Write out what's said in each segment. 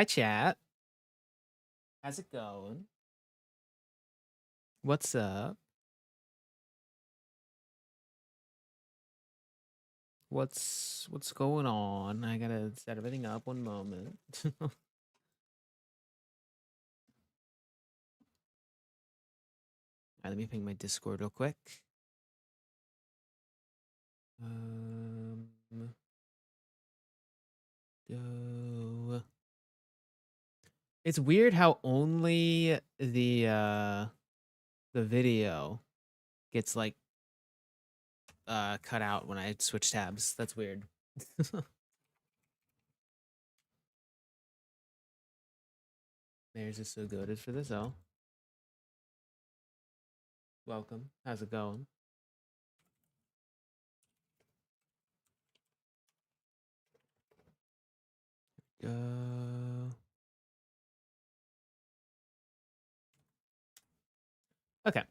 Hi, chat. How's it going? What's up? What's going on? I gotta set everything up. One moment. Let me ping my Discord real quick. Go. It's weird how only the video gets like cut out when I switch tabs. That's weird. There's just so good for this. Oh, welcome. How's it going? Okay.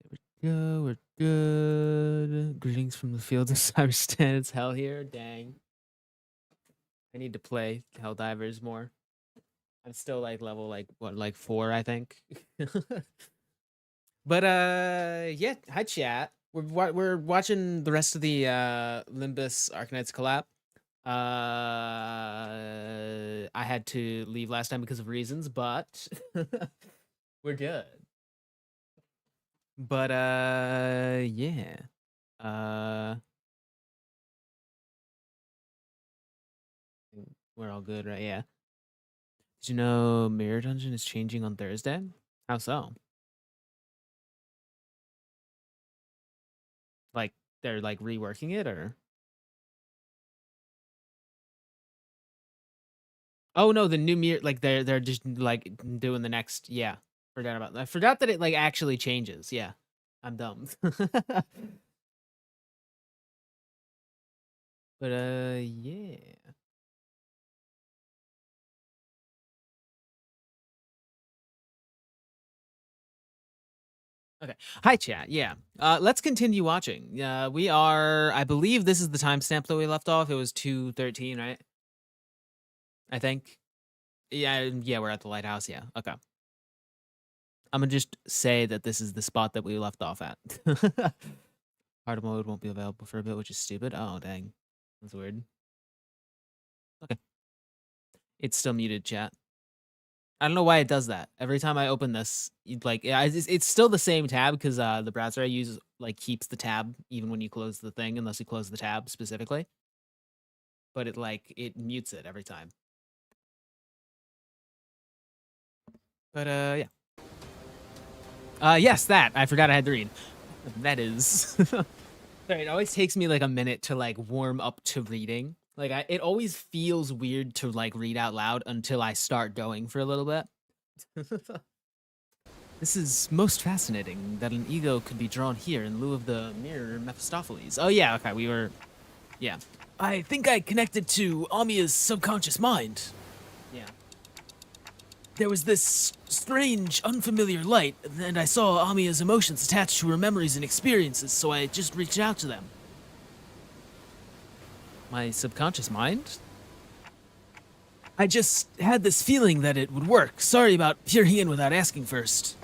There we go. We're good. Greetings from the field of Cyberstan. It's hell here. Dang. I need to play Helldivers more. I'm still like level like 4, I think. But yeah, hi chat. We're watching the rest of the Limbus Arknights collab. I had to leave last time because of reasons, but we're good. But yeah. We're all good, right? Yeah. Did you know Mirror Dungeon is changing on Thursday? How so? Like they're like reworking it, or? Oh no, the new mirror, like they're just like doing the next. Yeah, forgot about that. I forgot that it like actually changes. Yeah, I'm dumb. But yeah. Okay. Hi, chat. Yeah. Let's continue watching. We are. I believe this is the timestamp that we left off. It was 2:13, right? I think. Yeah. Yeah. We're at the lighthouse. Yeah. Okay. I'm gonna just say that this is the spot that we left off at. Hard mode won't be available for a bit, which is stupid. Oh dang, that's weird. Okay. It's still muted, chat. I don't know why it does that. Every time I open this, like it's still the same tab because the browser I use like keeps the tab even when you close the thing, unless you close the tab specifically. But it mutes it every time. But yeah. Yes, that I forgot I had to read. That is. Sorry, it always takes me like a minute to like warm up to reading. Like it always feels weird to like read out loud until I start going for a little bit. This is most fascinating that an ego could be drawn here in lieu of the mirror Mephistopheles. Oh yeah, okay, we were, yeah. I think I connected to Amiya's subconscious mind. Yeah. There was this strange, unfamiliar light, and I saw Amiya's emotions attached to her memories and experiences, so I just reached out to them. My subconscious mind? I just had this feeling that it would work. Sorry about peering in without asking first.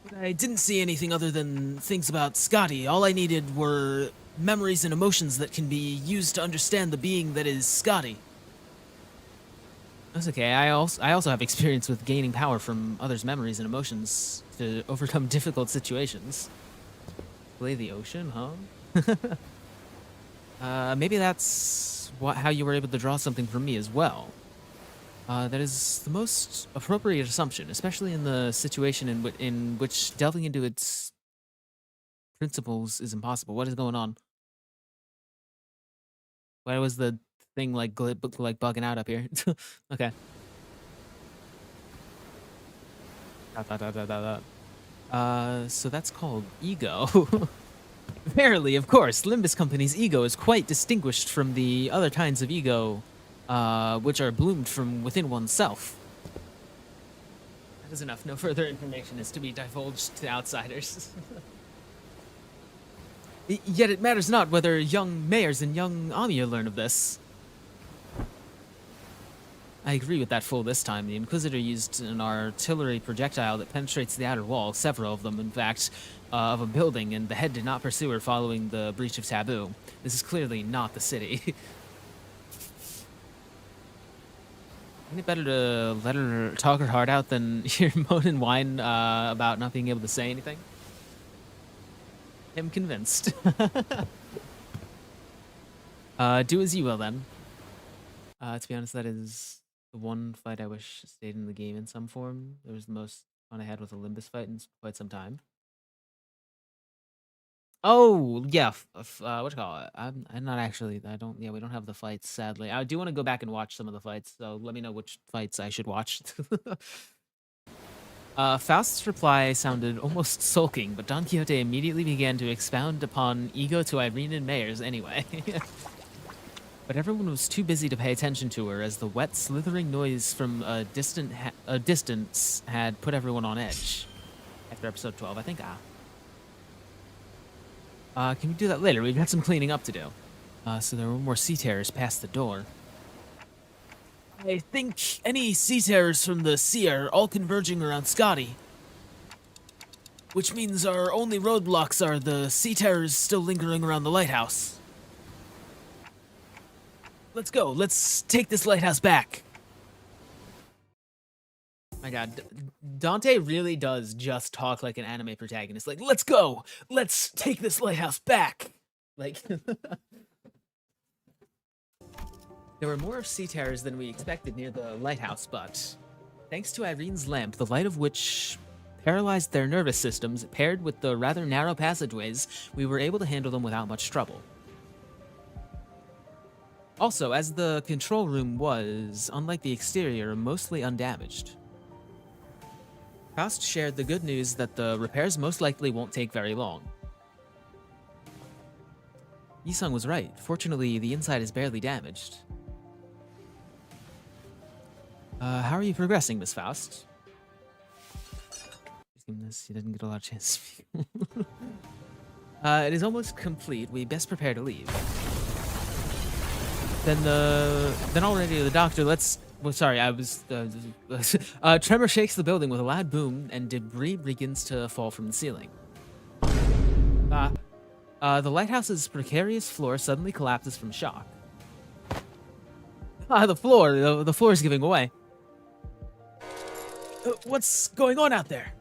But I didn't see anything other than things about Scotty. All I needed were memories and emotions that can be used to understand the being that is Scotty. That's okay. I also have experience with gaining power from others' memories and emotions to overcome difficult situations. Play the ocean, huh? Maybe that's how you were able to draw something from me as well. That is the most appropriate assumption, especially in the situation in which delving into its principles is impossible. What is going on? Why was the thing like bugging out up here? Okay. So that's called ego. Verily, of course, Limbus Company's ego is quite distinguished from the other kinds of ego, which are bloomed from within oneself. That is enough. No further information is to be divulged to outsiders. Yet it matters not whether young mayors and young Amia learn of this. I agree with that fool this time. The Inquisitor used an artillery projectile that penetrates the outer wall, several of them, in fact, of a building, and the head did not pursue her following the breach of taboo. This is clearly not the city. Isn't it better to let her talk her heart out than hear moan and whine about not being able to say anything? I'm convinced. Do as you will, then. To be honest, that is the one fight I wish stayed in the game in some form. It was the most fun I had with a Limbus fight in quite some time. Oh, yeah. What you call it? I'm not actually. I don't. Yeah, we don't have the fights, sadly. I do want to go back and watch some of the fights. So let me know which fights I should watch. Faust's reply sounded almost sulking, but Don Quixote immediately began to expound upon ego to Irene and Mayors anyway. But everyone was too busy to pay attention to her, as the wet, slithering noise from a distance had put everyone on edge. After episode 12, I think. Can we do that later? We've got some cleaning up to do. So there were more sea-terrors past the door. I think any sea-terrors from the sea are all converging around Scotty. Which means our only roadblocks are the sea-terrors still lingering around the lighthouse. Let's go. Let's take this lighthouse back. My god, Dante really does just talk like an anime protagonist. Like, let's go! Let's take this lighthouse back! Like, there were more sea terrors than we expected near the lighthouse, but thanks to Irene's lamp, the light of which paralyzed their nervous systems, paired with the rather narrow passageways, we were able to handle them without much trouble. Also, as the control room was, unlike the exterior, mostly undamaged. Faust shared the good news that the repairs most likely won't take very long. Yisung was right. Fortunately, the inside is barely damaged. How are you progressing, Miss Faust? He didn't get a lot of chance to speak. It is almost complete. We best prepare to leave. Then already the doctor, well, sorry, I was, tremor shakes the building with a loud boom, and debris begins to fall from the ceiling. The lighthouse's precarious floor suddenly collapses from shock. The floor is giving away. What's going on out there?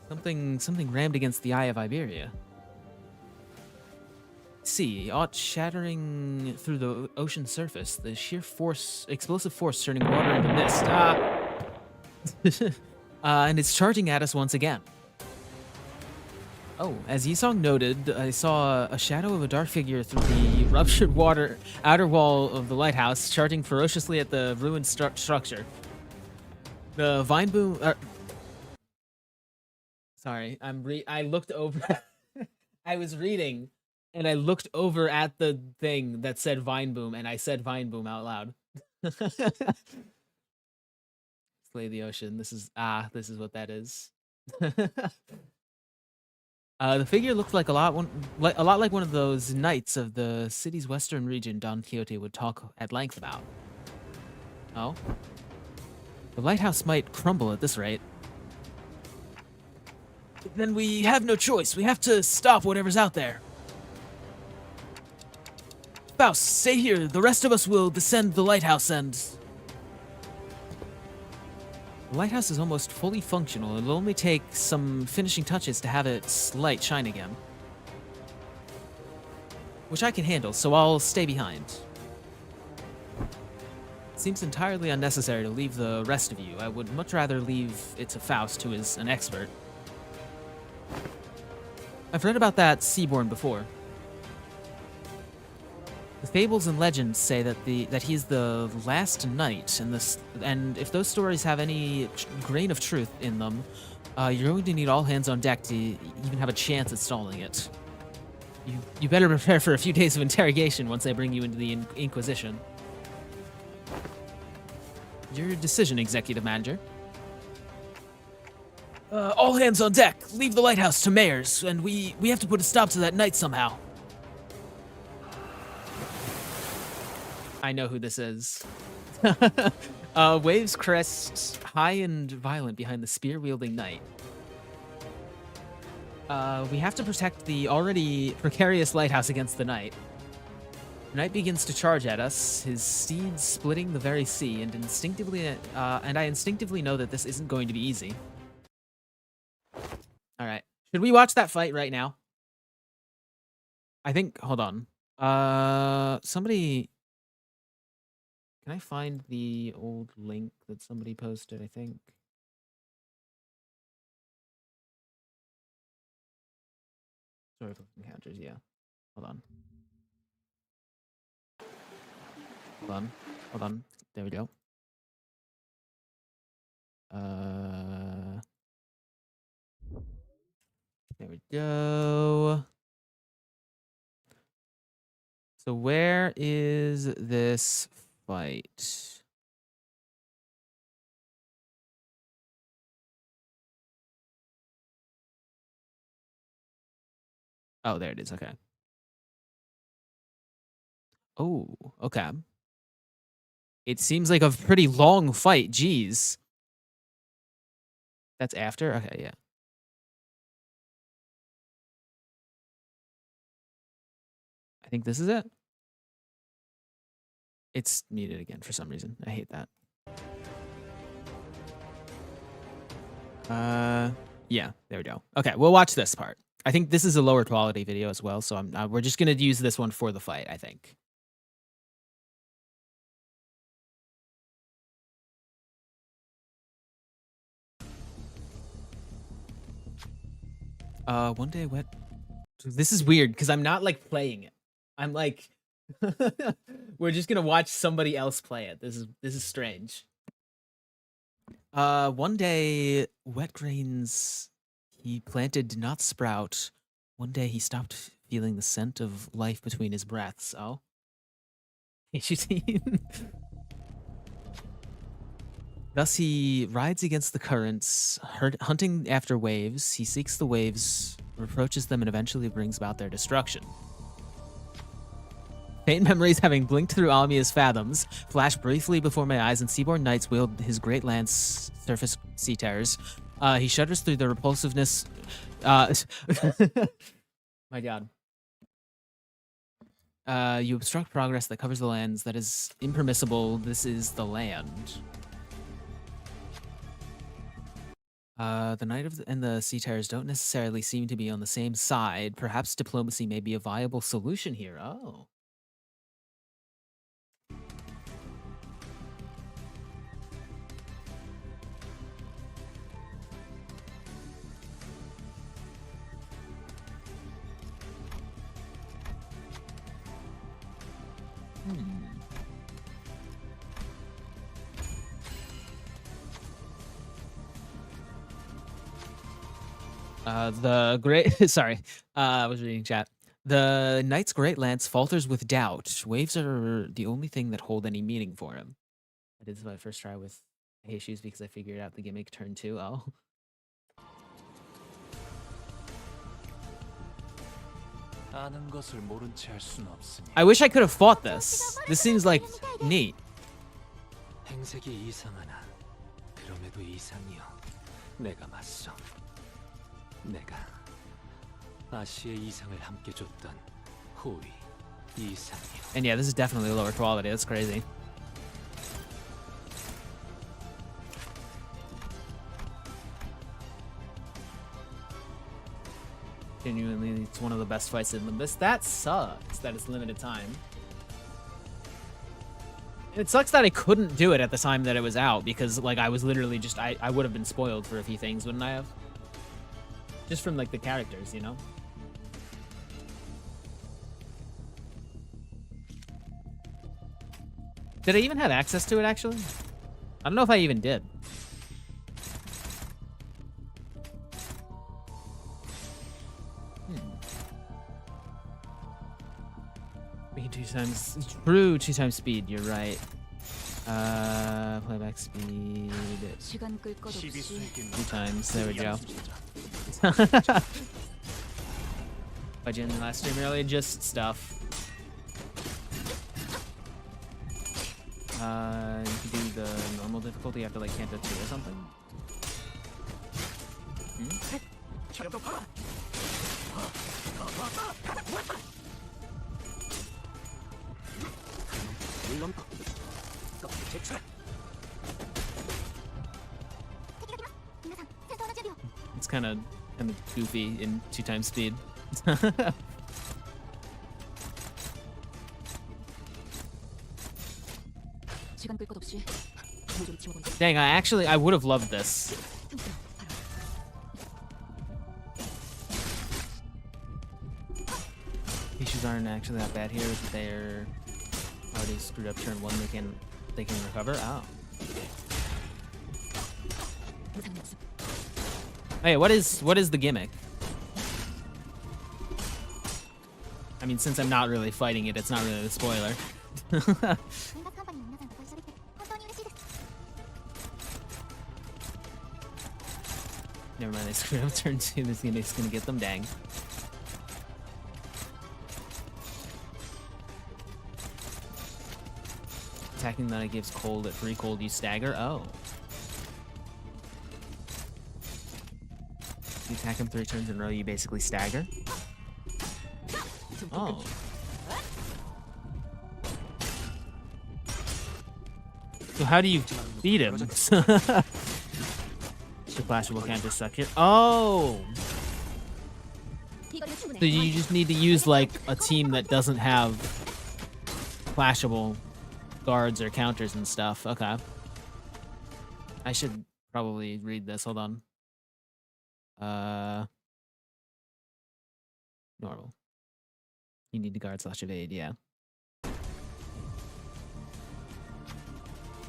Something rammed against the eye of Iberia. See, aught shattering through the ocean surface, the sheer explosive force turning water into mist. And it's charging at us once again. Oh, as Yisong noted, I saw a shadow of a dark figure through the ruptured outer wall of the lighthouse, charging ferociously at the ruined structure. The vine boom... Sorry, I looked over... I was reading... And I looked over at the thing that said Vine Boom, and I said Vine Boom out loud. Slay the ocean. This is what that is. The figure looked like a lot like one of those knights of the city's western region Don Quixote would talk at length about. Oh? The lighthouse might crumble at this rate. Then we have no choice. We have to stop whatever's out there. Faust, stay here. The rest of us will descend the lighthouse and... The lighthouse is almost fully functional. It'll only take some finishing touches to have its light shine again. Which I can handle, so I'll stay behind. It seems entirely unnecessary to leave the rest of you. I would much rather leave it to Faust, who is an expert. I've read about that Seaborn before. The fables and legends say that he's the last knight, and if those stories have any grain of truth in them, you're going to need all hands on deck to even have a chance at stalling it. You better prepare for a few days of interrogation once they bring you into the Inquisition. Your decision, Executive Manager. All hands on deck. Leave the lighthouse to Mayors, and we have to put a stop to that knight somehow. I know who this is. Waves crest high and violent behind the spear-wielding knight. We have to protect the already precarious lighthouse against the knight. The knight begins to charge at us, his steed splitting the very sea, and I instinctively know that this isn't going to be easy. All right, should we watch that fight right now? I think. Hold on. Somebody. Can I find the old link that somebody posted? I think. Story of encounters. Yeah. Hold on. Hold on. There we go. There we go. So where is this fight? Oh, there it is. Okay. Oh, okay. It seems like a pretty long fight. Jeez. That's after? Okay, yeah. I think this is it. It's muted again for some reason. I hate that. Yeah, there we go. Okay, we'll watch this part. I think this is a lower quality video as well, so we're just gonna use this one for the fight, I think. One day wet. This is weird because I'm not like playing it. I'm like, we're just gonna watch somebody else play it. This is strange. One day wet grains he planted did not sprout. One day he stopped feeling the scent of life between his breaths. Oh, thus he rides against the currents, hunting after waves. He seeks the waves, approaches them, and eventually brings about their destruction. Faint memories, having blinked through Almia's fathoms, flash briefly before my eyes, and Seaborn Knights wield his great lance, surface sea terrors. He shudders through the repulsiveness. My God. You obstruct progress that covers the lands. That is impermissible. This is the land. The Knight and the Sea Terrors don't necessarily seem to be on the same side. Perhaps diplomacy may be a viable solution here. Oh. The great, sorry, I was reading chat. The Knight's great lance falters with doubt. Waves are the only thing that hold any meaning for him. I did my first try with Heishu's because I figured out the gimmick turn 2. Oh. I wish I could have fought this. This seems like neat. And yeah, this is definitely lower quality. That's crazy. Genuinely, it's one of the best fights in Limbus. That sucks that it's limited time. It sucks that I couldn't do it at the time that it was out because, like, I was literally just, I would have been spoiled for a few things, wouldn't I have? Just from, like, the characters, you know? Did I even have access to it, actually? I don't know if I even did. Being 2 times, true, 2 times speed, you're right. Playback speed. 2 times. There we go. But in the last stream, really just stuff. You can do the normal difficulty after like Canto 2 or something. It's kind of goofy in 2 times speed. Dang, I would have loved this. Issues aren't actually that bad here. They're already screwed up turn 1. They can recover. Oh. Hey, what is the gimmick? I mean, since I'm not really fighting it, it's not really a spoiler. Never mind, they screwed up turn 2. This gimmick's gonna get them, dang. Attacking that it gives cold at 3 cold, you stagger. Oh. You attack him 3 turns in a row, you basically stagger. Oh. So how do you beat him? The flashable can't just suck it. Oh! So you just need to use like a team that doesn't have flashable guards or counters and stuff. Okay. I should probably read this. Hold on. Normal. You need the guard / evade, yeah.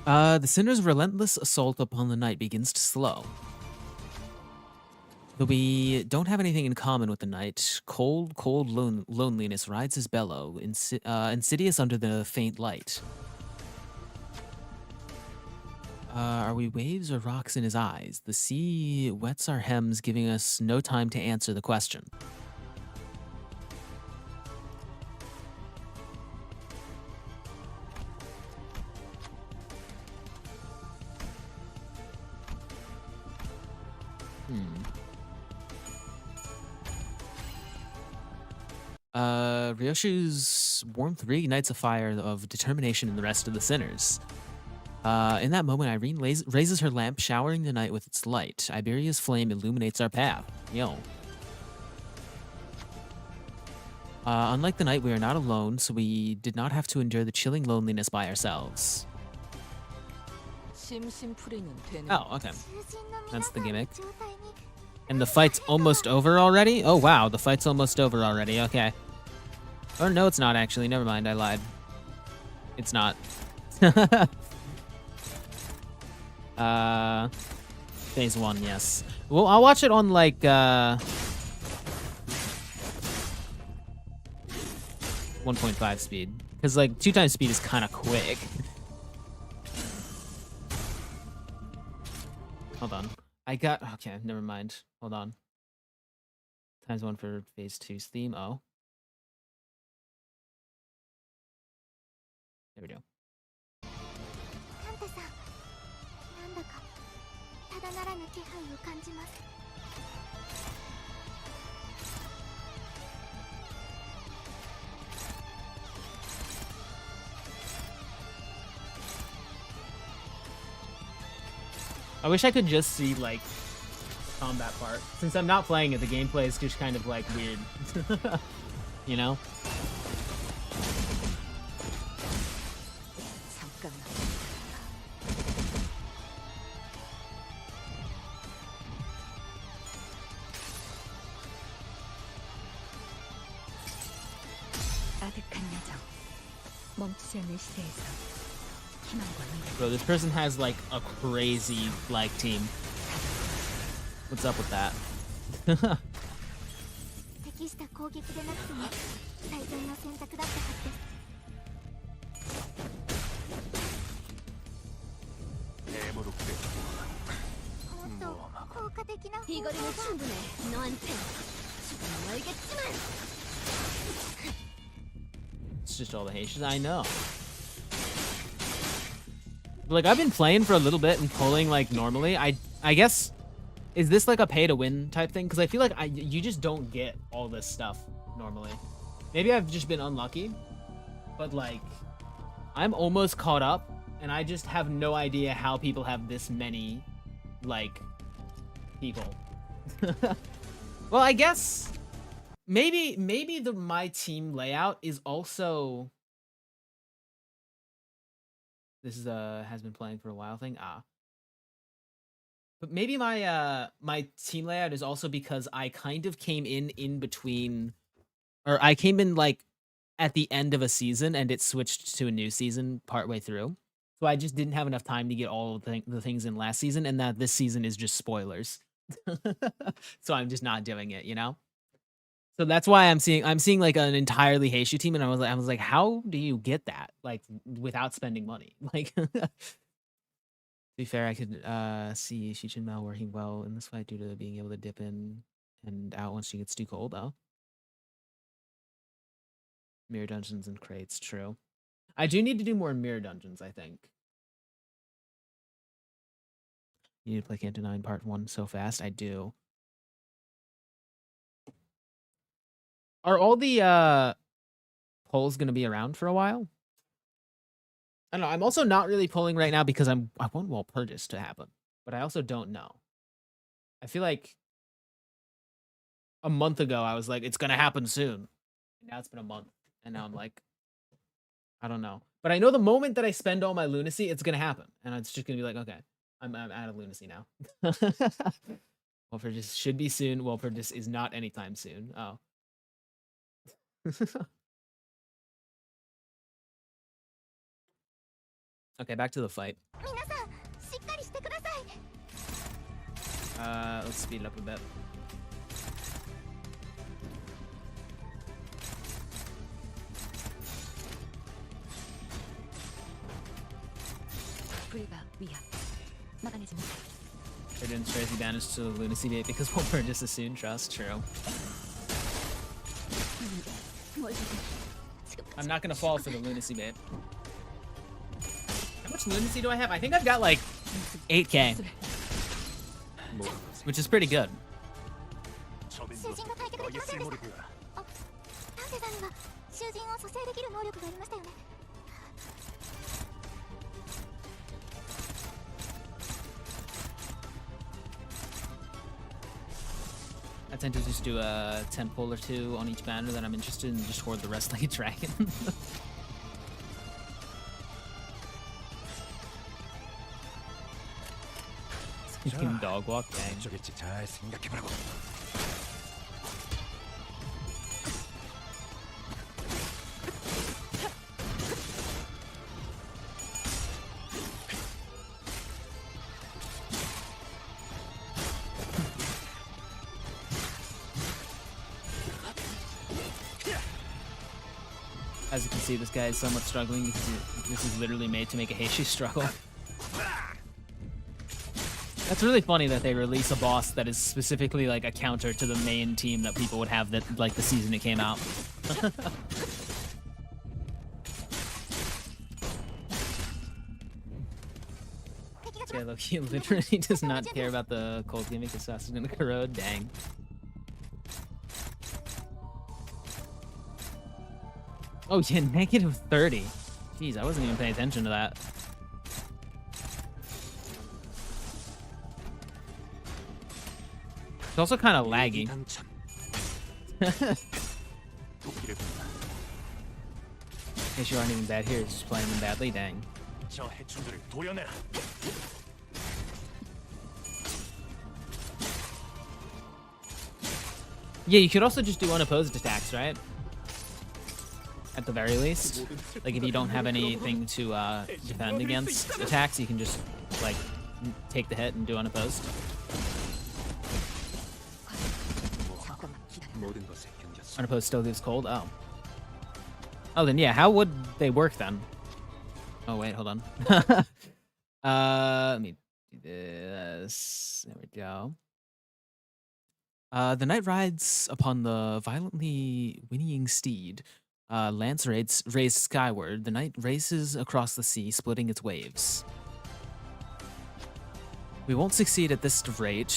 The Sinner's relentless assault upon the knight begins to slow. Though we don't have anything in common with the knight, cold loneliness rides his bellow, insidious under the faint light. Are we waves or rocks in his eyes? The sea wets our hems, giving us no time to answer the question. Ryoshu's warmth reignites a fire of determination in the rest of the sinners. In that moment, Irene raises her lamp, showering the night with its light. Iberia's flame illuminates our path. Yo. Unlike the night, we are not alone, so we did not have to endure the chilling loneliness by ourselves. Oh, okay. That's the gimmick. And the fight's almost over already? Oh, wow. The fight's almost over already. Okay. Oh, no, it's not, actually. Never mind. I lied. It's not. Phase 1, yes. Well, I'll watch it on, like, 1.5 speed. Because, like, 2 times speed is kind of quick. Hold on. Okay, never mind. Hold on. Times 1 for phase 2's theme. Oh. There we go. I wish I could just see, like, combat part. Since I'm not playing it, the gameplay is just kind of, like, weird. You know? Bro, this person has like a crazy like team. What's up with that? 이거리는 충분해. 너한텐 지금 알겠지만. It's just all the Haitians I know. Like, I've been playing for a little bit and pulling, like, normally. I guess, is this, like, a pay-to-win type thing? Because I feel like you just don't get all this stuff normally. Maybe I've just been unlucky. But, like, I'm almost caught up, and I just have no idea how people have this many, like, people. Well, I guess maybe my team layout is also... This is has been playing for a while thing. But maybe my my team layout is also because I kind of came in between, or I came in like at the end of a season and it switched to a new season partway through. So I just didn't have enough time to get all of the things in last season, and that this season is just spoilers. So I'm just not doing it, you know? So that's why I'm seeing like an entirely Heishu team, and I was like, how do you get that like without spending money? Like, to be fair, I could see Shichin Mel working well in this fight due to being able to dip in and out once she gets too cold, though. Mirror dungeons and crates, true. I do need to do more mirror dungeons, I think. You need to play Canto 9 Part 1 so fast. I do. Are all the polls going to be around for a while? I don't know. I'm also not really pulling right now because I want Walpurgis to happen, but I also don't know. I feel like a month ago I was like, it's going to happen soon. Now it's been a month, and now I'm like, I don't know. But I know the moment that I spend all my lunacy, it's going to happen, and it's just going to be like, okay, I'm out of lunacy now. Walpurgis should be soon. Walpurgis is not anytime soon. Oh. Okay, back to the fight. Let's speed it up a bit. They didn't straight advantage to the lunacy bait because Walpurgis is soon. Trust, true. I'm not gonna fall for the lunacy bait. How much lunacy do I have? I think I've got like 8k, which is pretty good. I tend to just do a 10 pull or 2 on each banner that I'm interested in, and just hoard the rest like a dragon. Speaking dog walk, dang. As you can see, this guy is somewhat struggling because this is literally made to make a Heishu struggle. That's really funny that they release a boss that is specifically like a counter to the main team that people would have that like the season it came out. This guy look, he literally does not care about the cold gimmick. Assassin in the corrode, dang. Oh yeah, negative 30. Jeez, I wasn't even paying attention to that. It's also kind of laggy. Guess you aren't even bad here, just playing them badly, dang. Yeah, you could also just do unopposed attacks, right? At the very least. Like, if you don't have anything to defend against attacks, you can just, like, take the hit and do unopposed. Unopposed still gives cold? Oh. Oh, then yeah, how would they work then? Oh, wait, hold on. Let me do this. There we go. The knight rides upon the violently whinnying steed. Lance raised skyward. The knight races across the sea, splitting its waves. We won't succeed at this rate.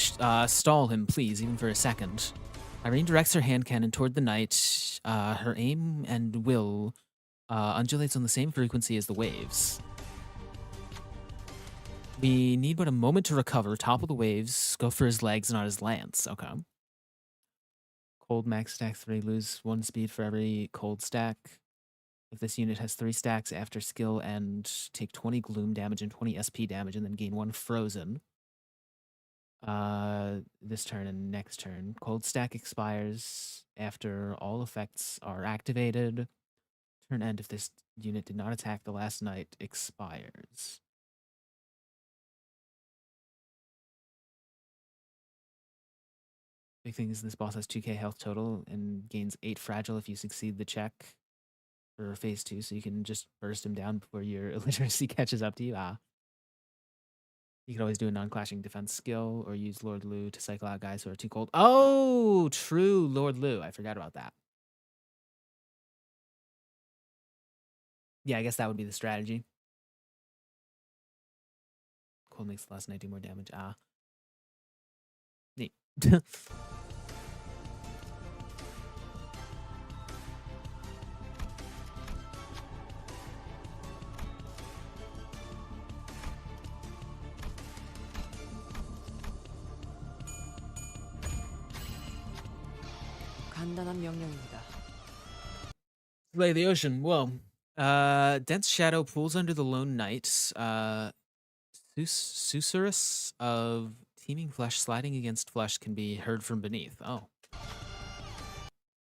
Stall him, please, even for a second. Irene directs her hand cannon toward the knight. Her aim and will undulates on the same frequency as the waves. We need but a moment to recover. Topple the waves. Go for his legs, not his lance. Okay. Cold max stack 3. Lose 1 speed for every cold stack. If this unit has 3 stacks after skill and take 20 gloom damage and 20 SP damage and then gain 1 frozen. This turn and next turn. Cold stack expires after all effects are activated. Turn end if this unit did not attack the last night expires. Big thing is this boss has 2k health total and gains 8 fragile if you succeed the check for phase 2, so you can just burst him down before your illiteracy catches up to you. You can always do a non-clashing defense skill or use Lord Lu to cycle out guys who are too cold. Oh, true, Lord Lu. I forgot about that. Yeah, I guess that would be the strategy. Cold makes the last night do more damage. Neat. Slay the ocean. Whoa. Dense shadow pools under the lone knight. Susurrus of teeming flesh sliding against flesh can be heard from beneath. Oh.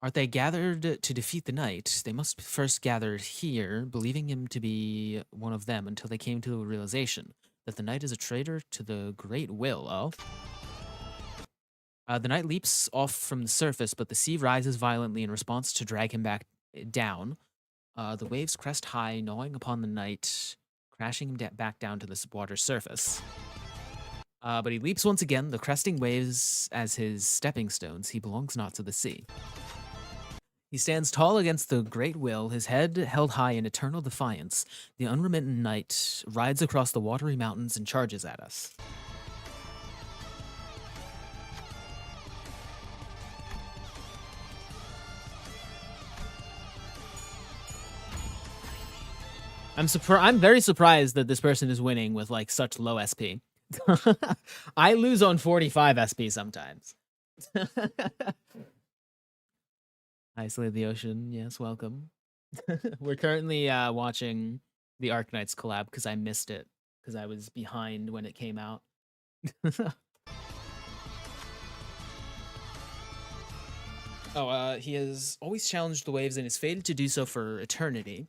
Art they gathered to defeat the knight? They must first gather here, believing him to be one of them until they came to the realization that the knight is a traitor to the great will. Oh. The knight leaps off from the surface, but the sea rises violently in response to drag him back down. The waves crest high, gnawing upon the knight, crashing him back down to the water's surface. But he leaps once again, the cresting waves as his stepping stones. He belongs not to the sea. He stands tall against the great will, his head held high in eternal defiance. The unremittent knight rides across the watery mountains and charges at us. I'm very surprised that this person is winning with like such low SP. I lose on 45 SP sometimes. Isolate the ocean. Yes, welcome. We're currently watching the Arknights collab because I missed it because I was behind when it came out. He has always challenged the waves and is fated to do so for eternity.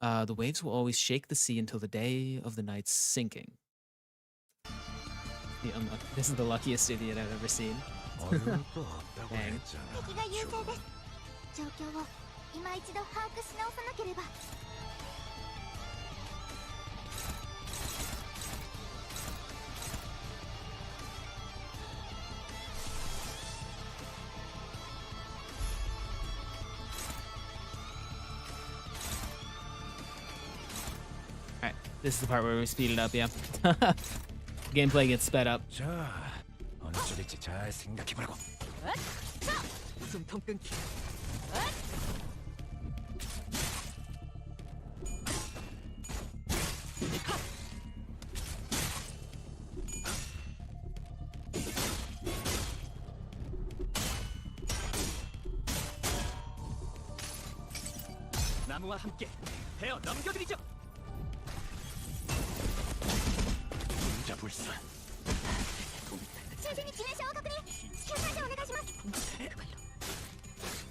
The waves will always shake the sea until the day of the night's sinking. This is the luckiest idiot I've ever seen. Dang. Alright, this is the part where we speed it up, yeah. Gameplay gets sped up.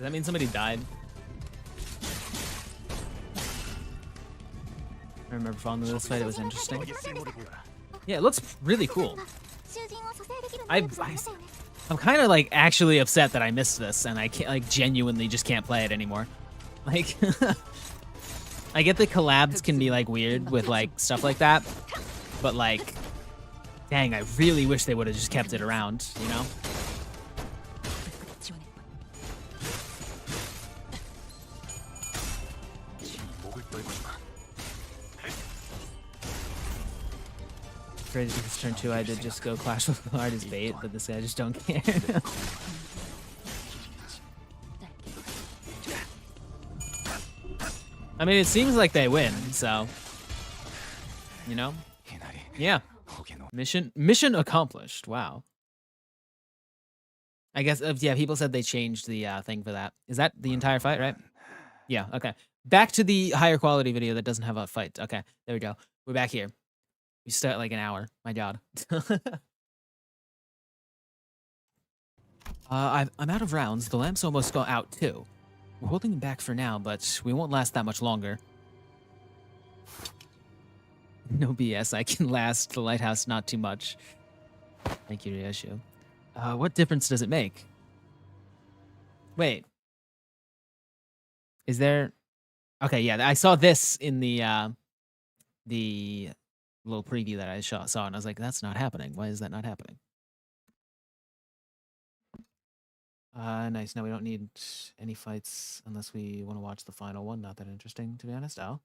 Does that mean somebody died? I remember following this fight, it was interesting. Yeah, it looks really cool. I'm kind of like actually upset that I missed this and I can't like genuinely just can't play it anymore. Like, I get the collabs can be like weird with like stuff like that, but like, dang, I really wish they would have just kept it around, you know? Crazy because turn 2 I did just go Clash with the Artist bait, but this guy just don't care. I mean, it seems like they win, so you know? Yeah. Mission accomplished. Wow. I guess yeah, people said they changed the thing for that. Is that the entire fight, right? Yeah, okay. Back to the higher quality video that doesn't have a fight. Okay, there we go. We're back here. We start like an hour. My god. I'm out of rounds. The lamp's almost got out too. We're holding him back for now, but we won't last that much longer. No BS, I can last the lighthouse not too much. Thank you, Ryoshu. What difference does it make? Wait. Is there... Okay, yeah, I saw this in the little preview that I saw, and I was like, that's not happening. Why is that not happening? Nice. Now we don't need any fights unless we want to watch the final one. Not that interesting, to be honest. Oh.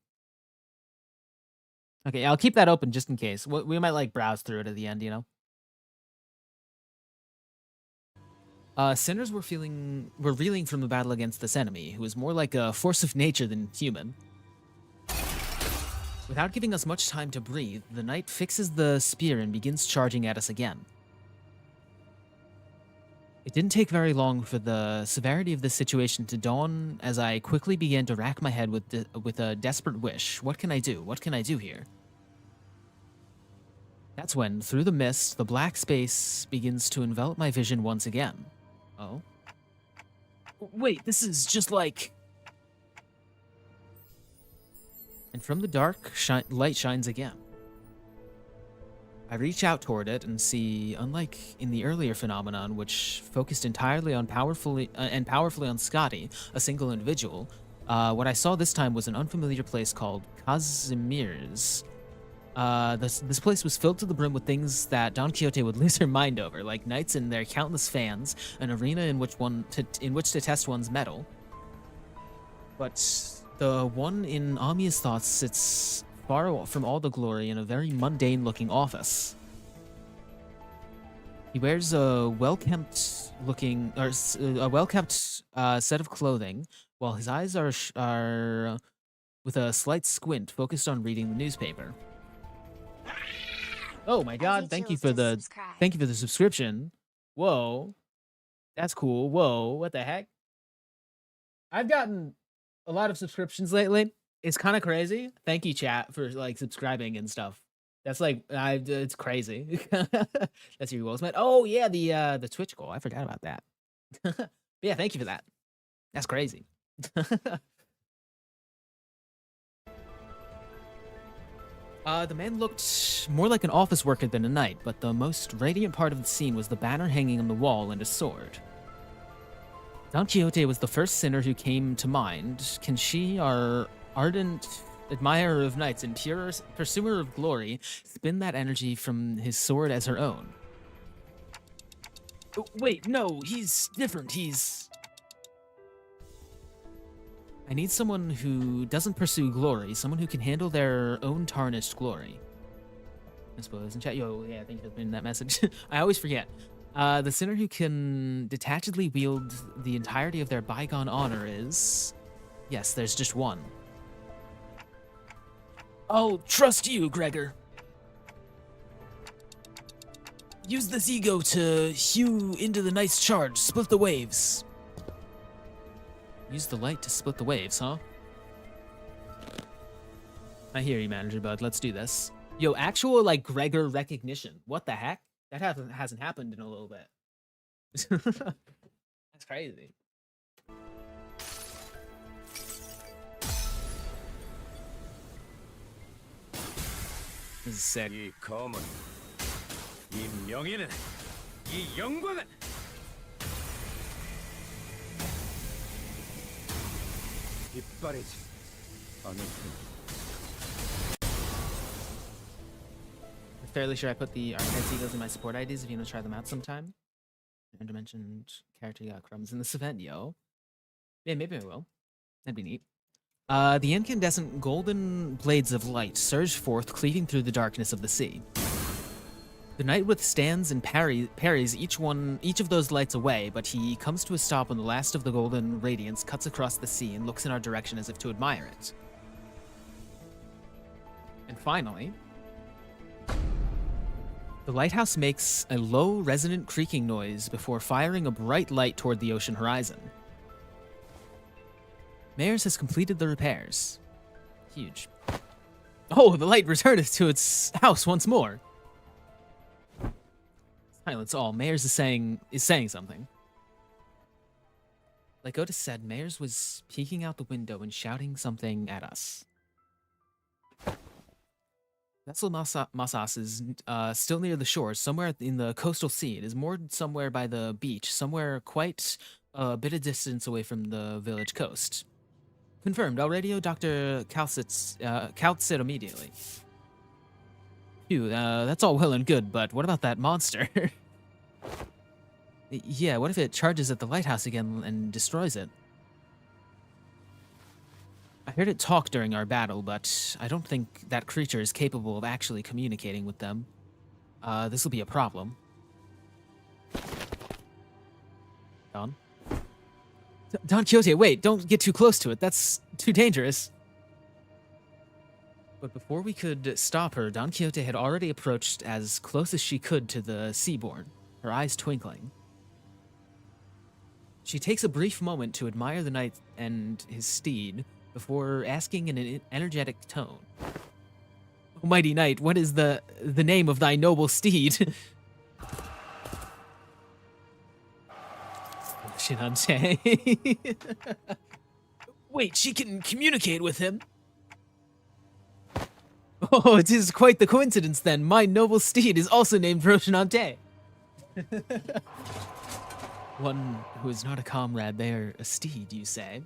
Okay, I'll keep that open just in case. We might, like, browse through it at the end, you know? Sinners were reeling from the battle against this enemy, who is more like a force of nature than human. Without giving us much time to breathe, the knight fixes the spear and begins charging at us again. It didn't take very long for the severity of the situation to dawn as I quickly began to rack my head with a desperate wish. What can I do? What can I do here? That's when, through the mist, the black space begins to envelop my vision once again. Oh. Wait, this is just like... And from the dark, light shines again. I reach out toward it and see, unlike in the earlier phenomenon, which focused entirely on powerfully on Scotty, a single individual, what I saw this time was an unfamiliar place called Casimir's. This place was filled to the brim with things that Don Quixote would lose her mind over, like knights and their countless fans, an arena in which to test one's mettle. But the one in Amiya's thoughts sits far from all the glory in a very mundane-looking office. He wears a well-kept set of clothing, while his eyes are with a slight squint, focused on reading the newspaper. Oh my god, thank you for the subscription. Whoa. That's cool. Whoa, what the heck? I've gotten a lot of subscriptions lately. It's kind of crazy. Thank you, chat, for like subscribing and stuff. That's like it's crazy. That's your goals, man. Oh yeah, the Twitch goal. I forgot about that. But yeah, thank you for that. That's crazy. The man looked more like an office worker than a knight, but the most radiant part of the scene was the banner hanging on the wall and a sword. Don Quixote was the first sinner who came to mind. Can she, our ardent admirer of knights and pure pursuer of glory, spin that energy from his sword as her own? Oh, wait, no, he's different. I need someone who doesn't pursue glory, someone who can handle their own tarnished glory. I suppose in chat, yo, yeah, thank you for putting that message. I always forget. The sinner who can detachedly wield the entirety of their bygone honor is... Yes, there's just one. I'll trust you, Gregor. Use this ego to hew into the knight's charge, split the waves. Use the light to split the waves, huh? I hear you, Manager Bud. Let's do this. Yo, actual, like, Gregor recognition. What the heck? That hasn't happened in a little bit. That's crazy. This is sick. I'm fairly sure I put the Arknights egos in my support IDs if you want to try them out sometime. And I mentioned character got crumbs in this event, yo. Yeah, maybe I will. That'd be neat. The incandescent golden blades of light surge forth, cleaving through the darkness of the sea. The knight withstands and parries each of those lights away, but he comes to a stop when the last of the golden radiance cuts across the sea and looks in our direction as if to admire it. And finally, the lighthouse makes a low, resonant creaking noise before firing a bright light toward the ocean horizon. Mayers has completed the repairs. Huge. Oh, the light returneth to its house once more. Silence all. Mayers is saying something. Like Otis said, Mayers was peeking out the window and shouting something at us. Vessel Masas is still near the shore, somewhere in the coastal sea. It is moored somewhere by the beach, somewhere quite a bit of distance away from the village coast. Confirmed. I'll radio Dr. Calcit immediately. Phew, that's all well and good, but what about that monster? Yeah, what if it charges at the lighthouse again and destroys it? I heard it talk during our battle, but I don't think that creature is capable of actually communicating with them. This will be a problem. Don Quixote, wait, don't get too close to it. That's too dangerous. But before we could stop her, Don Quixote had already approached as close as she could to the Seaborn, her eyes twinkling. She takes a brief moment to admire the knight and his steed before asking in an energetic tone. "O mighty knight, what is the name of thy noble steed?" Shinante. Wait, she can communicate with him? Oh, it is quite the coincidence then. My noble steed is also named Roshinante. One who is not a comrade, they are a steed, you say?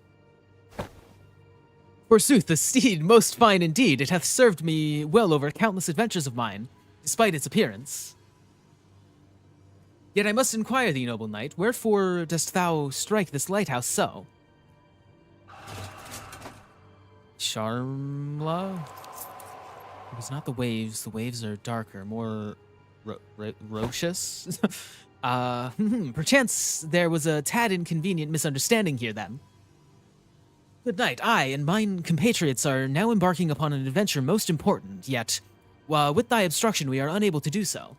Forsooth, a steed most fine indeed. It hath served me well over countless adventures of mine, despite its appearance. Yet I must inquire thee, noble knight, wherefore dost thou strike this lighthouse so? Charmla? It was not the waves. The waves are darker, more rocious. Perchance there was a tad inconvenient misunderstanding here, then. Good night. I and mine compatriots are now embarking upon an adventure most important, yet, with thy obstruction, we are unable to do so.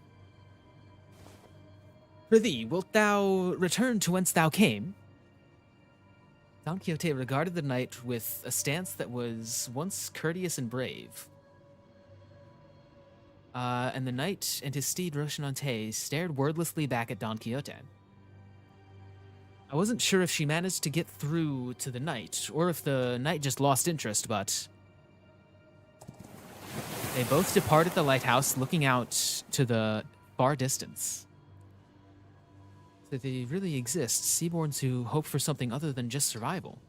Prithee, wilt thou return to whence thou came? Don Quixote regarded the knight with a stance that was once courteous and brave. And the knight and his steed Roshinante stared wordlessly back at Don Quixote. I wasn't sure if she managed to get through to the knight, or if the knight just lost interest, but they both departed the lighthouse, looking out to the far distance. That they really exist, Seaborns who hope for something other than just survival.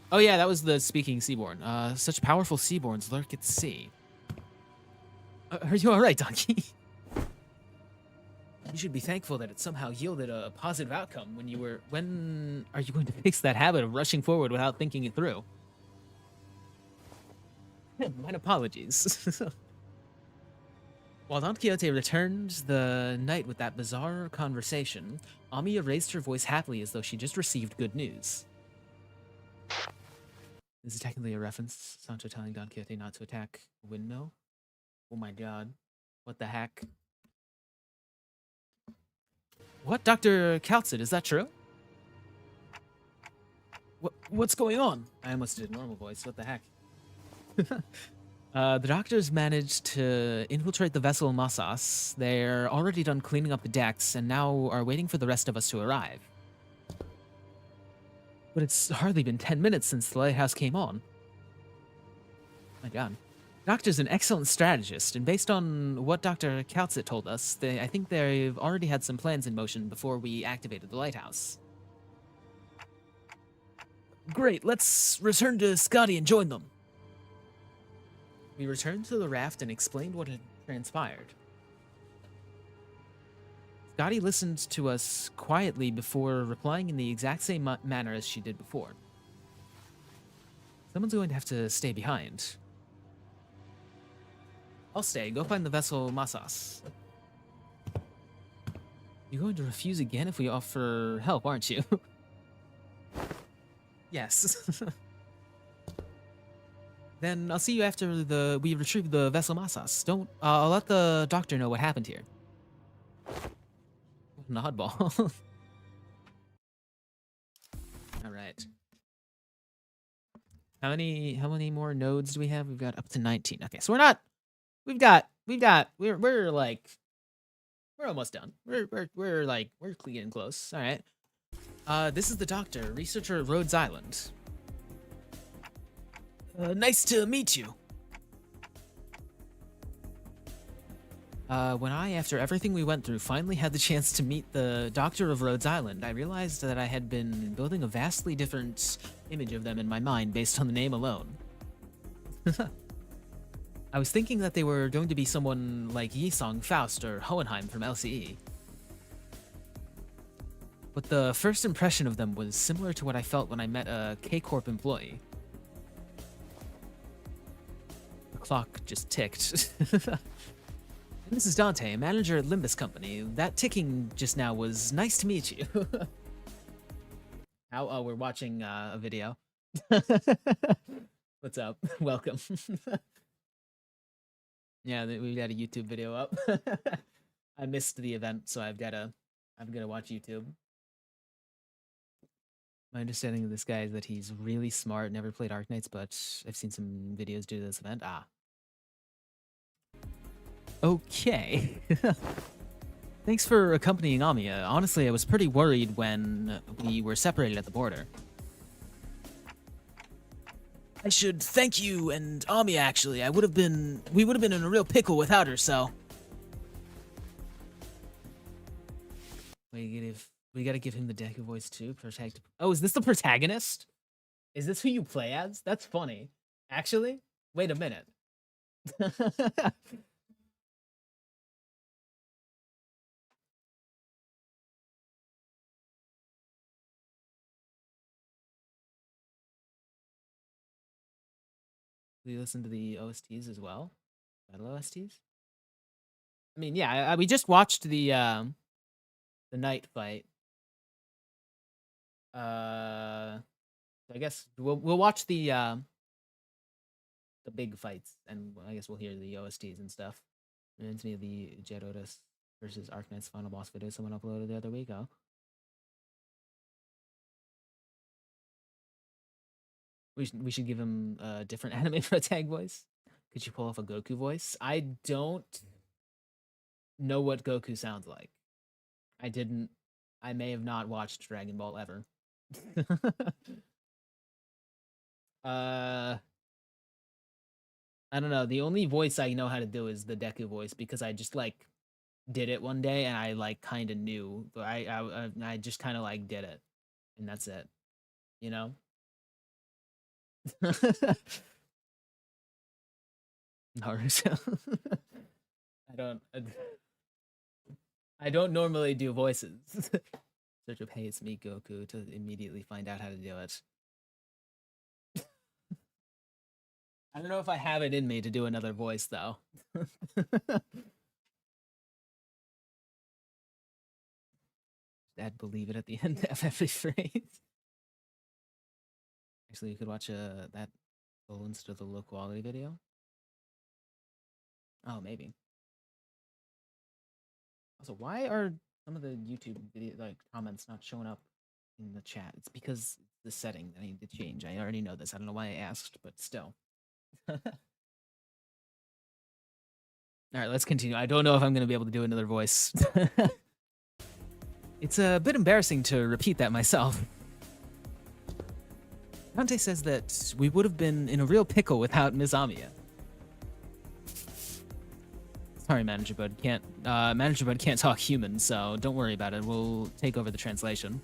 Oh yeah, that was the speaking Seaborn. Such powerful Seaborns lurk at sea. Are you alright, Donkey? You should be thankful that it somehow yielded a positive outcome when are you going to fix that habit of rushing forward without thinking it through? Mine apologies. While Don Quixote returned the knight with that bizarre conversation, Amiya raised her voice happily as though she just received good news. This is technically a reference. Sancho telling Don Quixote not to attack a windmill. Oh my god. What the heck? What, Dr. Calcit, is that true? What's going on? I almost did a normal voice. What the heck? The doctors managed to infiltrate the vessel Masas. They're already done cleaning up the decks and now are waiting for the rest of us to arrive. But it's hardly been 10 minutes since the lighthouse came on. My god. Doctor's an excellent strategist, and based on what Dr. Calcit told us, I think they've already had some plans in motion before we activated the lighthouse. Great, let's return to Scotty and join them. We returned to the raft and explained what had transpired. Scotty listened to us quietly before replying in the exact same manner as she did before. Someone's going to have to stay behind. I'll stay. Go find the vessel Masas. You're going to refuse again if we offer help, aren't you? Yes. Then I'll see you after we retrieve the vessel Masas. I'll let the doctor know what happened here. An oddball. All right. How many more nodes do we have? We've got up to 19. Okay, so we're almost done. We're getting close. All right. This is the doctor, researcher at Rhodes Island. Nice to meet you. When after everything we went through, finally had the chance to meet the doctor of Rhodes Island, I realized that I had been building a vastly different image of them in my mind based on the name alone. I was thinking that they were going to be someone like Yisong, Faust, or Hohenheim from LCE. But the first impression of them was similar to what I felt when I met a K-Corp employee. The clock just ticked. This is Dante, manager at Limbus Company. That ticking just now was nice to meet you. Oh, we're watching a video. What's up? Welcome. Yeah, we got a YouTube video up. I missed the event, so I'm gonna watch YouTube. My understanding of this guy is that he's really smart, never played Arknights, but I've seen some videos due to this event. Okay. Thanks for accompanying Amiya. Honestly, I was pretty worried when we were separated at the border. I should thank you and Amiya, actually. We would have been in a real pickle without her, so. We gotta give him the Deku voice too. Oh, is this the protagonist? Is this who you play as? That's funny. Actually, wait a minute. Do you listen to the OSTs as well? Battle OSTs? I mean, yeah, we just watched the night fight. I guess we'll watch the big fights, and I guess we'll hear the OSTs and stuff. Reminds me of the Gerodas versus Arknights final boss video someone uploaded the other week. Oh. We should give him a different anime protag voice. Could you pull off a Goku voice? I don't know what Goku sounds like. I may have not watched Dragon Ball ever. I don't know. The only voice I know how to do is the Deku voice because I just like did it one day and I like kind of knew. But I just kind of like did it, and that's it. You know. Naruto. I don't normally do voices. Search up "Hey, it's me, Goku" to immediately find out how to do it. I don't know if I have it in me to do another voice though. Add "believe it" at the end of every phrase. Actually, you could watch that full instead of the low quality video. Oh, maybe. Also, why are some of the YouTube video comments not showing up in the chat? It's because the setting that I need to change. I already know this. I don't know why I asked, but still. All right, let's continue. I don't know if I'm going to be able to do another voice. It's a bit embarrassing to repeat that myself. Dante says that we would have been in a real pickle without Ms. Amiya. Sorry, Manager Bud can't talk human, so don't worry about it. We'll take over the translation.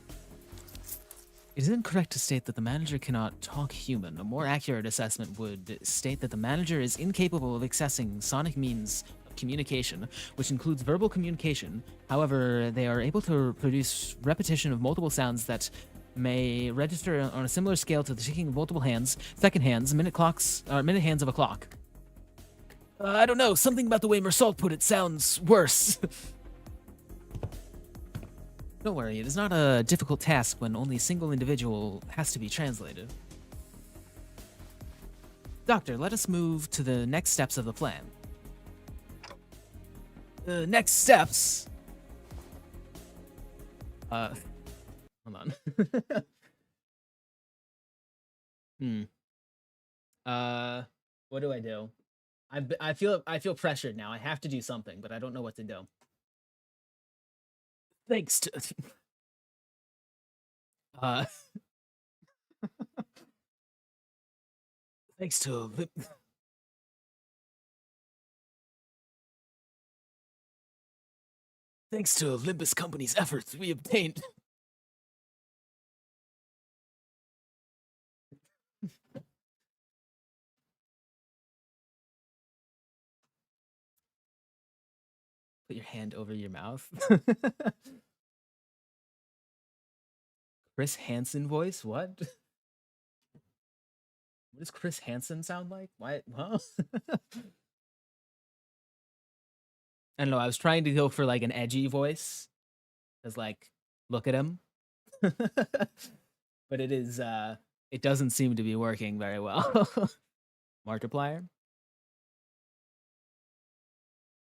It is incorrect to state that the manager cannot talk human. A more accurate assessment would state that the manager is incapable of accessing sonic means of communication, which includes verbal communication. However, they are able to produce repetition of multiple sounds that may register on a similar scale to the ticking of multiple hands, second hands, minute clocks, or minute hands of a clock. I don't know. Something about the way Mersault put it sounds worse. Don't worry, it is not a difficult task when only a single individual has to be translated. Doctor, let us move to the next steps of the plan. The next steps? Hold on. What do I do? I feel pressured now. I have to do something, but I don't know what to do. Thanks to thanks to thanks to Limbus Company's efforts, we obtained Put your hand over your mouth. Chris Hansen voice? What? What does Chris Hansen sound like? Why? Huh? I don't know. I was trying to go for like an edgy voice. Cause like, look at him. But it is it doesn't seem to be working very well. Markiplier.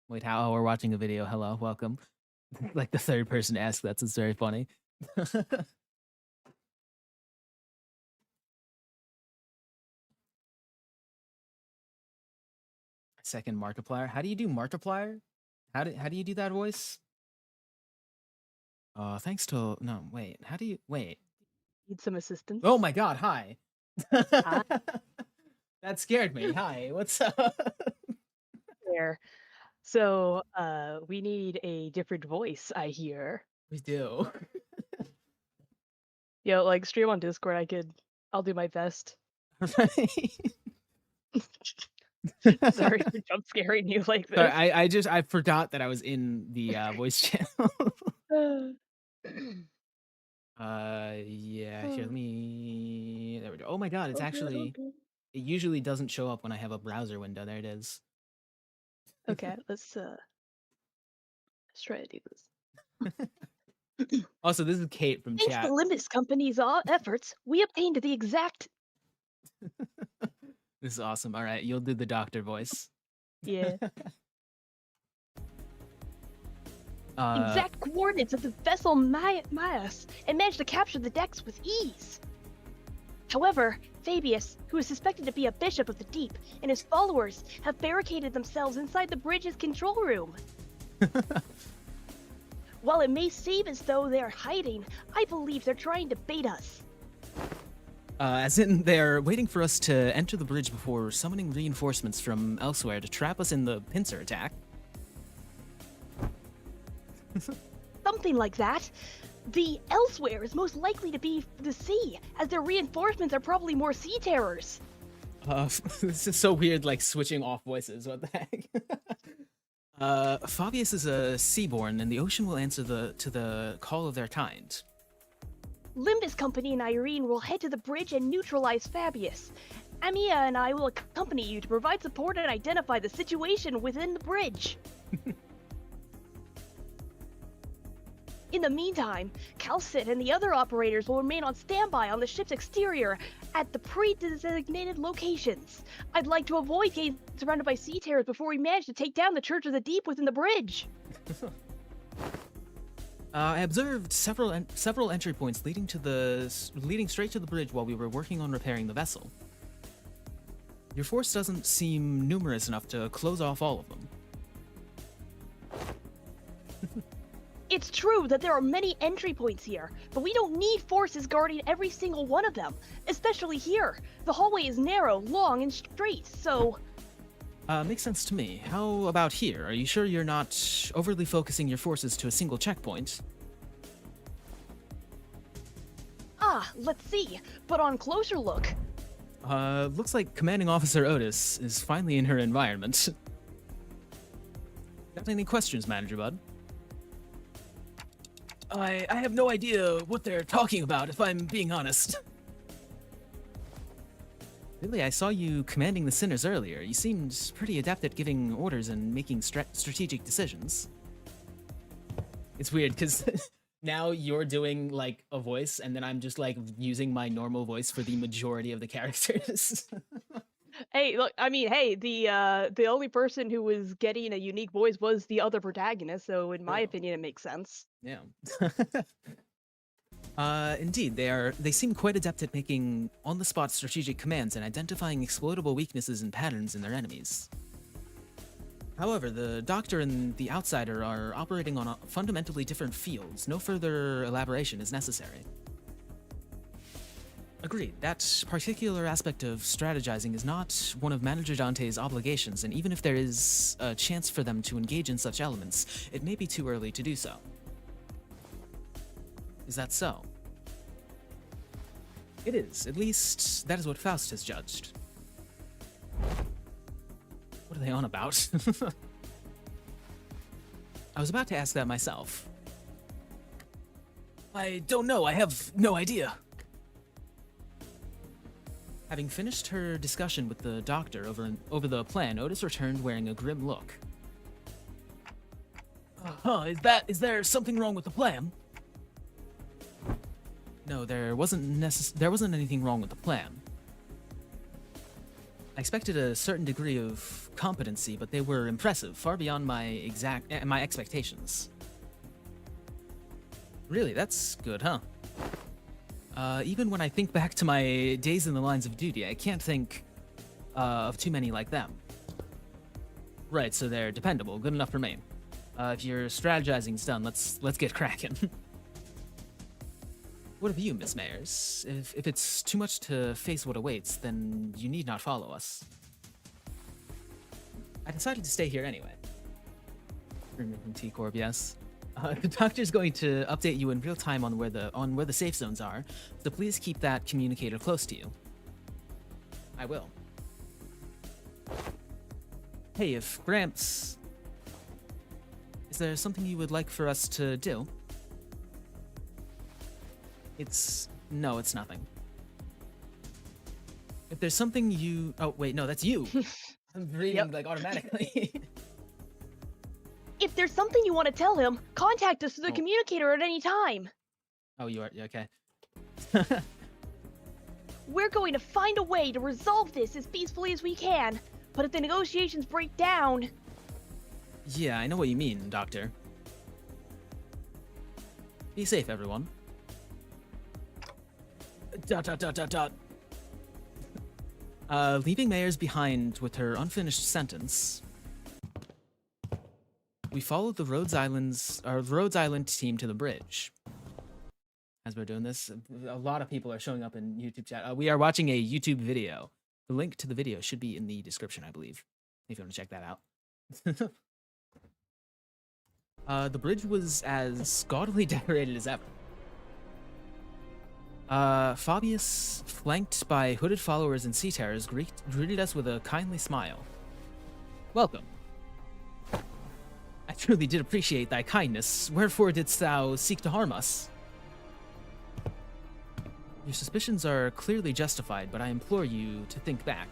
Wait, how? We're watching a video. Hello, welcome. Like the third person to ask that's it's very funny. Second Markiplier. How do you do Markiplier? How do you do that voice? Thanks to no, wait. How do you wait? Need some assistance? Oh my god, hi. Hi. That scared me. Hi, what's up? There. So, we need a different voice, I hear. We do. Yo, like stream on Discord, I'll do my best. Right. Sorry for jump scaring you like this. Sorry, I forgot that I was in the voice channel. Yeah, here, let me there we go. Oh my god, it's actually it usually doesn't show up when I have a browser window. There it is. Okay, let's try to do this. Also, this is Kate from Thanks chat. to Limbus Company's efforts, we obtained the exact This is awesome. All right, you'll do the doctor voice. yeah. Exact coordinates of the vessel Maias and managed to capture the decks with ease. However, Fabius, who is suspected to be a bishop of the deep, and his followers have barricaded themselves inside the bridge's control room. While it may seem as though they are hiding, I believe they're trying to bait us. As in, they're waiting for us to enter the bridge before summoning reinforcements from elsewhere to trap us in the pincer attack. Something like that. The elsewhere is most likely to be the sea, as their reinforcements are probably more sea terrors. This is so weird, like switching off voices. What the heck? Fabius is a seaborn, and the ocean will answer to the call of their kind. Limbus Company and Irene will head to the bridge and neutralize Fabius. Amia and I will accompany you to provide support and identify the situation within the bridge. In the meantime, Calcit and the other operators will remain on standby on the ship's exterior at the pre-designated locations. I'd like to avoid getting surrounded by sea terrors before we manage to take down the Church of the Deep within the bridge. I observed several entry points leading straight to the bridge while we were working on repairing the vessel. Your force doesn't seem numerous enough to close off all of them. It's true that there are many entry points here, but we don't need forces guarding every single one of them, especially here. The hallway is narrow, long, and straight, so... Makes sense to me. How about here? Are you sure you're not overly focusing your forces to a single checkpoint? Ah, let's see. But on closer look... Looks like Commanding Officer Otis is finally in her environment. Got any questions, Manager Bud? I have no idea what they're talking about, if I'm being honest. Really, I saw you commanding the sinners earlier. You seemed pretty adept at giving orders and making strategic decisions. It's weird because now you're doing like a voice, and then I'm just like using my normal voice for the majority of the characters. Hey, look, I mean, hey, the only person who was getting a unique voice was the other protagonist, so in my True. opinion, it makes sense. Yeah. Indeed, they seem quite adept at making on-the-spot strategic commands and identifying exploitable weaknesses and patterns in their enemies. However, the Doctor and the Outsider are operating on fundamentally different fields. No further elaboration is necessary. Agreed. That particular aspect of strategizing is not one of Manager Dante's obligations, and even if there is a chance for them to engage in such elements, it may be too early to do so. Is that so? It is. At least, that is what Faust has judged. What are they on about? I was about to ask that myself. I don't know. I have no idea. Having finished her discussion with the Doctor over the plan, Otis returned wearing a grim look. Is there something wrong with the plan? No, there wasn't anything wrong with the plan. I expected a certain degree of competency, but they were impressive, far beyond my expectations. Really, that's good, huh? Even when I think back to my days in the lines of duty, I can't think of too many like them. Right, so they're dependable, good enough for me. If your strategizing's done, let's get cracking. What of you, Miss Mayers? If it's too much to face what awaits, then you need not follow us. I decided to stay here anyway. From T-Corp, yes. The Doctor's going to update you in real time on where the safe zones are, so please keep that communicator close to you. I will. Hey, if Gramps... Is there something you would like for us to do? No, it's nothing. If there's something you... Oh, wait, no, that's you. I'm reading, like, automatically. If there's something you want to tell him, contact us through the communicator at any time. Oh, you are? Yeah, okay. We're going to find a way to resolve this as peacefully as we can, but if the negotiations break down... Yeah, I know what you mean, Doctor. Be safe, everyone. ... leaving Mayers behind with her unfinished sentence, we followed the Rhodes Island team to the bridge. As we're doing this, a lot of people are showing up in YouTube chat. We are watching a YouTube video. The link to the video should be in the description, I believe, if you want to check that out. The bridge was as gaudily decorated as ever. Fabius, flanked by hooded followers and sea terrors, greeted us with a kindly smile. Welcome. I truly did appreciate thy kindness. Wherefore didst thou seek to harm us? Your suspicions are clearly justified, but I implore you to think back.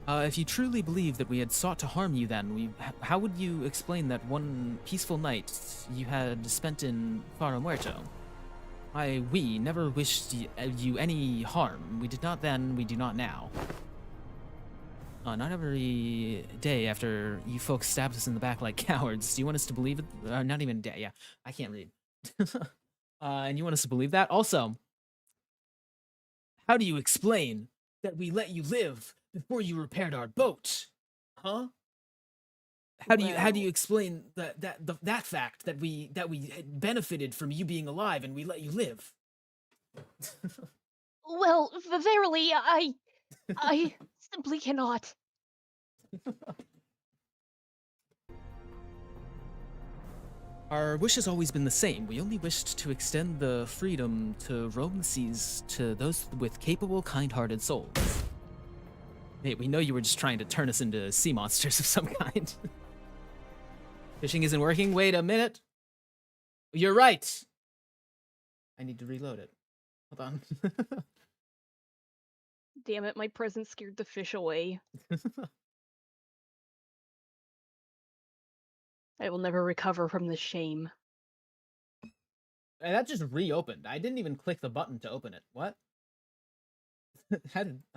If you truly believe that we had sought to harm you then, how would you explain that one peaceful night you had spent in Faro Muerto? We never wished you any harm. We did not then, we do not now. Not every day after you folks stabbed us in the back like cowards. Do you want us to believe it? Not even a day, yeah. I can't read. And you want us to believe that? Also, how do you explain that we let you live before you repaired our boat? Huh? How do you explain that fact that we benefited from you being alive and we let you live? Well, verily, I simply cannot. Our wish has always been the same. We only wished to extend the freedom to roam the seas to those with capable, kind-hearted souls. Hey, we know you were just trying to turn us into sea monsters of some kind. Fishing isn't working? Wait a minute. You're right. I need to reload it. Hold on. Damn it, my presence scared the fish away. I will never recover from this shame. And that just reopened. I didn't even click the button to open it. What?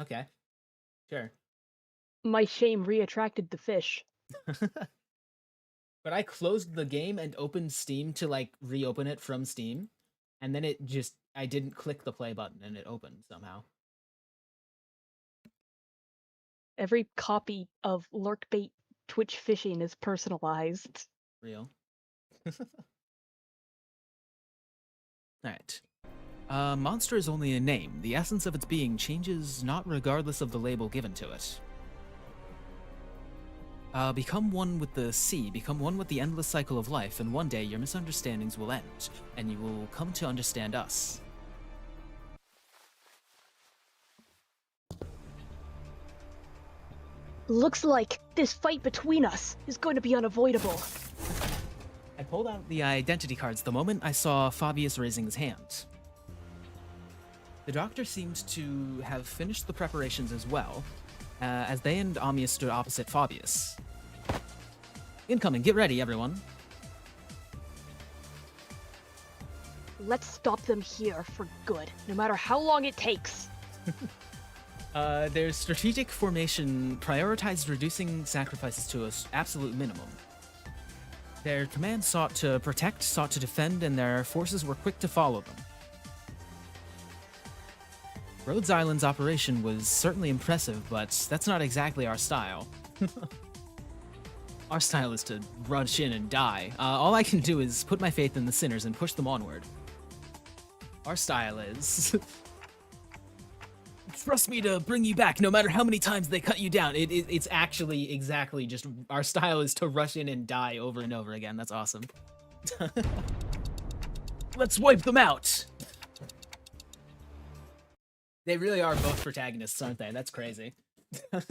Okay. Sure. My shame re-attracted the fish. But I closed the game and opened Steam to like reopen it from Steam, and then I didn't click the play button and it opened somehow. Every copy of Lurkbait Twitch fishing is personalized. Real. Alright. Monster is only a name. The essence of its being changes not regardless of the label given to it. Become one with the sea, become one with the endless cycle of life, and one day your misunderstandings will end, and you will come to understand us. Looks like this fight between us is going to be unavoidable. I pulled out the identity cards the moment I saw Fabius raising his hand. The doctor seemed to have finished the preparations as well, as they and Amia stood opposite Fabius. Incoming, get ready, everyone. Let's stop them here for good, no matter how long it takes. Their strategic formation prioritized reducing sacrifices to an absolute minimum. Their command sought to protect, sought to defend, and their forces were quick to follow them. Rhodes Island's operation was certainly impressive, but that's not exactly our style. Our style is to rush in and die. All I can do is put my faith in the sinners and push them onward. Our style is... trust me to bring you back no matter how many times they cut you down. It's actually exactly just... our style is to rush in and die over and over again. That's awesome. Let's wipe them out! They really are both protagonists, aren't they? That's crazy. They're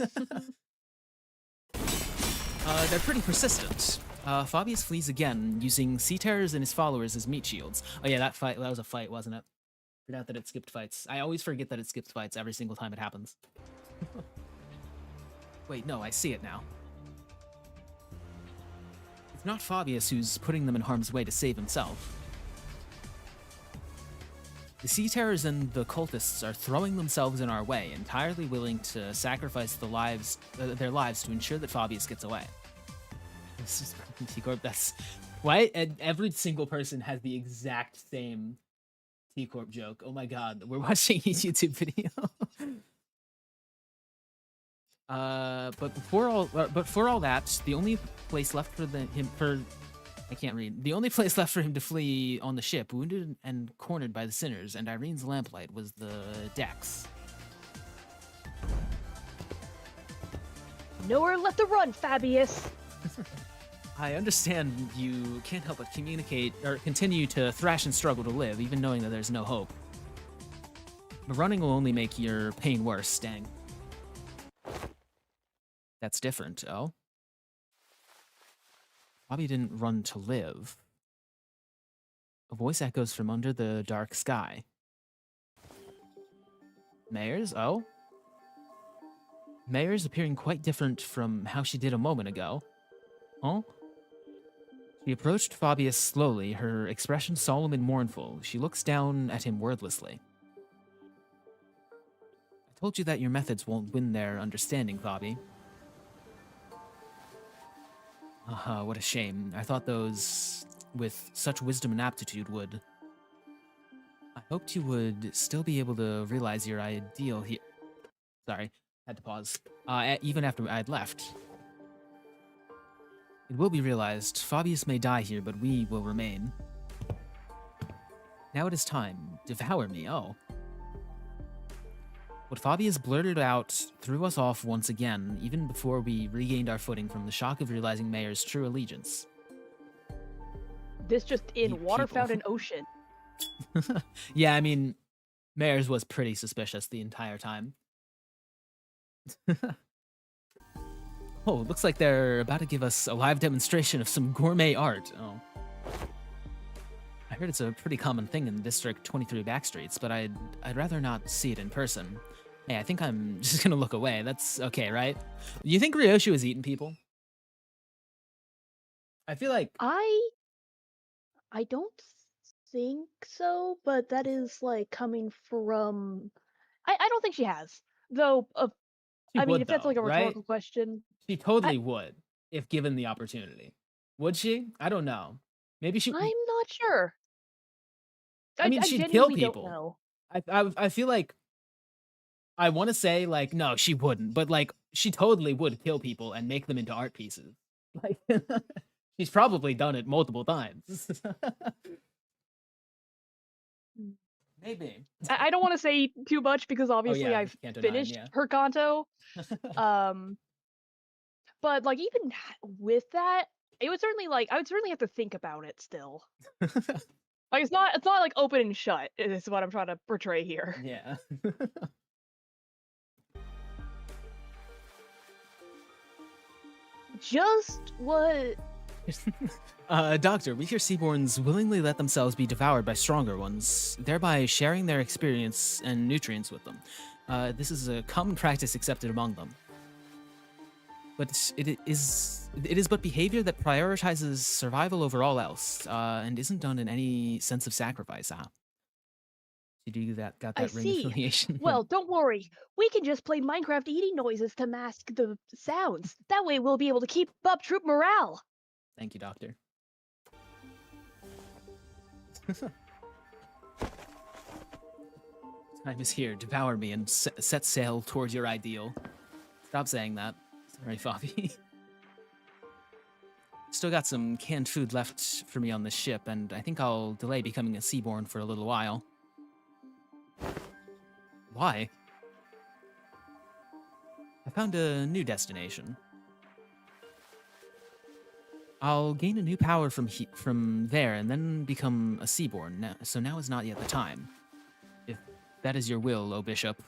pretty persistent. Fabius flees again, using Sea Terrors and his followers as meat shields. Oh yeah, that was a fight, wasn't it? Forgot that it skipped fights. I always forget that it skips fights every single time it happens. Wait, no, I see it now. It's not Fabius who's putting them in harm's way to save himself. The Sea Terrors and the cultists are throwing themselves in our way, entirely willing to sacrifice their lives to ensure that Fabius gets away. This is T-Corp, that's... Why? And every single person has the exact same T-Corp joke. Oh my god, we're watching a YouTube video. But for all that, the only place left for I can't read. The only place left for him to flee on the ship, wounded and cornered by the sinners and Irene's lamplight, was the decks. Nowhere left to run, Fabius! I understand you can't help but communicate or continue to thrash and struggle to live, even knowing that there's no hope. But running will only make your pain worse, dang. That's different, oh? Bobby didn't run to live. A voice echoes from under the dark sky. Mayers? Oh? Mayers appearing quite different from how she did a moment ago. Huh? She approached Fabius slowly, her expression solemn and mournful. She looks down at him wordlessly. I told you that your methods won't win their understanding, Fabi. What a shame. I thought those with such wisdom and aptitude would. I hoped you would still be able to realize your ideal here. Sorry, had to pause. Even after I'd left. It will be realized, Fabius may die here, but we will remain. Now it is time. Devour me, oh. What Fabius blurted out threw us off once again, even before we regained our footing from the shock of realizing Mayer's true allegiance. This just in, You water people. found in ocean. Yeah, I mean, Mayer's was pretty suspicious the entire time. Oh, looks like they're about to give us a live demonstration of some gourmet art. Oh. I heard it's a pretty common thing in District 23 backstreets, but I'd rather not see it in person. Hey, I think I'm just gonna look away. That's okay, right? You think Ryoshi was eating people? I feel like I I don't think so, but that is like coming from. I don't think she has, though. she I mean, would if that's like though, a right? rhetorical question, She I totally would if given the opportunity. Would she? I don't know. Maybe she. I'm not sure. I mean, I she'd kill genuinely don't people. know. I feel like I want to say like no, she wouldn't, but like she totally would kill people and make them into art pieces. Like she's probably done it multiple times. Mm. Maybe. I don't want to say too much because Oh obviously yeah, I've can't deny him. finished Yeah. her Kanto. Um, but like even with that, it would certainly like I would certainly have to think about it still. Like it's not like open and shut. Is what I'm trying to portray here. Yeah. Just what? Doctor, we hear Seaborns willingly let themselves be devoured by stronger ones, thereby sharing their experience and nutrients with them. This is a common practice accepted among them. But it is but behavior that prioritizes survival over all else, and isn't done in any sense of sacrifice. You do that? Got I that ring see. affiliation? Well, don't worry. We can just play Minecraft eating noises to mask the sounds. That way we'll be able to keep up troop morale. Thank you, Doctor. Time is here. Devour me and set sail towards your ideal. Stop saying that. Sorry, Fabi. Still got some canned food left for me on this ship, and I think I'll delay becoming a Seaborn for a little while. Why? I found a new destination. I'll gain a new power from there and then become a Seaborn, so now is not yet the time. If that is your will, O Bishop.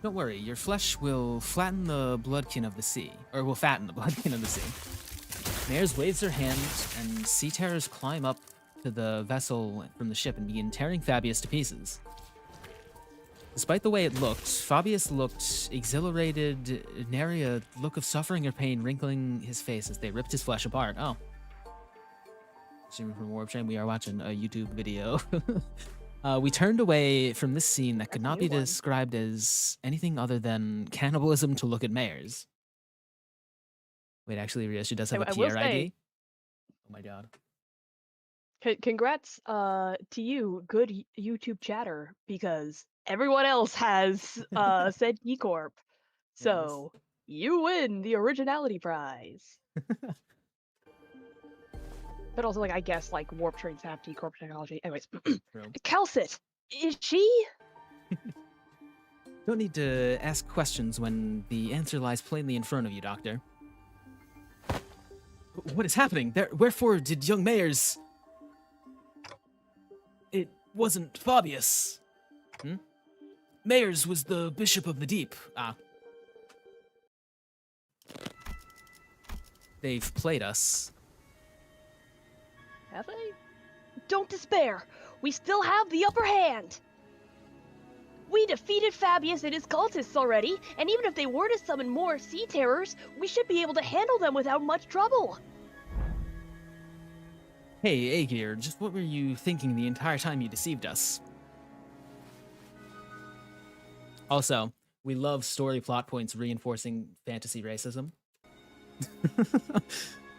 Don't worry, your flesh will flatten the bloodkin of the sea, or will fatten the bloodkin of the sea. Mares waves her hand, and sea terrors climb up to the vessel from the ship and begin tearing Fabius to pieces. Despite the way it looked, Fabius looked exhilarated, nary a look of suffering or pain wrinkling his face as they ripped his flesh apart. Oh. Streaming from Warp Train, we are watching a YouTube video. We turned away from this scene that could not be described as anything other than cannibalism to look at Mares. Wait, actually, Ryoshi does have a I will Pierre say, ID. Oh my god. congrats to you, good YouTube chatter, because everyone else has said E Corp. So you win the originality prize. But also, like, I guess, like, warp trains have T Corp technology. Anyways, Calcit, is she? Don't need to ask questions when the answer lies plainly in front of you, Doctor. What is happening? Wherefore did young Mayers... It wasn't Fabius. Mayers was the Bishop of the Deep. They've played us. Have they? Don't despair. We still have the upper hand. We defeated Fabius and his cultists already, and even if they were to summon more sea terrors, we should be able to handle them without much trouble. Hey, Aegir, just what were you thinking the entire time you deceived us? Also, we love story plot points reinforcing fantasy racism.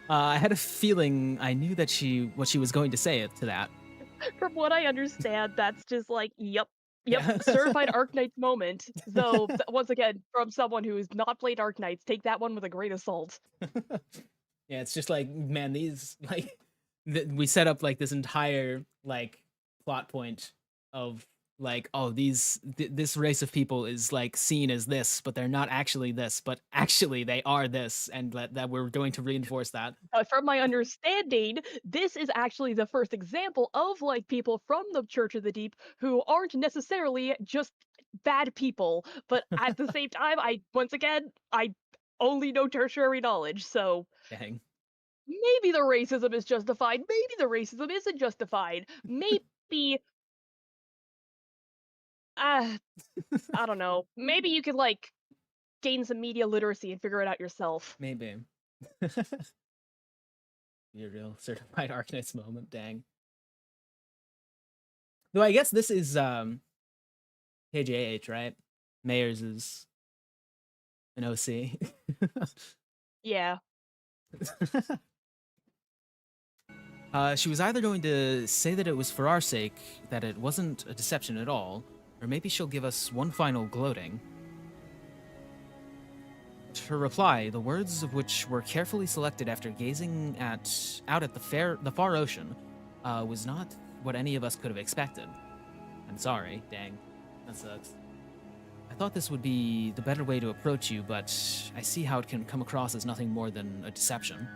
I had a feeling I knew that what she was going to say to that. From what I understand, that's just like, yep, Yeah. certified Arknights moment. Though, once again, from someone who has not played Arknights, take that one with a grain of salt. Yeah, it's just like, man, these, like, we set up, like, this entire, like, plot point of, like, oh, this race of people is, like, seen as this, but they're not actually this, but actually they are this, and that we're going to reinforce that. From my understanding, this is actually the first example of, like, people from the Church of the Deep who aren't necessarily just bad people, but at the same time, I only know tertiary knowledge, so Dang. maybe the racism is justified, maybe the racism isn't justified, maybe I don't know. Maybe you could like gain some media literacy and figure it out yourself. Maybe. Be a real certified Arknights moment, dang. Though I guess this is KJH, right? Mayors is an OC. Yeah. She was either going to say that it was for our sake, that it wasn't a deception at all, or maybe she'll give us one final gloating. Her reply, the words of which were carefully selected after gazing out at the far ocean, was not what any of us could have expected. I'm sorry, dang, that sucks. I thought this would be the better way to approach you, but I see how it can come across as nothing more than a deception. ...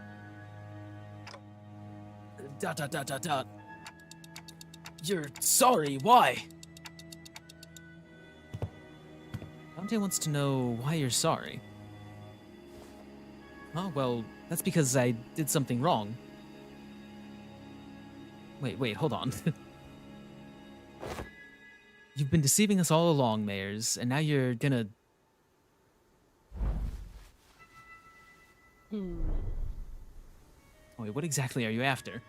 You're sorry, why? Dante wants to know why you're sorry. Oh, well, that's because I did something wrong. Wait, hold on. You've been deceiving us all along, Mayors, and now you're gonna... Wait, what exactly are you after?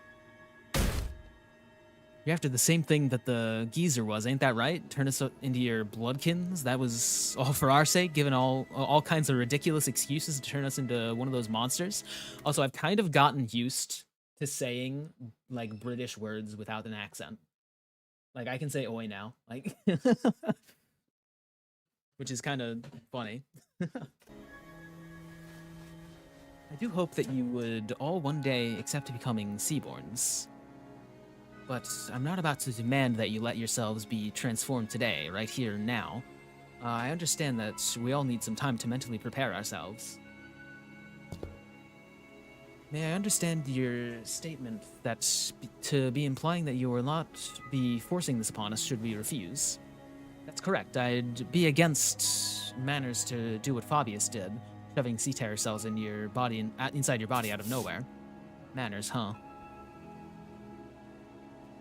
You're after the same thing that the geezer was, ain't that right? Turn us into your bloodkins? That was all for our sake, given all kinds of ridiculous excuses to turn us into one of those monsters. Also, I've kind of gotten used to saying, like, British words without an accent. Like, I can say oi now. Like, which is kind of funny. I do hope that you would all one day accept becoming Seaborns. But I'm not about to demand that you let yourselves be transformed today, right here and now. I understand that we all need some time to mentally prepare ourselves. May I understand your statement that to be implying that you will not be forcing this upon us should we refuse? That's correct. I'd be against manners to do what Fabius did, shoving sea terror cells in your body inside your body out of nowhere. Manners, huh?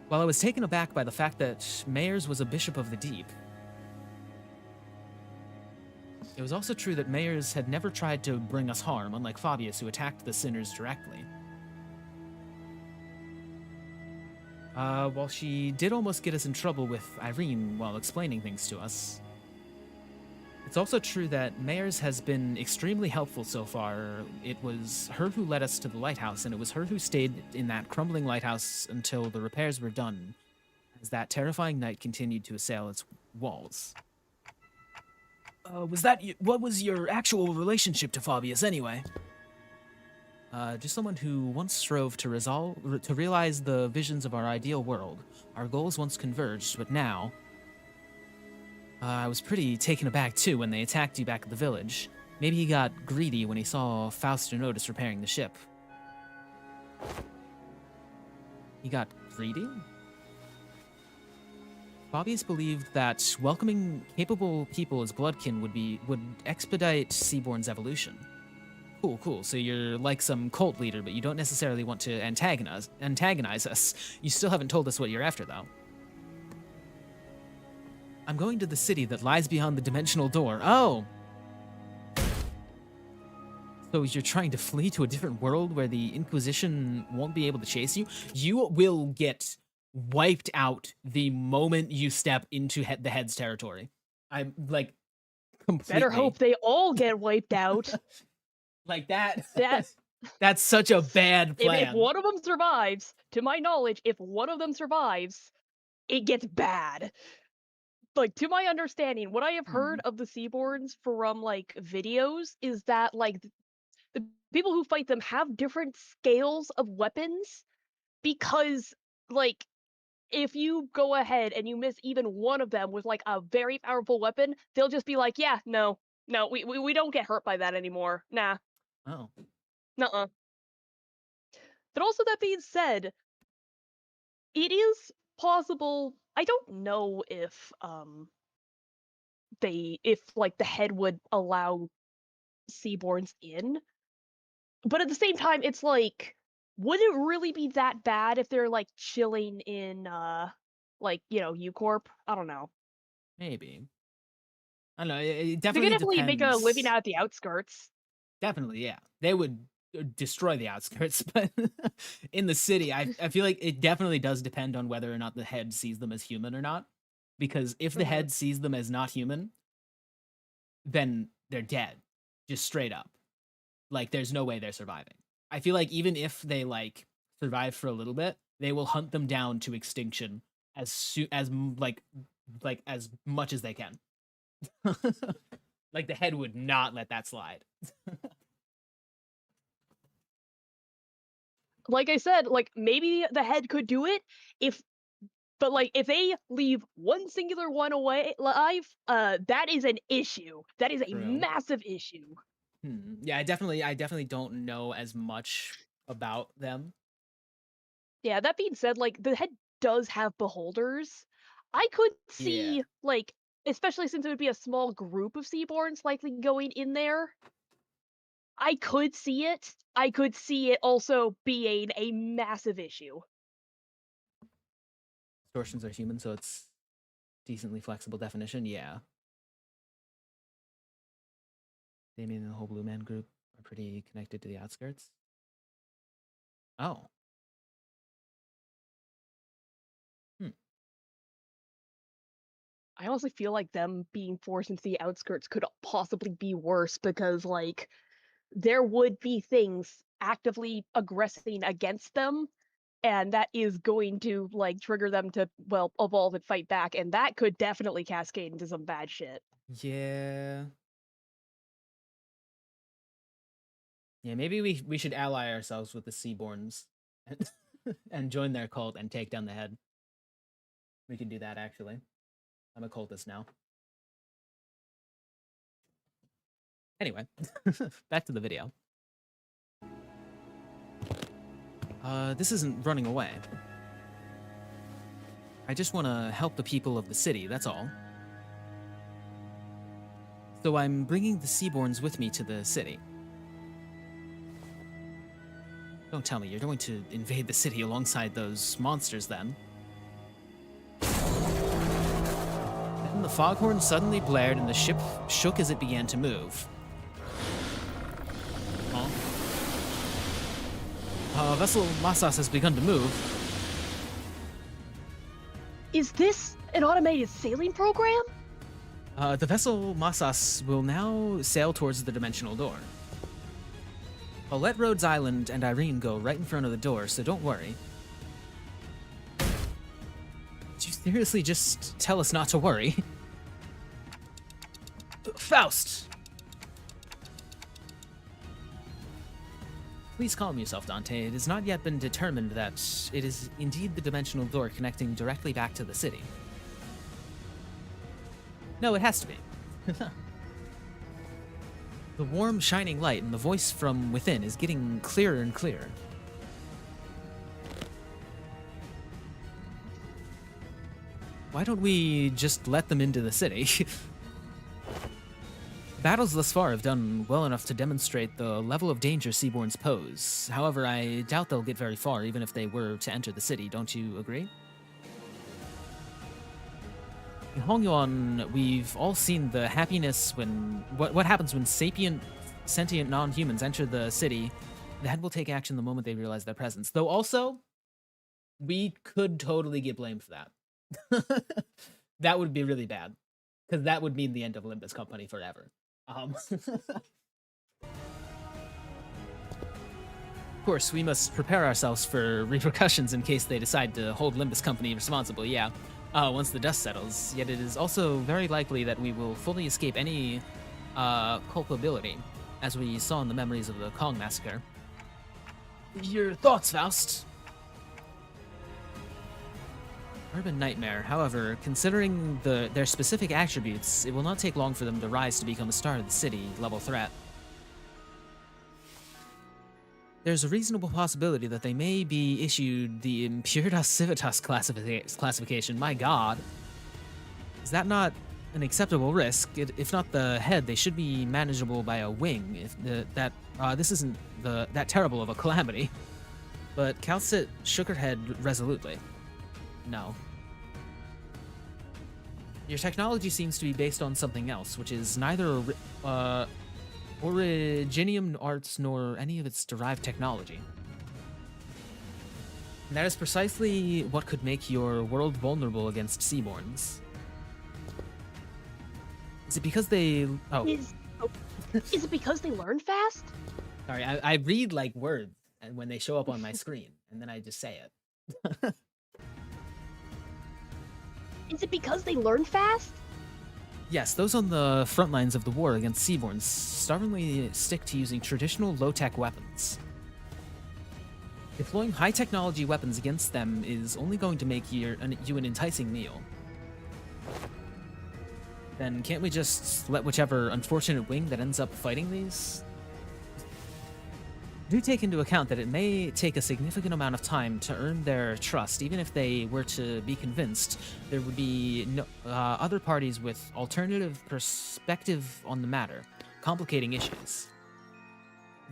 While I was taken aback by the fact that Mayers was a bishop of the deep, it was also true that Mayers had never tried to bring us harm, unlike Fabius, who attacked the sinners directly. While she did almost get us in trouble with Irene while explaining things to us, it's also true that Mayers has been extremely helpful so far. It was her who led us to the lighthouse, and it was her who stayed in that crumbling lighthouse until the repairs were done, as that terrifying night continued to assail its walls. What was your actual relationship to Fabius, anyway? Just someone who once strove to realize the visions of our ideal world. Our goals once converged, but now... I was pretty taken aback, too, when they attacked you back at the village. Maybe he got greedy when he saw Faust and Otis repairing the ship. He got greedy? Fabius believed that welcoming capable people as bloodkin would expedite Seaborn's evolution. Cool. So you're like some cult leader, but you don't necessarily want to antagonize us. You still haven't told us what you're after, though. I'm going to the city that lies beyond the dimensional door. Oh! So you're trying to flee to a different world where the Inquisition won't be able to chase you? You will get wiped out the moment you step into the Head's territory. I'm, like, completely... Better hope they all get wiped out. Like that... That's such a bad plan. If one of them survives, to my knowledge, if one of them survives, it gets bad. Like, to my understanding, what I have heard of the Seaborns from, like, videos is that, like, the people who fight them have different scales of weapons because, like, if you go ahead and you miss even one of them with, like, a very powerful weapon, they'll just be like, yeah, no, we don't get hurt by that anymore. Nah. Oh. Nuh-uh. But also, that being said, it is possible... I don't know if like the Head would allow Seaborns in, but at the same time, it's like, would it really be that bad if they're like chilling in like, you know, U Corp? I don't know. Maybe. I don't know. It They could definitely definitely make a living depends. out at the outskirts. Definitely, yeah. They would destroy the outskirts, but in the city, I feel like it definitely does depend on whether or not the head sees them as human or not. Because if the Mhm. head sees them as not human, then they're dead, just straight up. Like there's no way they're surviving. I feel like even if they like survive for a little bit, they will hunt them down to extinction like as much as they can. Like the head would not let that slide. Like I said, like maybe the head could do it if but like if they leave one singular one away alive, that is an issue. That is a True. massive issue. Yeah, I definitely don't know as much about them. Yeah, that being said, like the head does have beholders. I could Yeah. see like especially since it would be a small group of Seaborns likely going in there. I could see it. I could see it also being a massive issue. Distortions are human, so it's decently flexible definition. Yeah. Damien and the whole Blue Man group are pretty connected to the outskirts. Oh. Hmm. I honestly feel like them being forced into the outskirts could possibly be worse because like there would be things actively aggressing against them and that is going to like trigger them to well evolve and fight back and that could definitely cascade into some bad shit. Yeah. Yeah, maybe we should ally ourselves with the Seaborns and, and join their cult and take down the head. We can do that actually. I'm a cultist now. Anyway, back to the video. This isn't running away. I just want to help the people of the city, that's all. So I'm bringing the Seaborns with me to the city. Don't tell me you're going to invade the city alongside those monsters then. Then the foghorn suddenly blared and the ship shook as it began to move. Vessel Massas has begun to move. Is this an automated sailing program? The vessel Massas will now sail towards the dimensional door. I'll let Rhodes Island and Irene go right in front of the door, so don't worry. Did you seriously just tell us not to worry? Faust! Please calm yourself, Dante. It has not yet been determined that it is indeed the dimensional door connecting directly back to the city. No, it has to be. The warm, shining light and the voice from within is getting clearer and clearer. Why don't we just let them into the city? Battles thus far have done well enough to demonstrate the level of danger Seaborns pose. However, I doubt they'll get very far even if they were to enter the city, don't you agree? In Hongyuan, we've all seen the happiness when... What happens when sapient, sentient non-humans enter the city. The head will take action the moment they realize their presence. Though also, we could totally get blamed for that. That would be really bad. Because that would mean the end of Limbus Company forever. Of course, we must prepare ourselves for repercussions in case they decide to hold Limbus Company responsible, yeah. Once the dust settles, yet it is also very likely that we will fully escape any culpability, as we saw in the memories of the Kong massacre. Your thoughts, Faust? Urban Nightmare. However, considering their specific attributes, it will not take long for them to rise to become a star of the city level threat. There's a reasonable possibility that they may be issued the Impuritas Civitas classification. My god. Is that not an acceptable risk? If not the head, they should be manageable by a wing. This isn't that terrible of a calamity. But Calcit shook her head resolutely. No. Your technology seems to be based on something else, which is neither Originium arts nor any of its derived technology. And that is precisely what could make your world vulnerable against Seaborns. Is it because they... Oh, Oh, is it because they learn fast? sorry, I read, like, words and when they show up on my screen, and then I just say it. Is it because they learn fast? Yes, those on the front lines of the war against Seaborns stubbornly stick to using traditional low-tech weapons. Deploying high-technology weapons against them is only going to make you an enticing meal. Then can't we just let whichever unfortunate wing that ends up fighting these? Do take into account that it may take a significant amount of time to earn their trust, even if they were to be convinced there would be other parties with alternative perspective on the matter, complicating issues.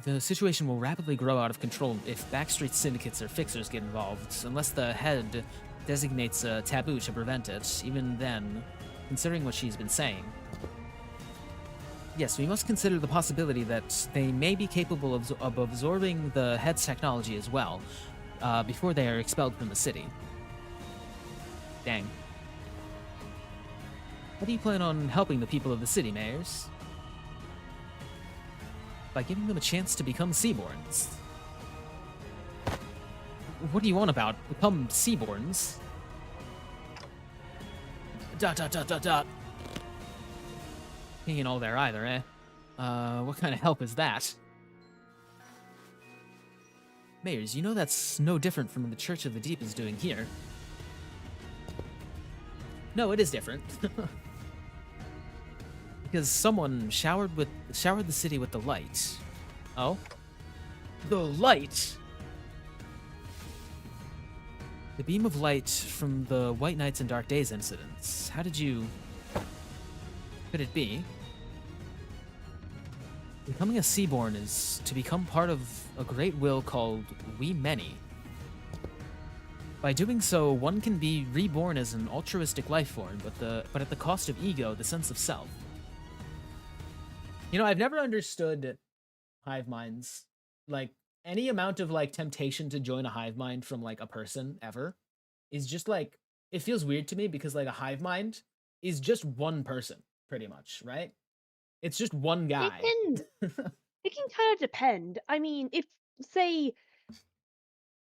The situation will rapidly grow out of control if backstreet syndicates or fixers get involved, unless the head designates a taboo to prevent it. Even then, considering what she's been saying, yes, we must consider the possibility that they may be capable of absorbing the head's technology as well, before they are expelled from the city. Dang. How do you plan on helping the people of the city, Mayors? By giving them a chance to become Seaborns. What do you want about? Become Seaborns? Dot dot dot dot dot. He ain't all there either, eh? What kind of help is that? Mayors, you know that's no different from the Church of the Deep is doing here. No, it is different. Because someone showered the city with the light. Oh? The light? The beam of light from the White Nights and Dark Days incidents. How did you... Could it be? Becoming a Seaborn is to become part of a great will called We Many. By doing so, one can be reborn as an altruistic life form, but at the cost of ego, the sense of self. You know, I've never understood hive minds. Like, any amount of, like, temptation to join a hive mind from, like, a person, ever, is just, like, it feels weird to me because, like, a hive mind is just one person, pretty much, right? It's just one guy. It can kind of depend. I mean, if, say,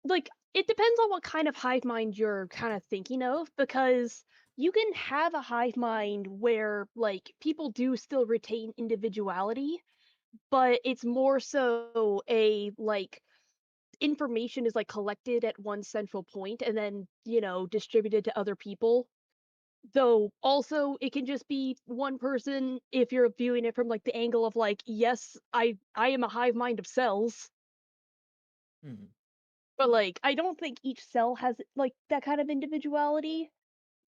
like, it depends on what kind of hive mind you're kind of thinking of, because you can have a hive mind where, like, people do still retain individuality, but it's more so a, like, information is, like, collected at one central point and then, distributed to other people. Though, also, it can just be one person if you're viewing it from, like, the angle of, like, "Yes, I am a hive mind of cells," Hmm. but, like, I don't think each cell has, like, that kind of individuality,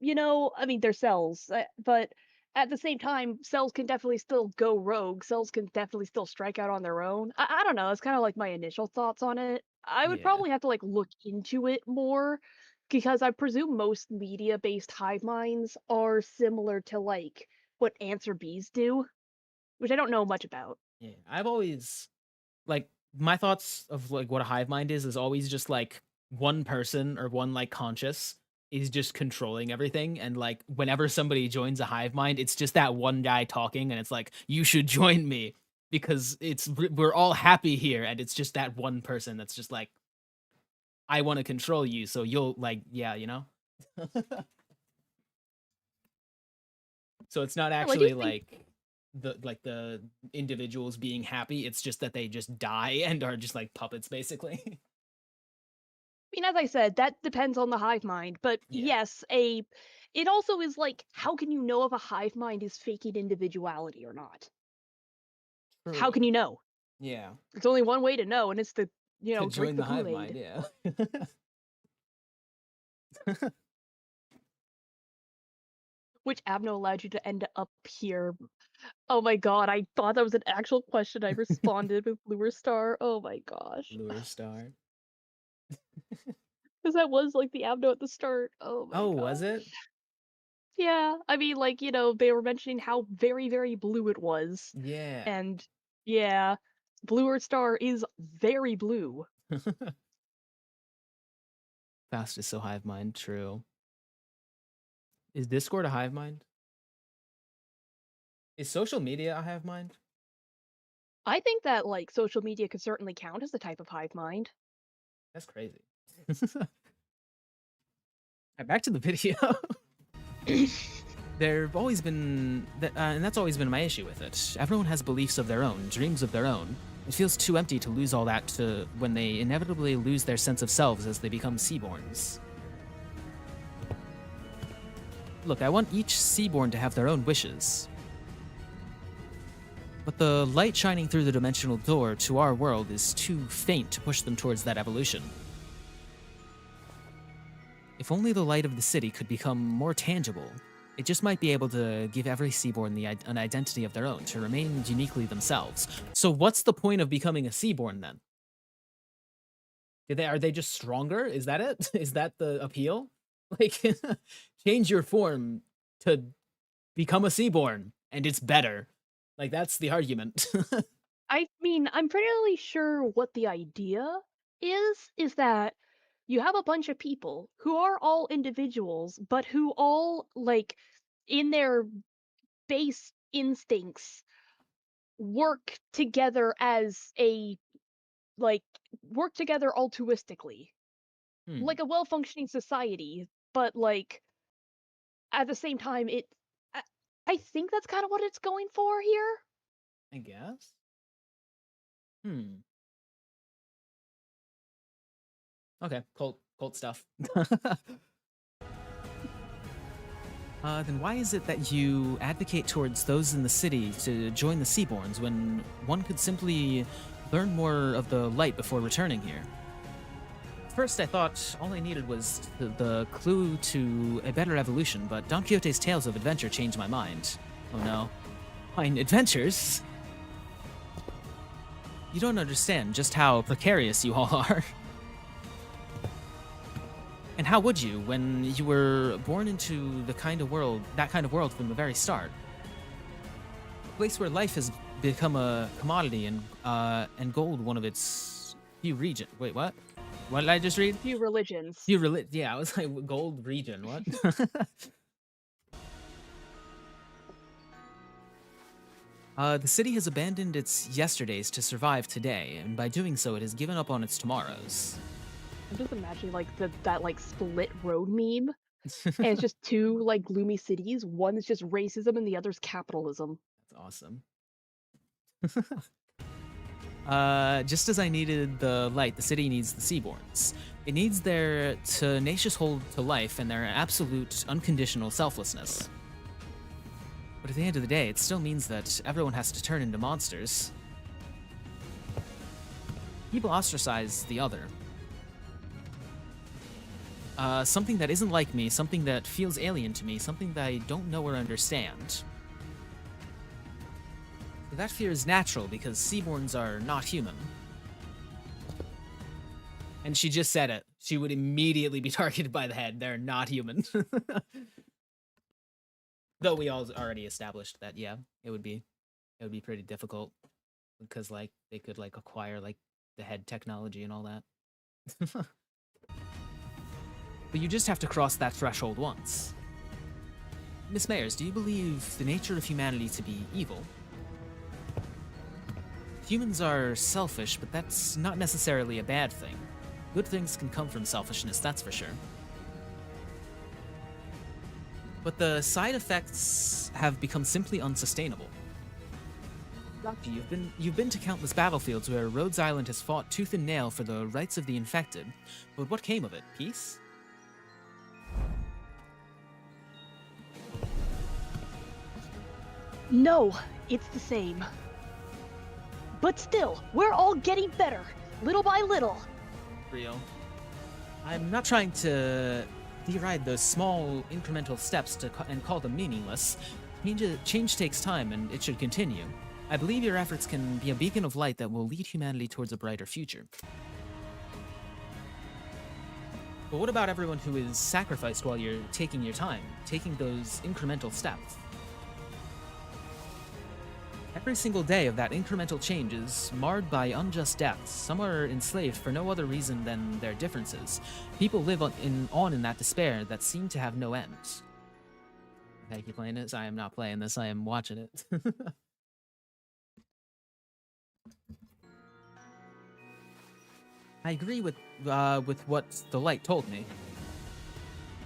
you know? I mean, they're cells, but at the same time, cells can definitely still go rogue, cells can definitely still strike out on their own. I don't know, it's kinda like my initial thoughts on it. I would Yeah. probably have to, like, look into it more, because I presume most media-based hive minds are similar to, like, what ants or bees do, which I don't know much about. Yeah. I've always, like, my thoughts of, like, what a hive mind is always just, like, one person or one, like, conscious is just controlling everything, and, like, whenever somebody joins a hive mind, it's just that one guy talking, and it's like, "You should join me," because we're all happy here, and it's just that one person that's just like, "I wanna control you, so you'll," like, yeah, you know? So it's not Oh, I do actually, think like, the individuals being happy, it's just that they just die and are just, like, puppets, basically. I mean, as I said, that depends on the hive mind, but Yeah. yes, it also is like, how can you know if a hive mind is faking individuality or not? How True. can you know? Yeah. There's only one way to know, and it's to, To drink join the the hive mind, Kool-Aid. yeah. Which Abno allowed you to end up here? Oh my god, I thought that was an actual question. I responded with Bluer Star. Oh my gosh. Lure star. Because that was like the Abno at the start. Oh my Oh, was it? gosh. Yeah, I mean, like, they were mentioning how very, very blue it was, Yeah. and yeah, Blue Earth Star is very blue. Fast is so hive mind, true. Is Discord a hive mind? Is social media a hive mind? I think that, like, social media could certainly count as a type of hive mind. That's crazy. Alright, back to the video. There've always been, and that's always been my issue with it. Everyone has beliefs of their own, dreams of their own. It feels too empty to lose all that to when they inevitably lose their sense of selves as they become Seaborns. Look, I want each Seaborn to have their own wishes. But the light shining through the dimensional door to our world is too faint to push them towards that evolution. If only the light of the city could become more tangible, it just might be able to give every Seaborn an identity of their own, to remain uniquely themselves. So what's the point of becoming a Seaborn then? Are they just stronger? Is that it? Is that the appeal? Like, change your form to become a Seaborn, and it's better. Like, that's the argument. I mean, I'm pretty sure what the idea is that you have a bunch of people who are all individuals, but who all, like, in their base instincts, work together as like, work together altruistically. Hmm, Like a well-functioning society, but, like, at the same time, I, I think that's kind of what it's going for here. I guess. Hmm. Okay, cult stuff. Then why is it that you advocate towards those in the city to join the Seaborns when one could simply learn more of the light before returning here? First, I thought all I needed was the clue to a better evolution, but Don Quixote's tales of adventure changed my mind. Oh no. Fine, adventures? You don't understand just how precarious you all are. And how would you when you were born into that kind of world from the very start? A place where life has become a commodity and gold one of its few region. Wait, what? What did I just read? Few religions. Yeah, I was like gold region. What? The city has abandoned its yesterdays to survive today, and by doing so, it has given up on its tomorrows. I'm just imagining like that like split road meme, and it's just two like gloomy cities. One is just racism, and the other's capitalism. That's awesome. Just as I needed the light, the city needs the Seaborns. It needs their tenacious hold to life and their absolute, unconditional selflessness. But at the end of the day, it still means that everyone has to turn into monsters. People ostracize the other. Something that isn't like me, something that feels alien to me, something that I don't know or understand. That fear is natural because Seaborns are not human. And she just said it. She would immediately be targeted by the head. They're not human. Though we all already established that, yeah, it would be pretty difficult because like they could like acquire like the head technology and all that. But you just have to cross that threshold once. Miss Mayers, do you believe the nature of humanity to be evil? Humans are selfish, but that's not necessarily a bad thing. Good things can come from selfishness, that's for sure. But the side effects have become simply unsustainable. Doctor, you've been to countless battlefields where Rhodes Island has fought tooth and nail for the rights of the infected, but what came of it? Peace? No, it's the same. But still, we're all getting better, little by little. Real. I'm not trying to deride those small incremental steps and call them meaningless. Change takes time, and it should continue. I believe your efforts can be a beacon of light that will lead humanity towards a brighter future. But what about everyone who is sacrificed while you're taking your time, taking those incremental steps? Every single day of that incremental change is marred by unjust deaths. Some are enslaved for no other reason than their differences. People live on in that despair that seem to have no end. Thank you playing this. I am not playing this. I am watching it. I agree with what the light told me.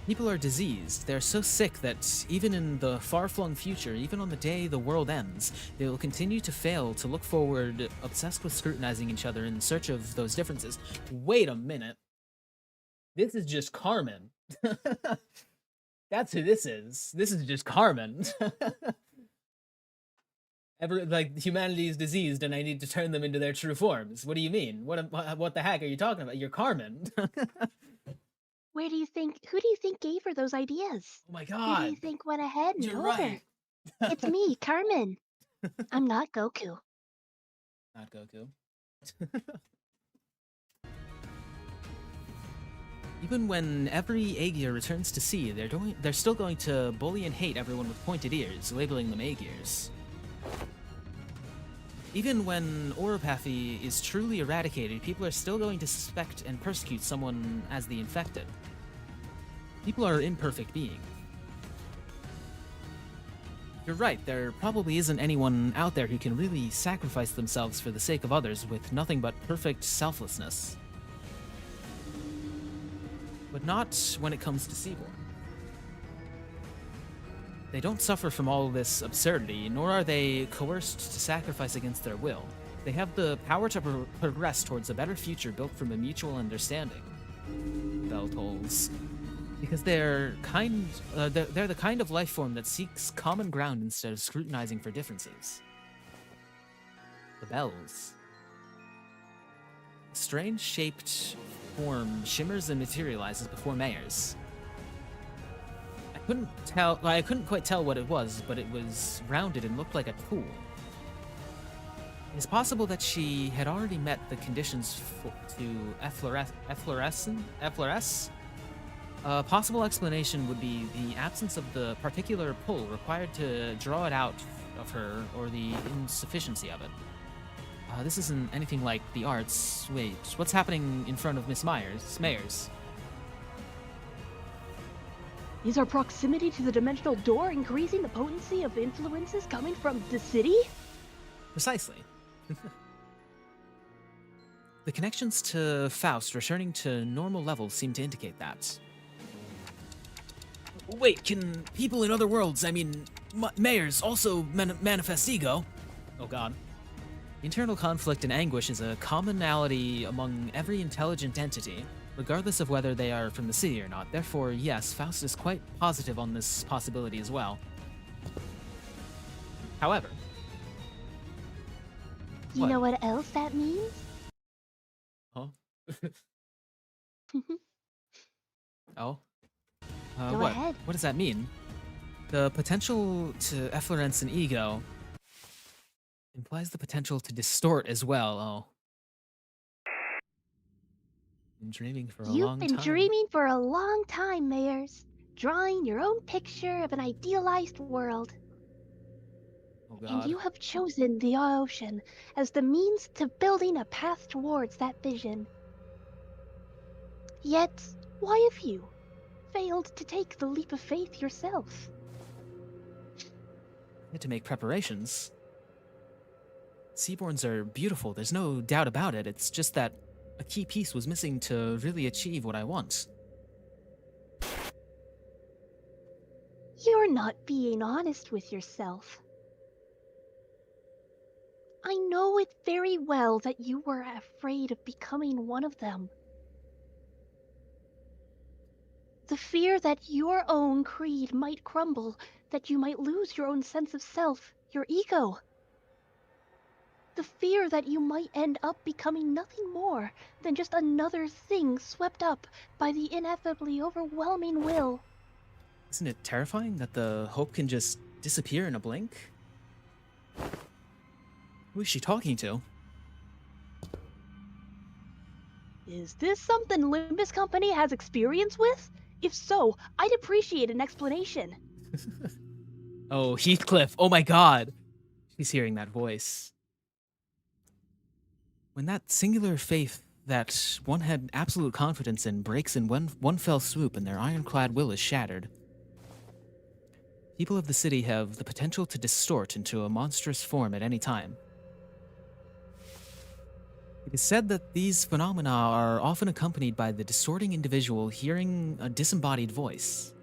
People are diseased. They're so sick that even in the far-flung future, even on the day the world ends, they will continue to fail to look forward, obsessed with scrutinizing each other in search of those differences. Wait a minute. This is just Carmen. That's who this is. This is just Carmen. Humanity is diseased and I need to turn them into their true forms. What do you mean? What the heck are you talking about? You're Carmen. Who do you think gave her those ideas? Oh my Who do god. you think went ahead and You're told right. her? It's me, Carmen. I'm not Goku. Not Goku. Even when every Aegir returns to sea, they're still going to bully and hate everyone with pointed ears, labeling them Aegirs. Even when oropathy is truly eradicated, people are still going to suspect and persecute someone as the infected. People are imperfect beings. You're right, there probably isn't anyone out there who can really sacrifice themselves for the sake of others with nothing but perfect selflessness. But not when it comes to Seaborn. They don't suffer from all this absurdity, nor are they coerced to sacrifice against their will. They have the power to progress towards a better future built from a mutual understanding. Bell tolls. Because they're the kind of life form that seeks common ground instead of scrutinizing for differences. The bells. A strange-shaped form shimmers and materializes before Mayers. I couldn't quite tell what it was, but it was rounded and looked like a tool. It is possible that she had already met the conditions to effloresce. A possible explanation would be the absence of the particular pull required to draw it out of her, or the insufficiency of it. This isn't anything like the arts. Wait, what's happening in front of Miss Mayers? Is our proximity to the dimensional door increasing the potency of influences coming from the city? Precisely. The connections to Faust returning to normal levels seem to indicate that. Wait, can people in other worlds, Mayors, also manifest ego? Oh god. Internal conflict and anguish is a commonality among every intelligent entity, regardless of whether they are from the city or not. Therefore, yes, Faust is quite positive on this possibility as well. However... You know what else that means? Huh? Oh? Go ahead. What does that mean? The potential to effloresce an ego implies the potential to distort as well. Oh. Been dreaming for a long time. You've been dreaming for a long time, Mayers. Drawing your own picture of an idealized world. Oh god. And you have chosen the ocean as the means to building a path towards that vision. Yet, why have you failed to take the leap of faith yourself? I had to make preparations. Seaborns are beautiful, there's no doubt about it. It's just that a key piece was missing to really achieve what I want. You're not being honest with yourself. I know it very well that you were afraid of becoming one of them. The fear that your own creed might crumble, that you might lose your own sense of self, your ego. The fear that you might end up becoming nothing more than just another thing swept up by the ineffably overwhelming will. Isn't it terrifying that the hope can just disappear in a blink? Who is she talking to? Is this something Limbus Company has experience with? If so, I'd appreciate an explanation. Oh, Heathcliff. Oh my god. She's hearing that voice. When that singular faith that one had absolute confidence in breaks in one fell swoop and their ironclad will is shattered, people of the city have the potential to distort into a monstrous form at any time. It is said that these phenomena are often accompanied by the distorting individual hearing a disembodied voice.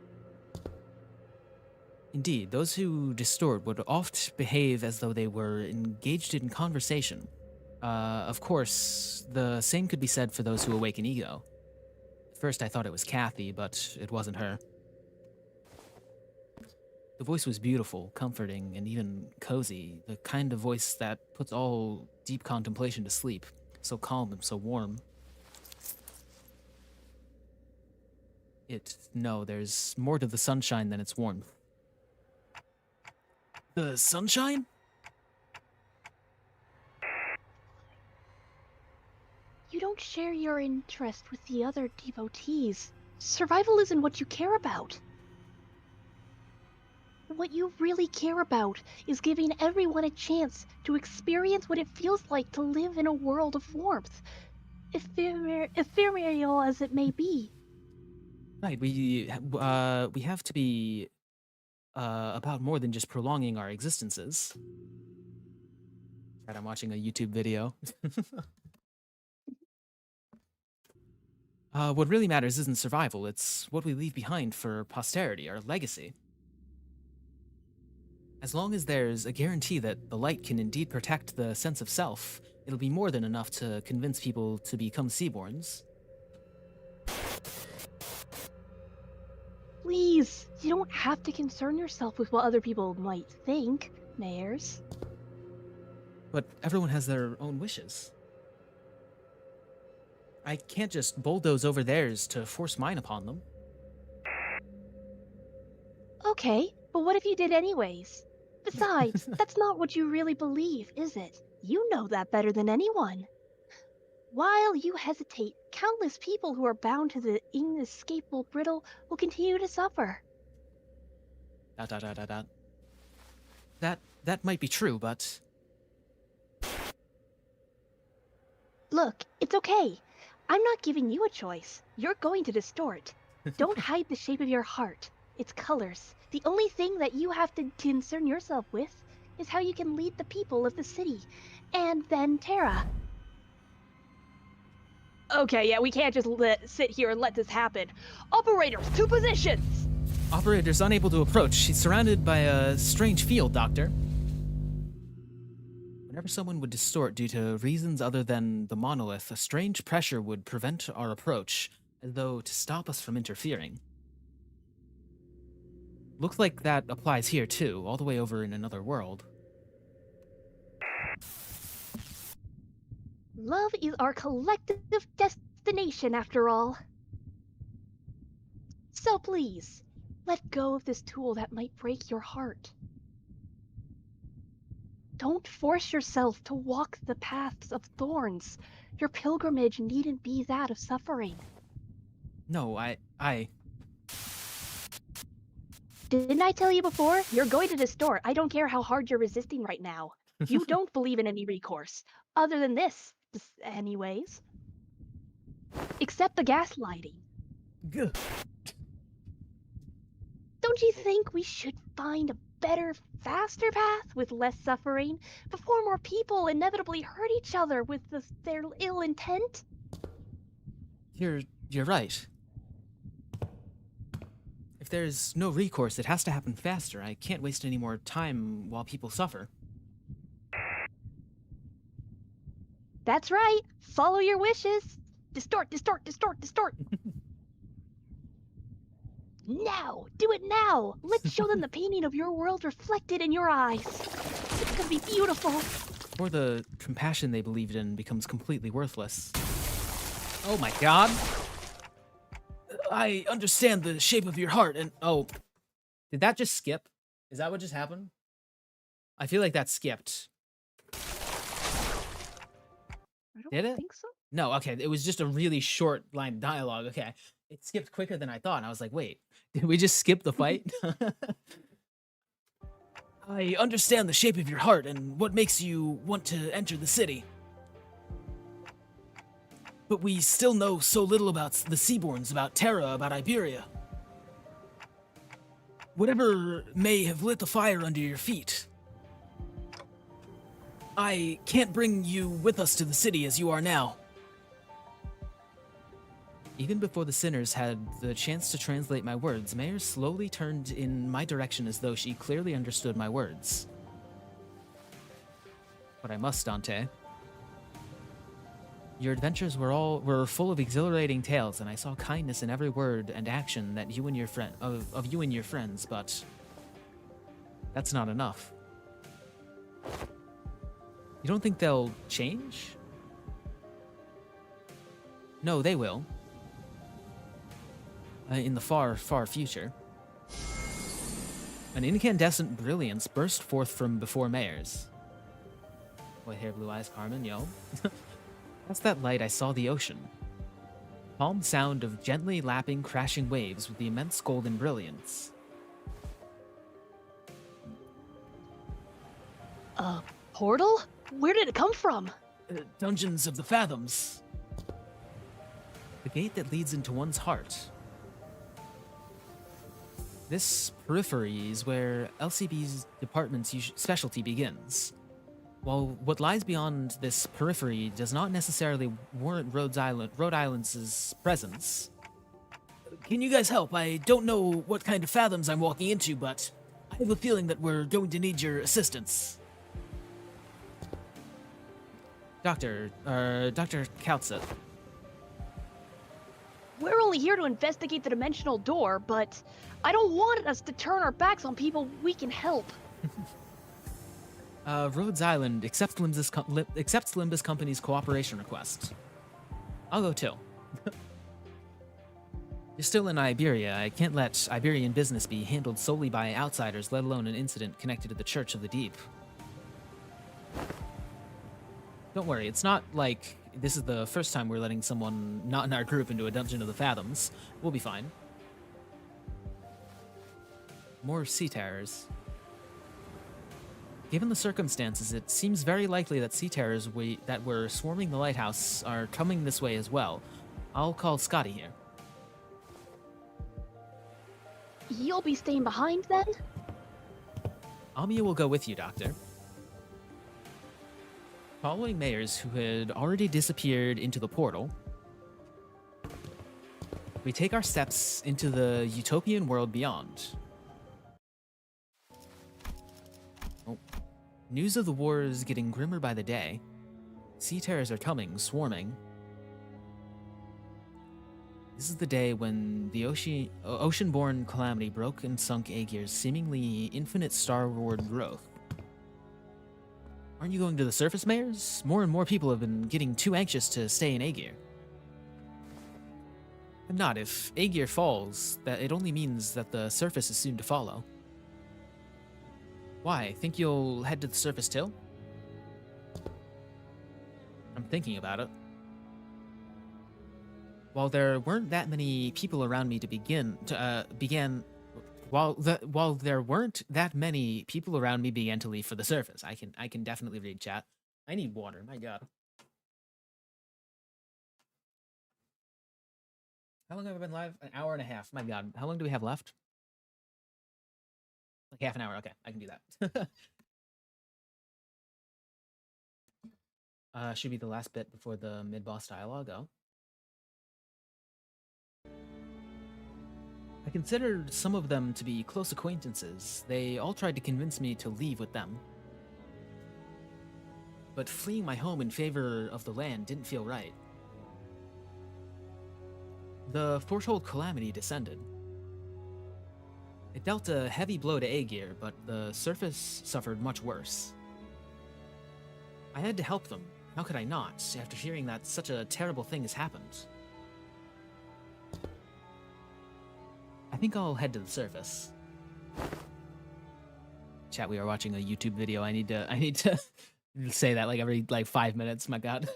Indeed, those who distort would oft behave as though they were engaged in conversation. Of course, the same could be said for those who awaken ego. At first I thought it was Kathy, but it wasn't her. The voice was beautiful, comforting, and even cozy, the kind of voice that puts all deep contemplation to sleep, so calm and so warm. No, there's more to the sunshine than its warmth. The sunshine? You don't share your interest with the other devotees. Survival isn't what you care about. What you really care about is giving everyone a chance to experience what it feels like to live in a world of warmth, ephemeral as it may be. Right, we have to be about more than just prolonging our existences. Right, I'm watching a YouTube video. What really matters isn't survival, it's what we leave behind for posterity, our legacy. As long as there's a guarantee that the light can indeed protect the sense of self, it'll be more than enough to convince people to become Seaborns. Please, you don't have to concern yourself with what other people might think, Mayors. But everyone has their own wishes. I can't just bulldoze over theirs to force mine upon them. Okay, but what if you did anyways? Besides, that's not what you really believe, is it? You know that better than anyone. While you hesitate, countless people who are bound to the inescapable brittle will continue to suffer. That might be true, but Look, it's okay. I'm not giving you a choice. You're going to distort. Don't hide the shape of your heart. Its colors. The only thing that you have to concern yourself with is how you can lead the people of the city. And then Terra. Okay, yeah, we can't just sit here and let this happen. Operators, to positions! Operator's unable to approach. She's surrounded by a strange field, Doctor. Whenever someone would distort due to reasons other than the monolith, a strange pressure would prevent our approach, as though to stop us from interfering. Looks like that applies here too, all the way over in another world. Love is our collective destination, after all. So please, let go of this tool that might break your heart. Don't force yourself to walk the paths of thorns. Your pilgrimage needn't be that of suffering. No, I... Didn't I tell you before? You're going to distort. I don't care how hard you're resisting right now. You don't believe in any recourse. Other than this, anyways. Except the gaslighting. Gah. Don't you think we should find a better, faster path with less suffering before more people inevitably hurt each other with their ill intent? You're right. If there's no recourse, it has to happen faster. I can't waste any more time while people suffer. That's right. Follow your wishes. Distort, distort, distort, distort. Now! Do it now! Let's show them the painting of your world reflected in your eyes. It's gonna be beautiful. Or the compassion they believed in becomes completely worthless. Oh my god! I understand the shape of your heart and... Oh. Did that just skip? Is that what just happened? I feel like that skipped. I don't Did it? think so. No, okay, it was just a really short line of dialogue. Okay, it skipped quicker than I thought. And I was like, wait, did we just skip the fight? I understand the shape of your heart and what makes you want to enter the city. But we still know so little about the Seaborns, about Terra, about Iberia. Whatever may have lit the fire under your feet, I can't bring you with us to the city as you are now. Even before the sinners had the chance to translate my words, Mayor slowly turned in my direction as though she clearly understood my words. But I must, Dante. Your adventures were full of exhilarating tales, and I saw kindness in every word and action that you and your of you and your friends, but that's not enough. You don't think they'll change? No, they will. In the far, far future. An incandescent brilliance burst forth from before Mayors. White hair, blue eyes, Carmen, yo. Past that light, I saw the ocean. Calm sound of gently lapping, crashing waves with the immense golden brilliance. A portal? Where did it come from? Dungeons of the Fathoms. The gate that leads into one's heart. This periphery is where LCB's department's specialty begins. While what lies beyond this periphery does not necessarily warrant Rhode Island's presence. Can you guys help? I don't know what kind of fathoms I'm walking into, but I have a feeling that we're going to need your assistance. Dr. Kautza. We're only here to investigate the dimensional door, but I don't want us to turn our backs on people we can help. Rhodes Island accepts Limbus Company's cooperation request. I'll go too. You're still in Iberia. I can't let Iberian business be handled solely by outsiders, let alone an incident connected to the Church of the Deep. Don't worry, it's not like this is the first time we're letting someone not in our group into a dungeon of the Fathoms. We'll be fine. More sea terrors. Given the circumstances, it seems very likely that sea terrors that were swarming the lighthouse are coming this way as well. I'll call Scotty here. You'll be staying behind then? Amiya will go with you, Doctor. Following Mayors, who had already disappeared into the portal, we take our steps into the utopian world beyond. Oh. News of the war is getting grimmer by the day. Sea terrors are coming, swarming. This is the day when the ocean-born calamity broke and sunk Aegir's seemingly infinite starward growth. Aren't you going to the surface, Mayors? More and more people have been getting too anxious to stay in Aegir. I'm not. If Aegir falls, that it only means that the surface is soon to follow. Why? Think you'll head to the surface too? I'm thinking about it. While there weren't that many people around me to While there weren't that many people around me began to leave for the surface. I can definitely read chat. I need water, my god. How long have I been live? An hour and a half. My god. How long do we have left? Like half an hour. Okay, I can do that. Should be the last bit before the mid-boss dialogue. Oh. I considered some of them to be close acquaintances. They all tried to convince me to leave with them. But fleeing my home in favor of the land didn't feel right. The foretold calamity descended. It dealt a heavy blow to Aegir, but the surface suffered much worse. I had to help them. How could I not, after hearing that such a terrible thing has happened? I think I'll head to the surface. Chat, we are watching a YouTube video. I need to say that like every like 5 minutes. My God,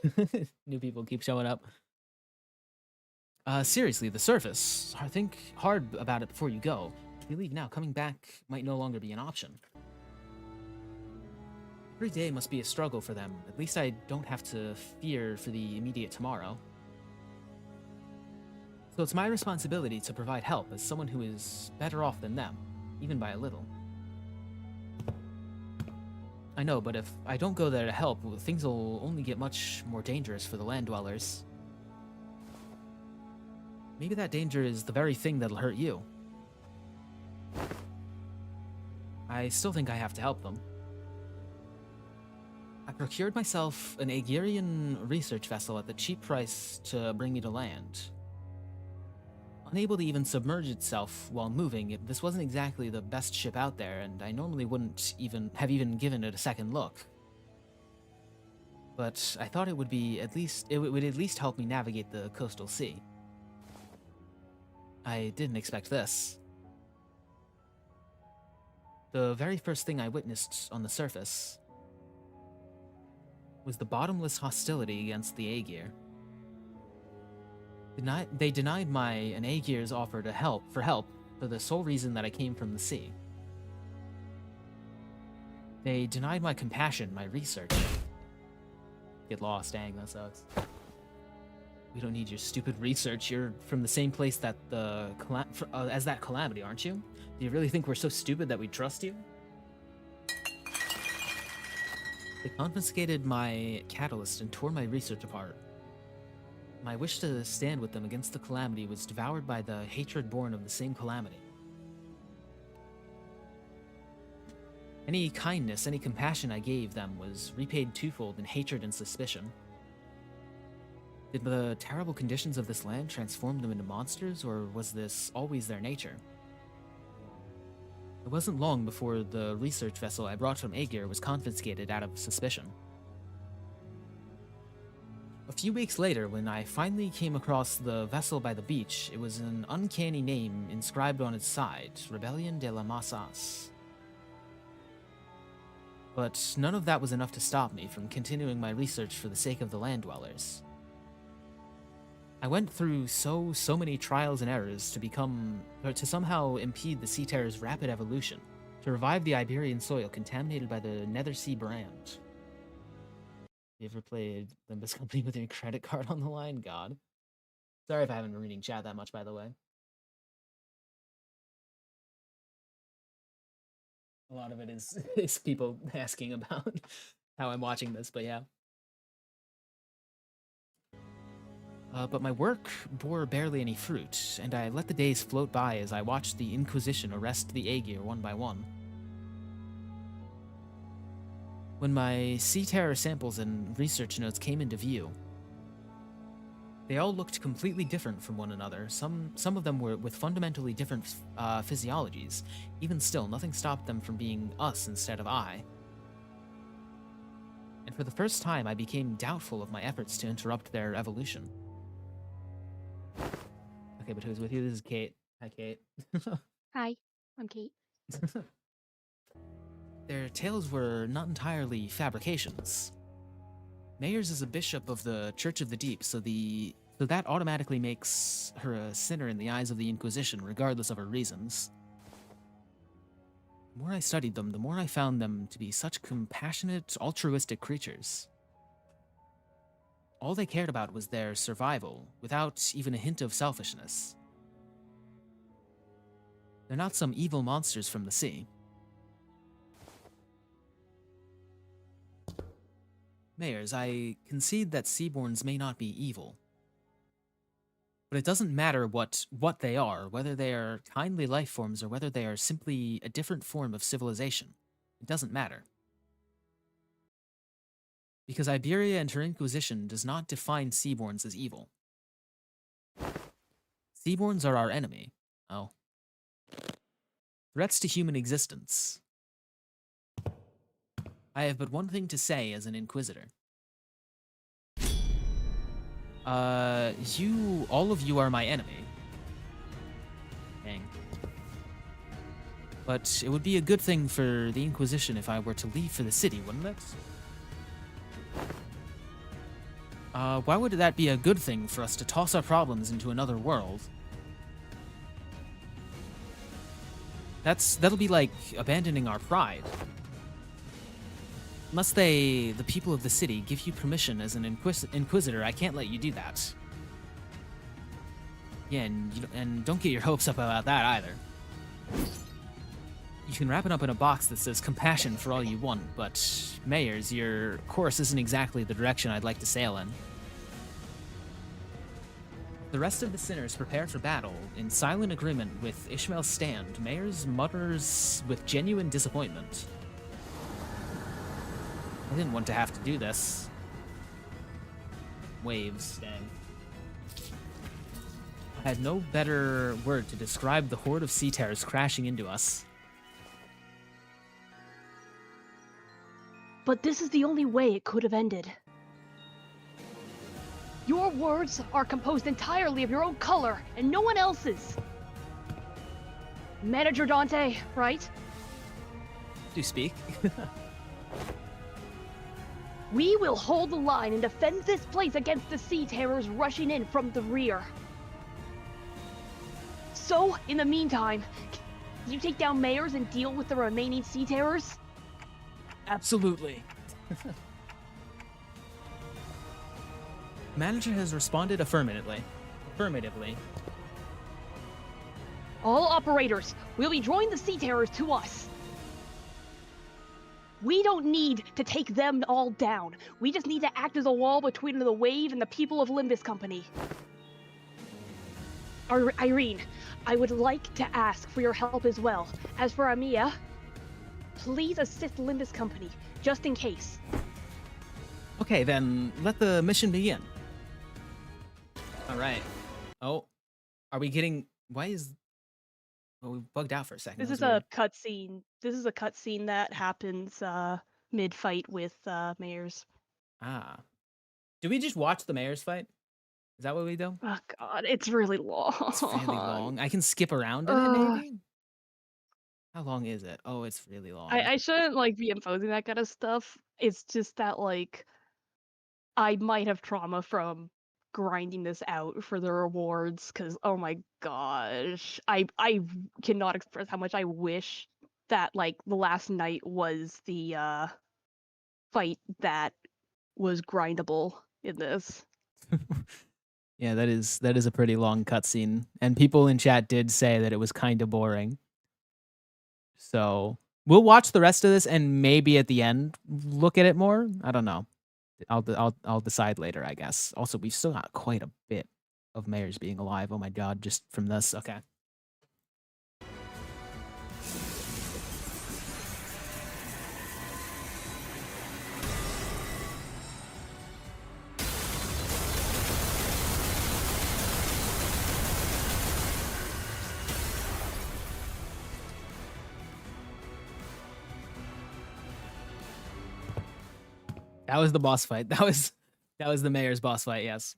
new people keep showing up. Seriously, the surface. Think hard about it before you go. If you leave now, coming back might no longer be an option. Every day must be a struggle for them. At least I don't have to fear for the immediate tomorrow. So it's my responsibility to provide help as someone who is better off than them, even by a little. I know, but if I don't go there to help, things will only get much more dangerous for the land dwellers. Maybe that danger is the very thing that'll hurt you. I still think I have to help them. I procured myself an Aegirian research vessel at the cheap price to bring me to land. Unable to even submerge itself while moving, this wasn't exactly the best ship out there, and I normally wouldn't have even given it a second look. But I thought it would at least help me navigate the coastal sea. I didn't expect this. The very first thing I witnessed on the surface was the bottomless hostility against the Aegir. They denied an Aegir's offer to help for the sole reason that I came from the sea. They denied my compassion, my research. Get lost, dang, that sucks. We don't need your stupid research. You're from the same place that as that calamity, aren't you? Do you really think we're so stupid that we trust you? They confiscated my catalyst and tore my research apart. My wish to stand with them against the calamity was devoured by the hatred born of the same calamity. Any kindness, any compassion I gave them was repaid twofold in hatred and suspicion. Did the terrible conditions of this land transform them into monsters, or was this always their nature? It wasn't long before the research vessel I brought from Aegir was confiscated out of suspicion. A few weeks later, when I finally came across the vessel by the beach, it was an uncanny name inscribed on its side, Rebellion de la Massas. But none of that was enough to stop me from continuing my research for the sake of the land dwellers. I went through so many trials and errors to somehow impede the Sea Terror's rapid evolution, to revive the Iberian soil contaminated by the Nethersea brand. You ever played Limbus Company with your credit card on the line? God. Sorry if I haven't been reading chat that much, by the way. A lot of it is people asking about how I'm watching this, but yeah. But my work bore barely any fruit, and I let the days float by as I watched the Inquisition arrest the Aegir one by one. When my Sea Terror samples and research notes came into view, they all looked completely different from one another. Some of them were with fundamentally different physiologies. Even still, nothing stopped them from being us instead of I. And for the first time, I became doubtful of my efforts to interrupt their evolution. Okay, but who's with you? This is Kate. Hi, Kate. Hi, I'm Kate. Their tales were not entirely fabrications. Mayers is a bishop of the Church of the Deep, so that automatically makes her a sinner in the eyes of the Inquisition, regardless of her reasons. The more I studied them, the more I found them to be such compassionate, altruistic creatures. All they cared about was their survival, without even a hint of selfishness. They're not some evil monsters from the sea. Mayors, I concede that Seaborns may not be evil. But it doesn't matter what they are, whether they are kindly life forms or whether they are simply a different form of civilization. It doesn't matter. Because Iberia and her Inquisition does not define Seaborns as evil. Seaborns are our enemy. Oh. Threats to human existence. I have but one thing to say as an Inquisitor. All of you are my enemy. Dang. But it would be a good thing for the Inquisition if I were to leave for the city, wouldn't it? Why would that be a good thing for us to toss our problems into another world? That'll be like abandoning our pride. Unless the people of the city, give you permission as an inquisitor, I can't let you do that. Yeah, and don't get your hopes up about that either. You can wrap it up in a box that says compassion for all you want, but Mayors, your course isn't exactly the direction I'd like to sail in. The rest of the sinners prepare for battle. In silent agreement with Ishmael's stand, Mayors mutters with genuine disappointment. I didn't want to have to do this. Waves, dang. I had no better word to describe the horde of sea terrors crashing into us. But this is the only way it could have ended. Your words are composed entirely of your own color and no one else's. Manager Dante, right? Do speak. We will hold the line and defend this place against the sea terrors rushing in from the rear. So, in the meantime, can you take down Mayors and deal with the remaining sea terrors? Absolutely. Manager has responded affirmatively. All operators will be drawing the sea terrors to us. We don't need to take them all down. We just need to act as a wall between the wave and the people of Limbus Company. Irene, I would like to ask for your help as well. As for Amia, please assist Limbus Company, just in case. Okay, then let the mission begin. All right. Oh, are we getting? Why is? Well, we bugged out for a second. This is weird. a cutscene. This is a cutscene that happens mid-fight with Mayors. Ah. Do we just watch the Mayors fight? Is that what we do? Oh god, it's really long. It's really long. I can skip around in it, maybe? How long is it? Oh, it's really long. I shouldn't like be imposing that kind of stuff. It's just that like I might have trauma from grinding this out for the rewards because oh my gosh, I cannot express how much I wish that like the last night was the fight that was grindable in this. Yeah, that is a pretty long cutscene, and people in chat did say that it was kind of boring. So we'll watch the rest of this, and maybe at the end look at it more. I don't know. I'll decide later, I guess. Also, we've still got quite a bit of Mayors being alive. Oh my god, just from this. Okay. That was the boss fight. That was the Mayor's boss fight, yes.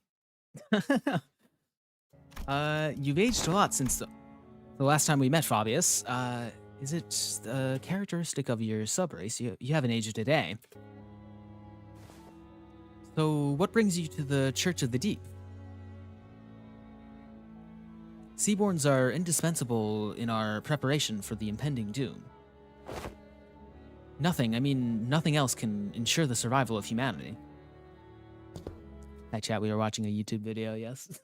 You've aged a lot since the last time we met, Fabius. Is it a characteristic of your subrace? You haven't aged a day. So, what brings you to the Church of the Deep? Seaborns are indispensable in our preparation for the impending doom. Nothing else can ensure the survival of humanity. Hi chat, we were watching a YouTube video, yes.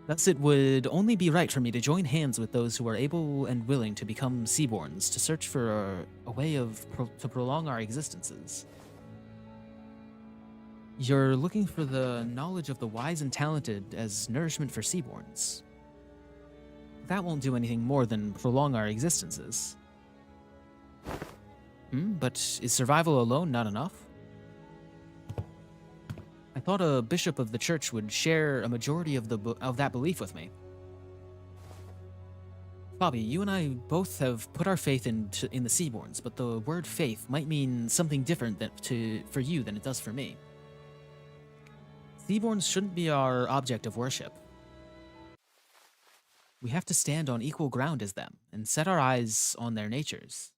Thus it would only be right for me to join hands with those who are able and willing to become Seaborns, to search for a way to prolong our existences. You're looking for the knowledge of the wise and talented as nourishment for Seaborns. That won't do anything more than prolong our existences. But is survival alone not enough? I thought a bishop of the church would share a majority of that belief with me. Bobby, you and I both have put our faith in the Seaborns, but the word faith might mean something different for you than it does for me. Seaborns shouldn't be our object of worship. We have to stand on equal ground as them and set our eyes on their natures.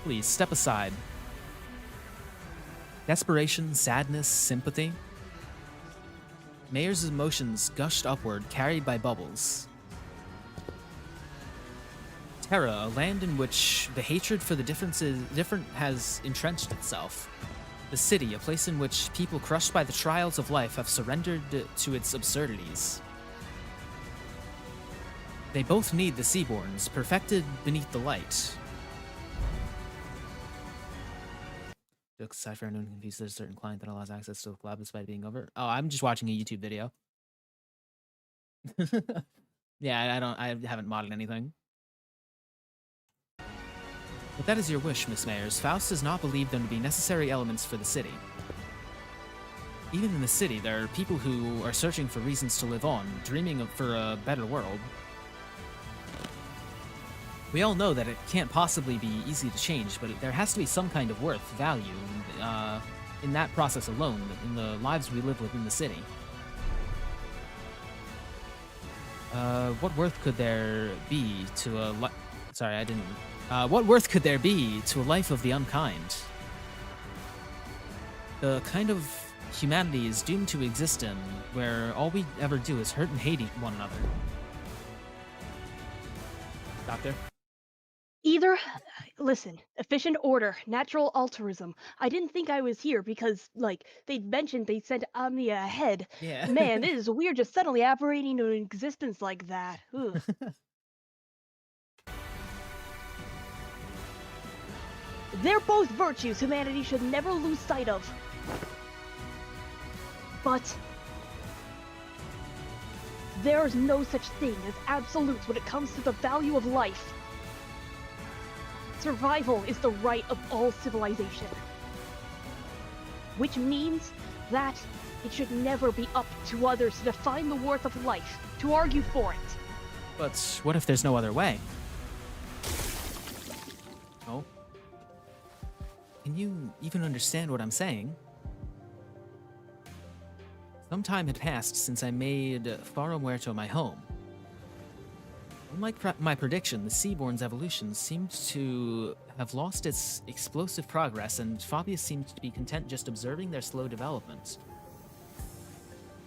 Please, step aside. Desperation, sadness, sympathy. Mayor's emotions gushed upward, carried by bubbles. Terra, a land in which the hatred for the different has entrenched itself. The city, a place in which people crushed by the trials of life have surrendered to its absurdities. They both need the Seaborns, perfected beneath the light. Jokes aside, for anyone confused, there's a certain client that allows access to the collab despite being over. Oh, I'm just watching a YouTube video. Yeah, I haven't modded anything. But that is your wish, Miss Mayers. Faust does not believe them to be necessary elements for the city. Even in the city, there are people who are searching for reasons to live on, dreaming for a better world. We all know that it can't possibly be easy to change, but there has to be some kind of worth, value, in that process alone, in the lives we live within the city. What worth could there be to a what worth could there be to a life of the unkind? The kind of humanity is doomed to exist in, where all we ever do is hurt and hate one another. Doctor? Either, listen, efficient order, natural altruism. I didn't think I was here because, like, they mentioned they sent Omnia ahead. Yeah. Man, it is weird just suddenly operating into an existence like that. Ugh. They're both virtues humanity should never lose sight of. But there is no such thing as absolutes when it comes to the value of life. Survival is the right of all civilization. Which means that it should never be up to others to define the worth of life, to argue for it. But what if there's no other way? Oh? Can you even understand what I'm saying? Some time had passed since I made Faro Muerto my home. Unlike my prediction, the Seaborn's evolution seemed to have lost its explosive progress, and Fabius seemed to be content just observing their slow development.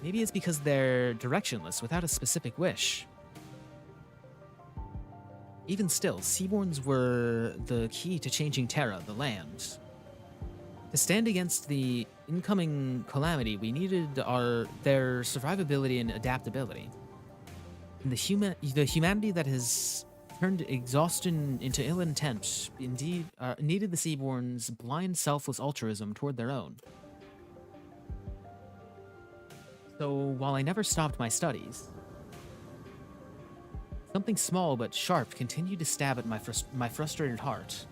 Maybe it's because they're directionless, without a specific wish. Even still, Seaborns were the key to changing Terra, the land. To stand against the incoming calamity, we needed their survivability and adaptability. And the humanity that has turned exhaustion into ill intent, indeed, needed the Seaborn's blind, selfless altruism toward their own. So, while I never stopped my studies, something small but sharp continued to stab at my frustrated heart.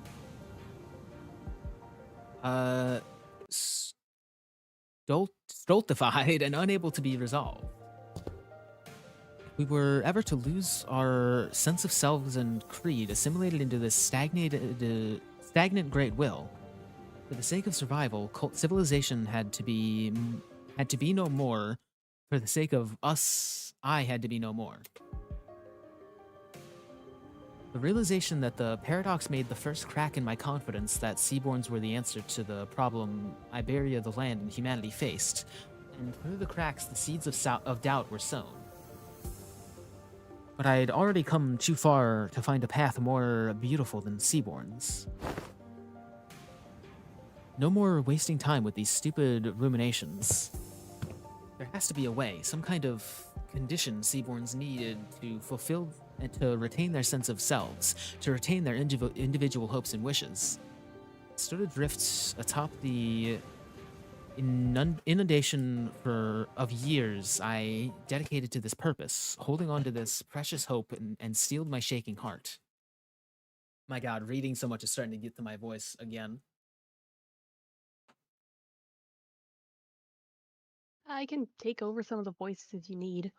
Stultified and unable to be resolved. If we were ever to lose our sense of selves and creed, assimilated into this stagnant great will, for the sake of survival, civilization had to be no more. For the sake of us, I had to be no more. The realization that the paradox made the first crack in my confidence that Seaborns were the answer to the problem Iberia, the land, and humanity faced, and through the cracks the seeds of doubt were sown. But I had already come too far to find a path more beautiful than Seaborns. No more wasting time with these stupid ruminations. There has to be a way, some kind of condition Seaborns needed to fulfill and to retain their sense of selves, to retain their individual hopes and wishes. Stood adrift atop the inundation of years I dedicated to this purpose, holding on to this precious hope and steeled my shaking heart. My god, reading so much is starting to get to my voice again. I can take over some of the voices you need.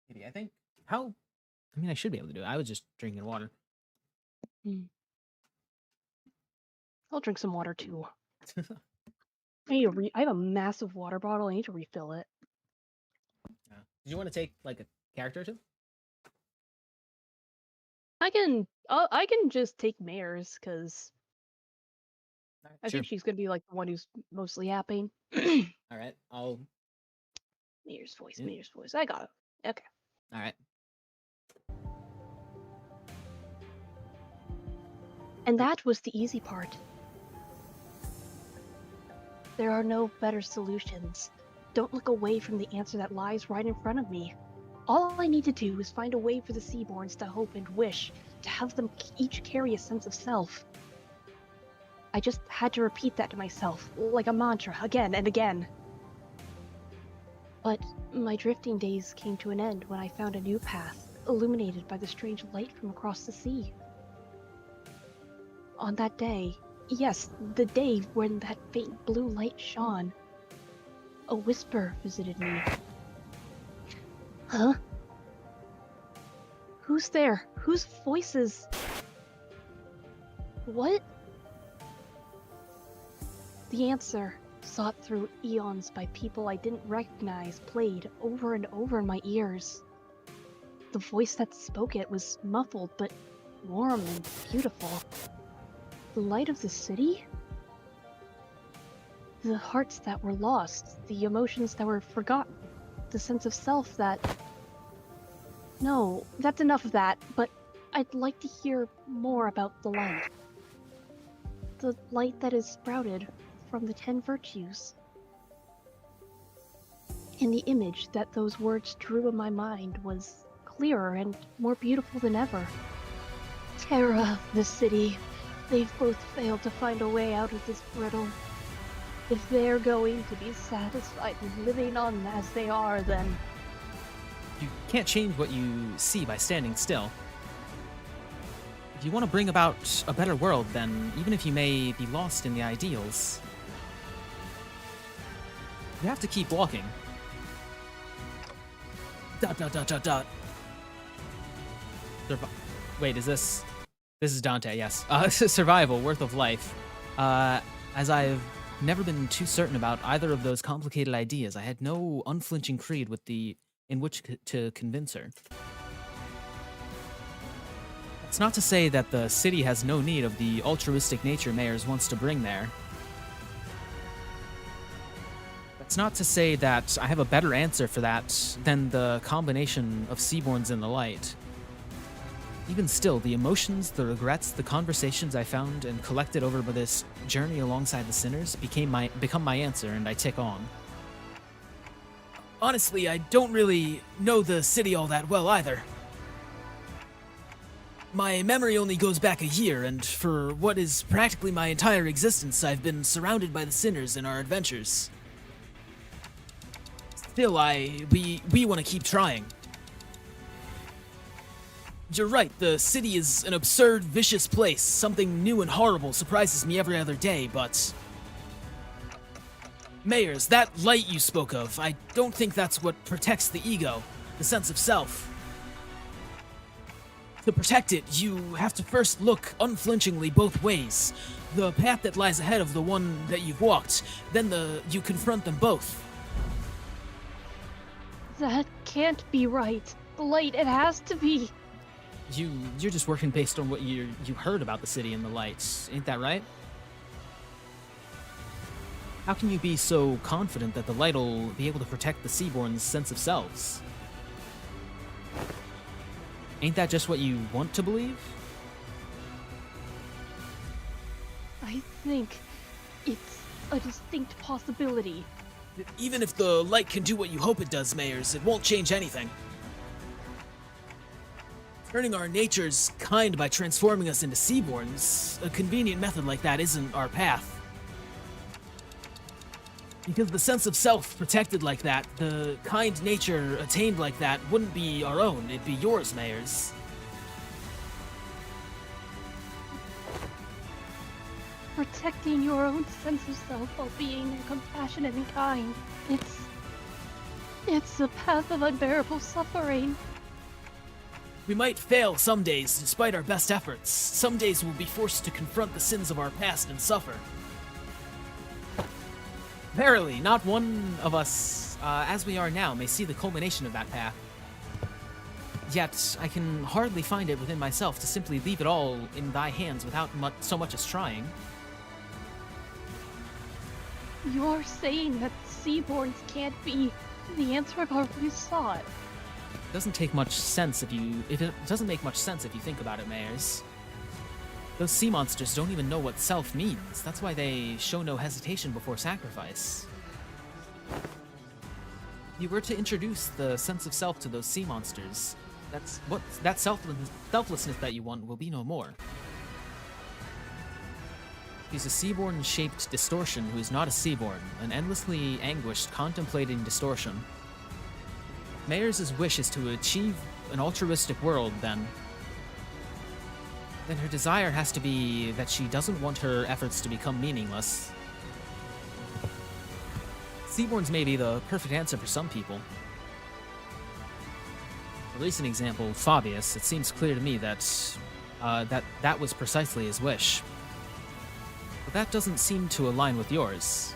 Maybe, I think, I should be able to do it. I was just drinking water. I'll drink some water too. I have a massive water bottle. I need to refill it. Yeah. Did you want to take like a character or two? I can just take Mayor's because I Sure. think she's gonna be like the one who's mostly happy. All right. I'll. Mayor's voice, Yeah. Mayor's voice. I got it. Okay. All right. And that was the easy part. There are no better solutions. Don't look away from the answer that lies right in front of me. All I need to do is find a way for the Seaborns to hope and wish, to have them each carry a sense of self. I just had to repeat that to myself, like a mantra, again and again. But my drifting days came to an end when I found a new path, illuminated by the strange light from across the sea. On that day, yes, the day when that faint blue light shone, a whisper visited me. Huh? Who's there? Whose voices? What? The answer, sought through eons by people I didn't recognize, played over and over in my ears. The voice that spoke it was muffled but warm and beautiful. The light of the city? The hearts that were lost, the emotions that were forgotten, the sense of self that... No, that's enough of that, but I'd like to hear more about the light. The light that is sprouted from the 10 virtues. And the image that those words drew in my mind was clearer and more beautiful than ever. Terra, the city. They've both failed to find a way out of this riddle. If they're going to be satisfied with living on as they are, then... You can't change what you see by standing still. If you want to bring about a better world, then even if you may be lost in the ideals, you have to keep walking. ... Wait, is this... This is Dante, yes. Survival, worth of life. As I've never been too certain about either of those complicated ideas, I had no unflinching creed in which to convince her. It's not to say that the city has no need of the altruistic nature Mayors wants to bring there. That's not to say that I have a better answer for that than the combination of Seaborns and the light. Even still, the emotions, the regrets, the conversations I found and collected over this journey alongside the sinners become my answer, and I tick on. Honestly, I don't really know the city all that well either. My memory only goes back a year, and for what is practically my entire existence, I've been surrounded by the sinners in our adventures. Still, we want to keep trying. You're right, the city is an absurd, vicious place. Something new and horrible surprises me every other day, but... Mayors, that light you spoke of, I don't think that's what protects the ego, the sense of self. To protect it, you have to first look unflinchingly both ways. The path that lies ahead of the one that you've walked, then you confront them both. That can't be right. The light, it has to be. You're just working based on what you heard about the city and the lights, ain't that right? How can you be so confident that the light'll be able to protect the Seaborn's sense of selves? Ain't that just what you want to believe? I think it's a distinct possibility. Even if the light can do what you hope it does, Mayors, it won't change anything. Turning our natures kind by transforming us into Seaborns, a convenient method like that isn't our path. Because the sense of self protected like that, the kind nature attained like that, wouldn't be our own, it'd be yours, Mayors. Protecting your own sense of self while being compassionate and kind. It's a path of unbearable suffering. We might fail some days despite our best efforts. Some days we'll be forced to confront the sins of our past and suffer. Verily, not one of us, as we are now, may see the culmination of that path. Yet, I can hardly find it within myself to simply leave it all in thy hands without so much as trying. You're saying that Seaborns can't be the answer I've already sought. It doesn't take much sense if it doesn't make much sense if you think about it, Mayors. Those sea monsters don't even know what self means. That's why they show no hesitation before sacrifice. If you were to introduce the sense of self to those sea monsters, that selflessness that you want will be no more. He's a seaborn-shaped distortion who is not a seaborn, an endlessly anguished, contemplating distortion. Mayors' wish is to achieve an altruistic world, then her desire has to be that she doesn't want her efforts to become meaningless. Seaborns may be the perfect answer for some people. A recent example, Fabius, it seems clear to me that that was precisely his wish. But that doesn't seem to align with yours.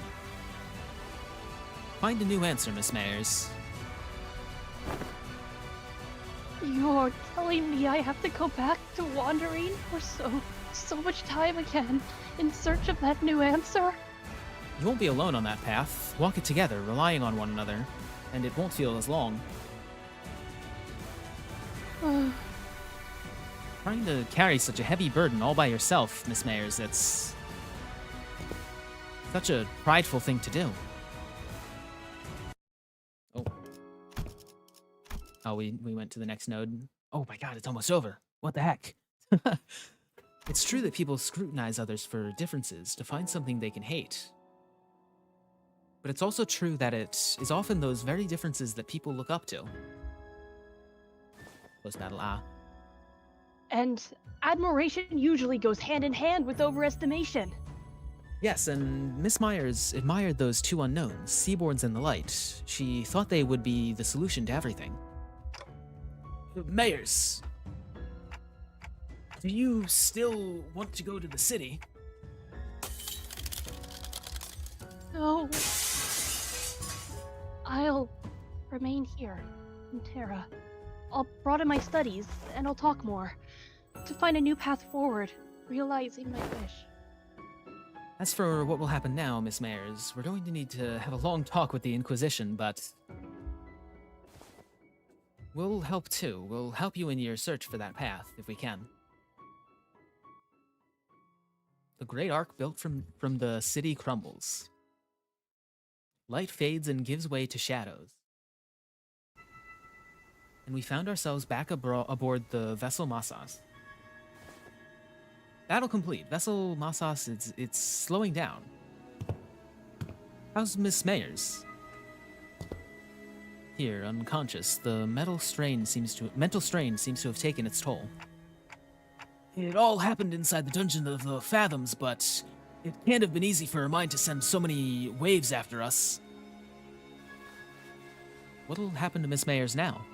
Find a new answer, Miss Mayors. You're telling me I have to go back to wandering for so much time again in search of that new answer? You won't be alone on that path. Walk it together, relying on one another, and it won't feel as long. Trying to carry such a heavy burden all by yourself, Miss Mayors, it's such a prideful thing to do. Oh, we went to the next node. Oh my god, it's almost over. What the heck? It's true that people scrutinize others for differences to find something they can hate. But it's also true that it is often those very differences that people look up to. Post-battle, And admiration usually goes hand in hand with overestimation. Yes, and Miss Myers admired those two unknowns, Seaborns and the Light. She thought they would be the solution to everything. Mayors, do you still want to go to the city? No. I'll remain here in Terra. I'll broaden my studies, and I'll talk more. To find a new path forward, realizing my wish. As for what will happen now, Miss Mayors, we're going to need to have a long talk with the Inquisition, but we'll help too. We'll help you in your search for that path, if we can. The great arc built from the city crumbles. Light fades and gives way to shadows. And we found ourselves back aboard the vessel Massas. Battle complete. Vessel Massas, it's slowing down. How's Miss Mayors? Here, unconscious, the mental strain seems to have taken its toll. It all happened inside the dungeon of the Fathoms, but it can't have been easy for her mind to send so many waves after us. What'll happen to Miss Mayors now?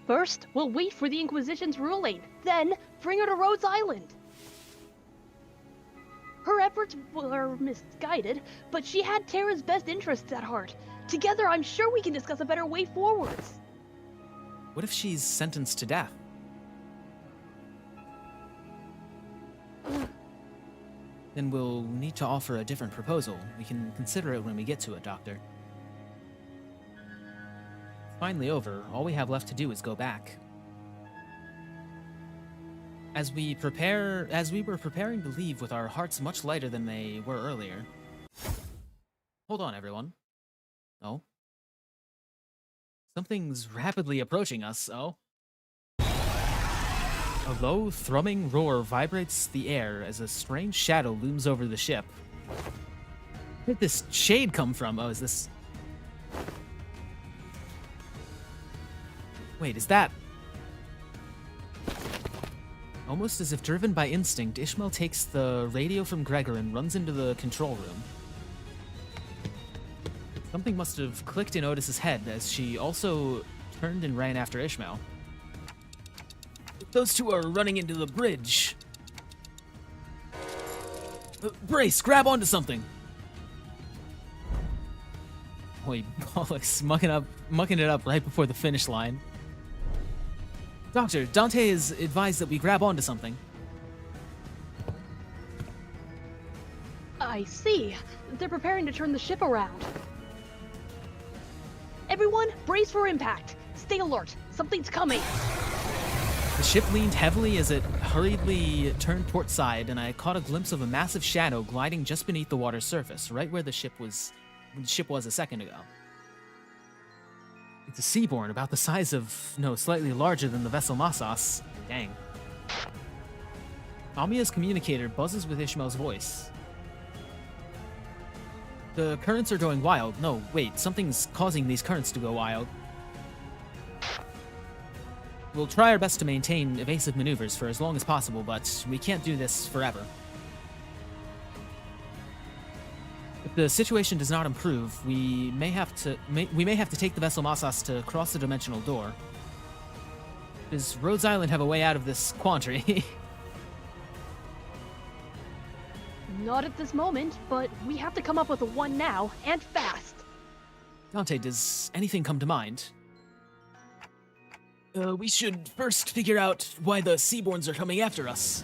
First, we'll wait for the Inquisition's ruling, then bring her to Rhodes Island. Her efforts were misguided, but she had Terra's best interests at heart. Together, I'm sure we can discuss a better way forwards. What if she's sentenced to death? Then we'll need to offer a different proposal. We can consider it when we get to it, Doctor. Finally over, all we have left to do is go back. As we were preparing to leave with our hearts much lighter than they were earlier. Hold on, everyone. Oh. Something's rapidly approaching us, oh. A low, thrumming roar vibrates the air as a strange shadow looms over the ship. Where did this shade come from? Oh, is this... Wait, is that... Almost as if driven by instinct, Ishmael takes the radio from Gregor and runs into the control room. Something must have clicked in Otis's head as she also turned and ran after Ishmael. Those two are running into the bridge. Brace, grab onto something. Boy, Bollocks mucking it up right before the finish line. Doctor, Dante has advised that we grab onto something. I see. They're preparing to turn the ship around. Everyone, brace for impact. Stay alert. Something's coming. The ship leaned heavily as it hurriedly turned port side, and I caught a glimpse of a massive shadow gliding just beneath the water's surface, right where the ship was a second ago. It's a seaborn, about the size of, no, slightly larger than the vessel Masas. Dang. Amiya's communicator buzzes with Ishmael's voice. The currents are going wild. No, wait, something's causing these currents to go wild. We'll try our best to maintain evasive maneuvers for as long as possible, but we can't do this forever. If the situation does not improve, we may have to take the vessel Masas to cross the dimensional door. Does Rhodes Island have a way out of this quandary? Not at this moment, but we have to come up with a one now, and fast. Dante, does anything come to mind? We should first figure out why the Seaborns are coming after us.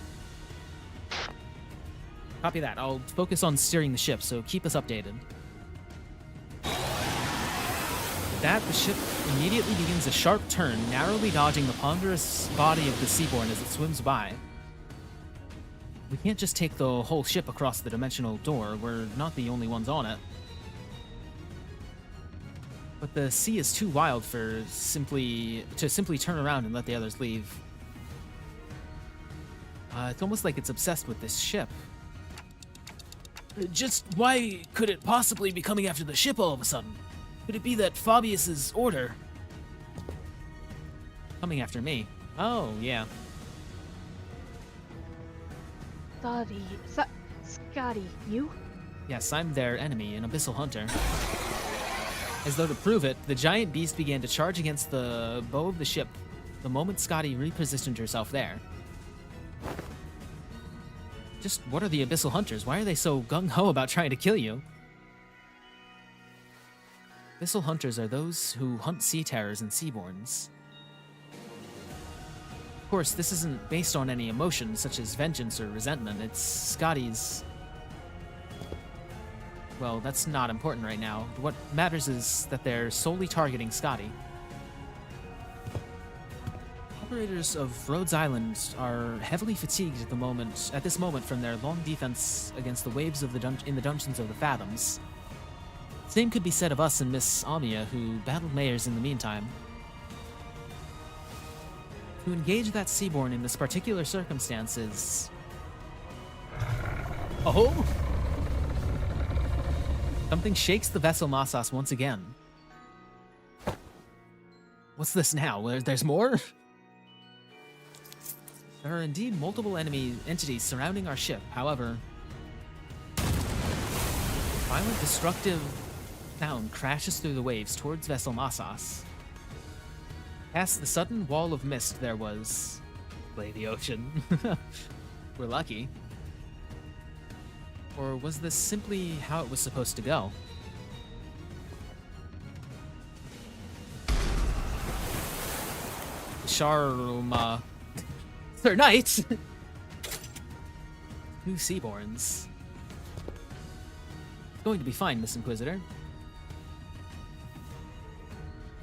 Copy that. I'll focus on steering the ship, so keep us updated. With that, the ship immediately begins a sharp turn, narrowly dodging the ponderous body of the Seaborn as it swims by. We can't just take the whole ship across the dimensional door. We're not the only ones on it. But the sea is too wild for simply turn around and let the others leave. It's almost like it's obsessed with this ship. Just why could it possibly be coming after the ship all of a sudden? Could it be that Fabius's order? Coming after me? Oh, yeah. Scotty, you? Yes, I'm their enemy, an abyssal hunter. As though to prove it, the giant beast began to charge against the bow of the ship the moment Scotty repositioned herself there. Just what are the abyssal hunters? Why are they so gung-ho about trying to kill you? Abyssal hunters are those who hunt sea terrors and seaborns. Of course, this isn't based on any emotion such as vengeance or resentment. It's Scotty's... Well, that's not important right now. What matters is that they're solely targeting Scotty. Operators of Rhodes Island are heavily fatigued at this moment from their long defense against the waves of in the dungeons of the Fathoms. Same could be said of us and Miss Amiya, who battled Mayors in the meantime. To engage that Seaborn in this particular circumstance is... Oh! Something shakes the vessel Masas once again. What's this now? There's more? There are indeed multiple enemy entities surrounding our ship. However, violent, destructive sound crashes through the waves towards vessel Masas. Past the sudden wall of mist, there was... Play the ocean. We're lucky. Or was this simply how it was supposed to go? Sharma... Sir Knight! 2 Seaborns. It's going to be fine, Miss Inquisitor.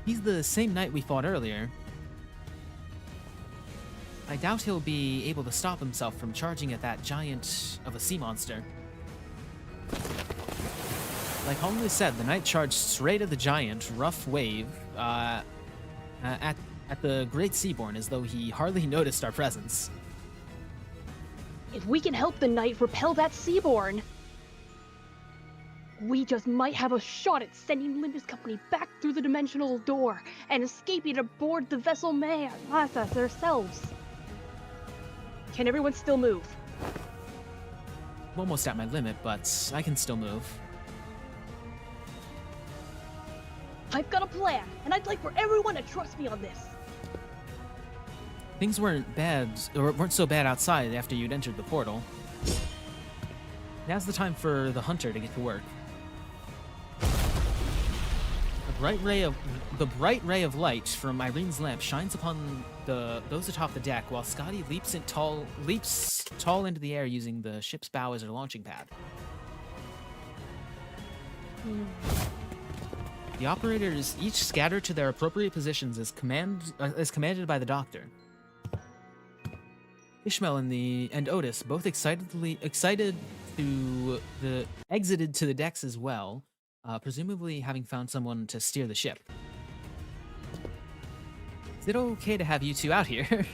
He's the same knight we fought earlier. I doubt he'll be able to stop himself from charging at that giant of a sea monster. Like Holmley said, the knight charged straight at the giant, rough wave, at the Great Seaborn, as though he hardly noticed our presence. If we can help the knight repel that Seaborn, we just might have a shot at sending Limbus Company back through the dimensional door and escaping aboard the vessel Masas ourselves. Can everyone still move? I'm almost at my limit, but I can still move. I've got a plan, and I'd like for everyone to trust me on this. Things weren't so bad outside after you'd entered the portal. Now's the time for the hunter to get to work. The bright ray of light from Irene's lamp shines upon those atop the deck, while Scotty leaps tall into the air using the ship's bow as her launching pad. The operators each scatter to their appropriate positions as commanded by the doctor. Ishmael and Otis both exited to exited to the decks as well, presumably having found someone to steer the ship. Is it okay to have you two out here?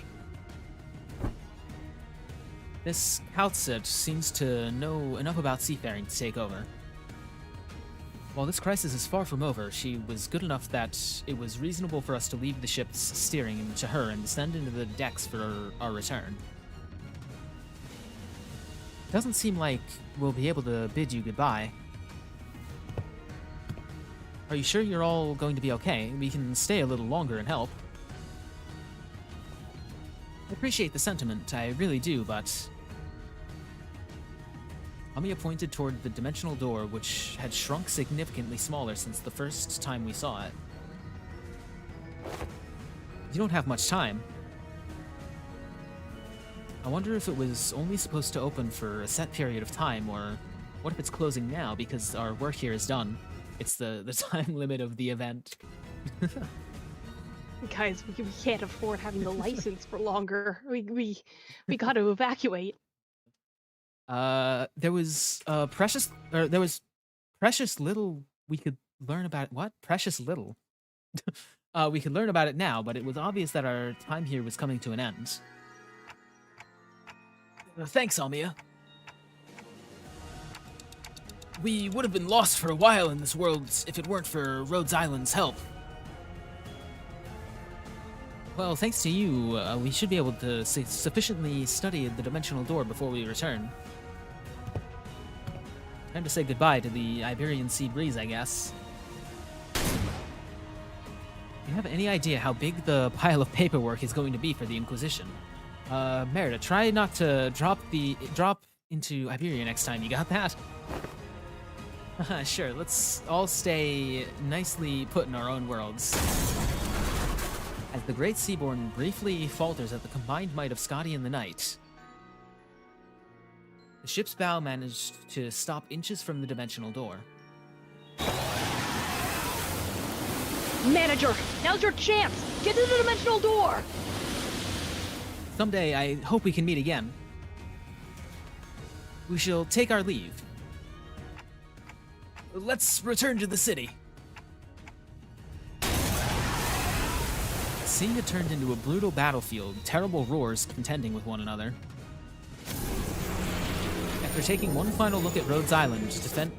This Halset seems to know enough about seafaring to take over. While this crisis is far from over, she was good enough that it was reasonable for us to leave the ship's steering to her and descend into the decks for our return. Doesn't seem like we'll be able to bid you goodbye. Are you sure you're all going to be okay? We can stay a little longer and help. I appreciate the sentiment, I really do, but... Amiya pointed toward the dimensional door, which had shrunk significantly smaller since the first time we saw it. You don't have much time. I wonder if it was only supposed to open for a set period of time, or what if it's closing now because our work here is done? It's the time limit of the event. Guys, we can't afford having the license for longer. We got to evacuate. There was precious little we could learn about. What? Precious little. We could learn about it now, but it was obvious that our time here was coming to an end. Thanks, Almia. We would have been lost for a while in this world if it weren't for Rhodes Island's help. Well, thanks to you, we should be able to sufficiently study the dimensional door before we return. Time to say goodbye to the Iberian Sea Breeze, I guess. Do you have any idea how big the pile of paperwork is going to be for the Inquisition? Merida, try not to drop into Iberia next time, you got that? Sure, let's all stay nicely put in our own worlds. As the Great Seaborn briefly falters at the combined might of Scotty and the Knight, the ship's bow managed to stop inches from the dimensional door. Manager, now's your chance! Get to the dimensional door! Someday, I hope we can meet again. We shall take our leave. Let's return to the city. The sea had turned into a brutal battlefield, terrible roars contending with one another. After taking one final look at Rhodes Island,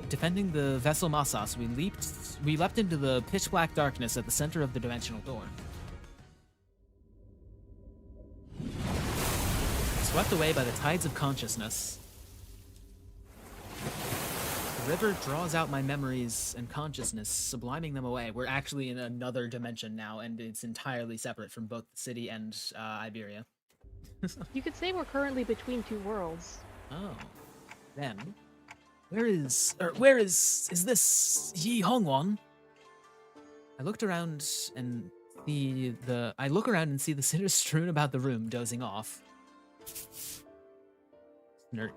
defending the vessel Massas, we leapt into the pitch-black darkness at the center of the dimensional door. Swept away by the tides of consciousness, the river draws out my memories and consciousness, subliming them away. We're actually in another dimension now, and it's entirely separate from both the city and Iberia. You could say we're currently between two worlds. Oh. Then, where is this Yi Hongwan? I look around and see the sinners strewn about the room, dozing off. Snurk.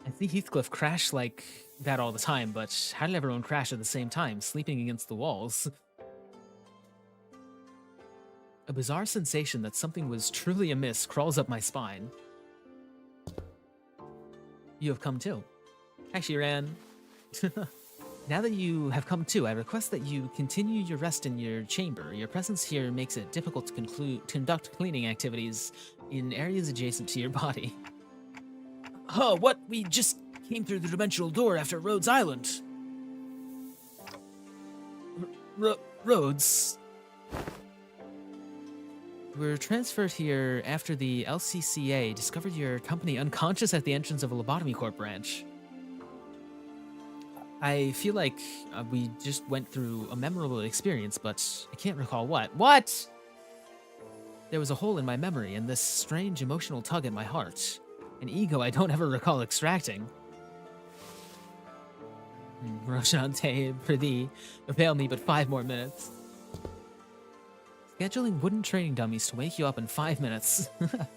I see Heathcliff crash like that all the time, but how did everyone crash at the same time, sleeping against the walls? A bizarre sensation that something was truly amiss crawls up my spine. You have come too. Hi, Shiran. Now that you have come to, I request that you continue your rest in your chamber. Your presence here makes it difficult to conduct cleaning activities in areas adjacent to your body. Oh, what? We just came through the dimensional door after Rhodes Island. Rhodes? We're transferred here after the LCCA discovered your company unconscious at the entrance of a Lobotomy Corp branch. I feel like we just went through a memorable experience, but I can't recall what. What? There was a hole in my memory and this strange emotional tug at my heart. An ego I don't ever recall extracting. Roshante, Prithee, avail me but 5 more minutes. Scheduling wooden training dummies to wake you up in 5 minutes. But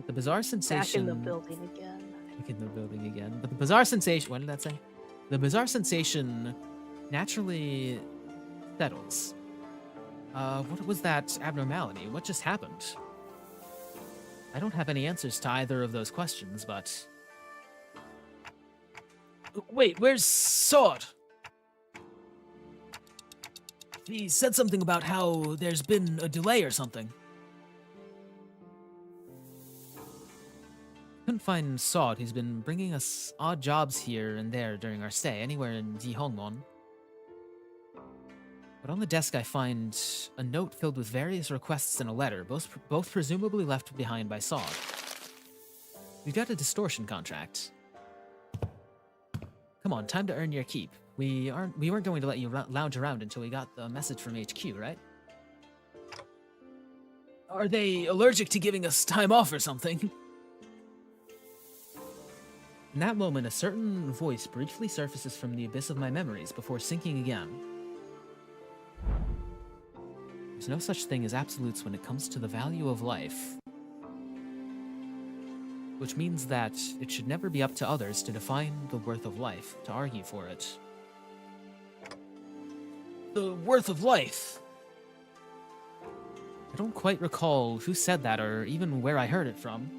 the bizarre sensation... Back in the building again. Back in the building again. But the bizarre sensation. What did that say? The bizarre sensation naturally settles. What was that abnormality? What just happened? I don't have any answers to either of those questions, but... Wait, where's Sword? He said something about how there's been a delay or something. Couldn't find Sword. He's been bringing us odd jobs here and there during our stay, anywhere in Jihongwon. But on the desk I find a note filled with various requests and a letter, both presumably left behind by Sword. We've got a distortion contract. Come on, time to earn your keep. We weren't going to let you lounge around until we got the message from HQ, right? Are they allergic to giving us time off or something? In that moment, a certain voice briefly surfaces from the abyss of my memories before sinking again. There's no such thing as absolutes when it comes to the value of life. Which means that it should never be up to others to define the worth of life, to argue for it. The worth of life! I don't quite recall who said that or even where I heard it from.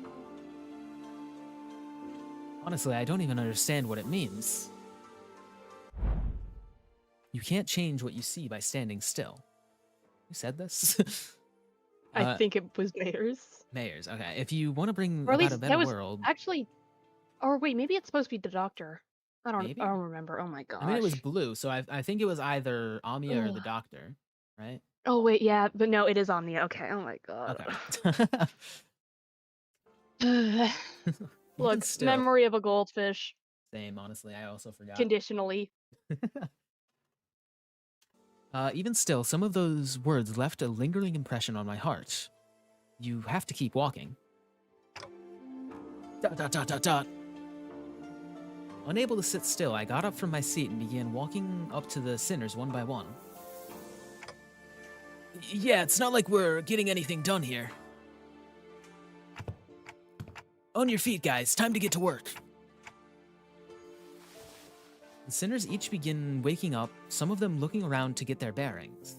Honestly, I don't even understand what it means. You can't change what you see by standing still. Who said this? I think it was Mayors. Mayors, okay. If you want to bring Or at about least a better that was world... actually... Or wait, maybe it's supposed to be the Doctor. I Maybe? don't remember. Oh my gosh. I mean, it was blue, so I think it was either Amiya or the Ugh. Doctor, right? Oh wait, yeah, but no, it is Omnia. Okay, oh my god. Okay. Look, Still, memory of a goldfish. same, honestly. I also forgot. Conditionally. Even still, some of those words left a lingering impression on my heart. You have to keep walking. ... Unable to sit still, I got up from my seat and began walking up to the sinners one by one. Yeah, it's not like we're getting anything done here. On your feet, guys. Time to get to work. The sinners each begin waking up, some of them looking around to get their bearings.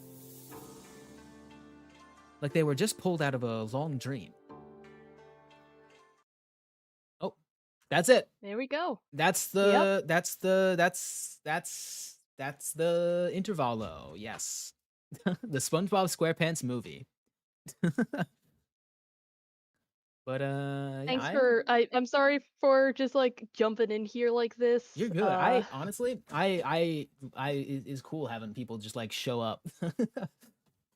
Like they were just pulled out of a long dream. Oh, that's it. There we go. That's the that's the intervalo. Yes. The SpongeBob SquarePants movie. But Thanks yeah, for I'm sorry for just like jumping in here like this. you're good. I honestly it's cool having people just like show up.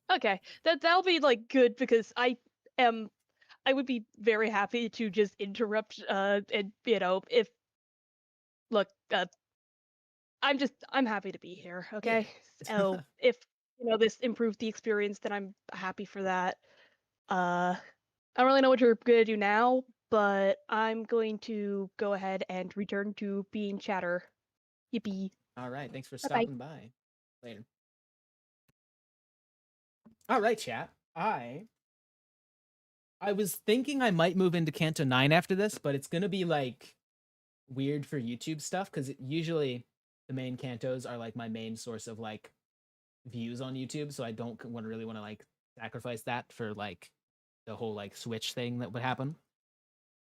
Okay. That'll be like good because I would be very happy to just interrupt and if look I'm happy to be here, okay? So if this improved the experience, then I'm happy for that. I don't really know what you're gonna do now, but I'm going to go ahead and return to being chatter. Yippee. All right, thanks for Bye-bye. stopping by. Later. All right, chat. I was thinking I might move into Canto 9 after this, but it's gonna be like weird for YouTube stuff because usually the main cantos are like my main source of like views on YouTube, so I don't really want to like sacrifice that for like the whole like switch thing that would happen.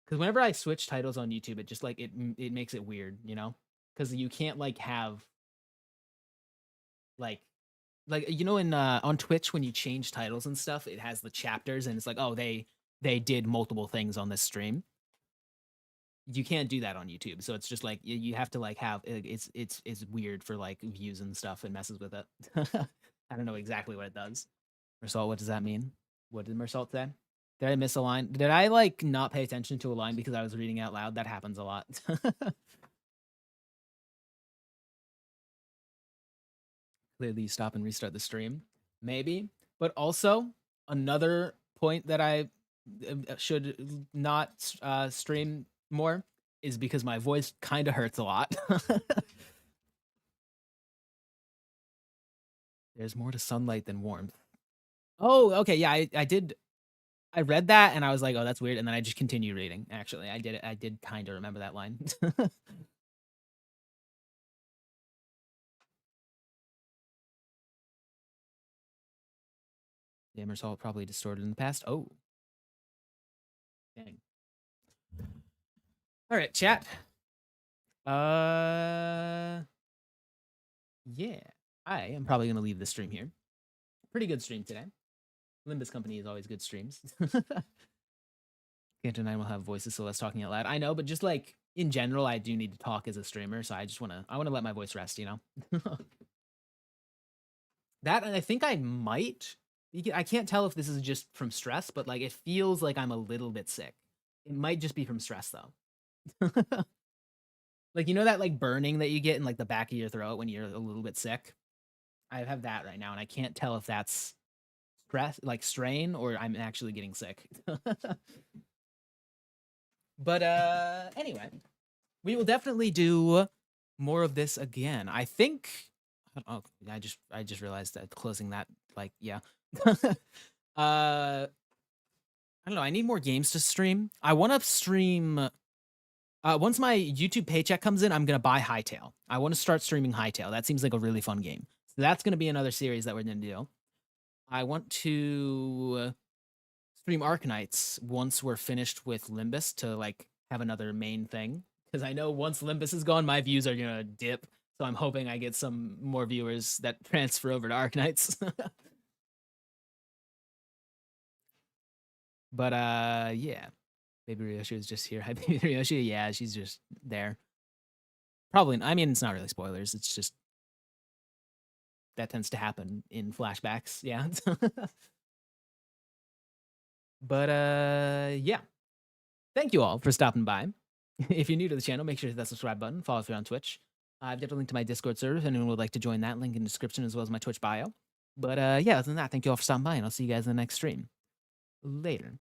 Because whenever I switch titles on YouTube, it just like it makes it weird, you know? Because you can't like have like in on Twitch when you change titles and stuff, it has the chapters and it's like, oh, they did multiple things on this stream. You can't do that on YouTube, so it's just like you have to like have it's weird for like views and stuff. It messes with it. I don't know exactly what it does. Mersault, what does that mean? What did Mersault say? Did I miss a line? Did I like not pay attention to a line because I was reading out loud? That happens a lot. Clearly, you stop and restart the stream, maybe. But also another point that I should not stream more is because my voice kind of hurts a lot. There's more to sunlight than warmth. Oh, okay, yeah, I did I read that and I was like, oh, that's weird. And then I just continued reading. Actually, I did it. I did kind of remember that line. Damers all probably distorted in the past. Oh, dang. All right, chat. Yeah, I am probably gonna leave the stream here. Pretty good stream today. Limbus Company is always good streams. Can't deny we'll have voices, so less talking out loud. I know, but just like in general, I do need to talk as a streamer, so I wanna let my voice rest, you know. That, and I think I might. I can't tell if this is just from stress, but like it feels like I'm a little bit sick. It might just be from stress though. Like, you know that like burning that you get in like the back of your throat when you're a little bit sick? I have that right now, and I can't tell if that's stress, like strain, or I'm actually getting sick. But anyway, we will definitely do more of this again. I think. Oh, I just realized that closing that, like, yeah. I don't know. I need more games to stream. I want to stream. Once my YouTube paycheck comes in, I'm gonna buy Hytale. I want to start streaming Hytale. That seems like a really fun game. So that's gonna be another series that we're gonna do. I want to stream Arknights once we're finished with Limbus to like have another main thing. Because I know once Limbus is gone, my views are gonna dip. So I'm hoping I get some more viewers that transfer over to Arknights. But yeah. Baby Ryoshi is just here. Hi, Baby Ryoshi. Yeah, she's just there. Probably. I mean, it's not really spoilers. It's just that tends to happen in flashbacks. Yeah. But yeah. Thank you all for stopping by. If you're new to the channel, make sure to hit that subscribe button. Follow through on Twitch. I've got a link to my Discord server if anyone would like to join that. Link in the description as well as my Twitch bio. But yeah, other than that, thank you all for stopping by, and I'll see you guys in the next stream. Later.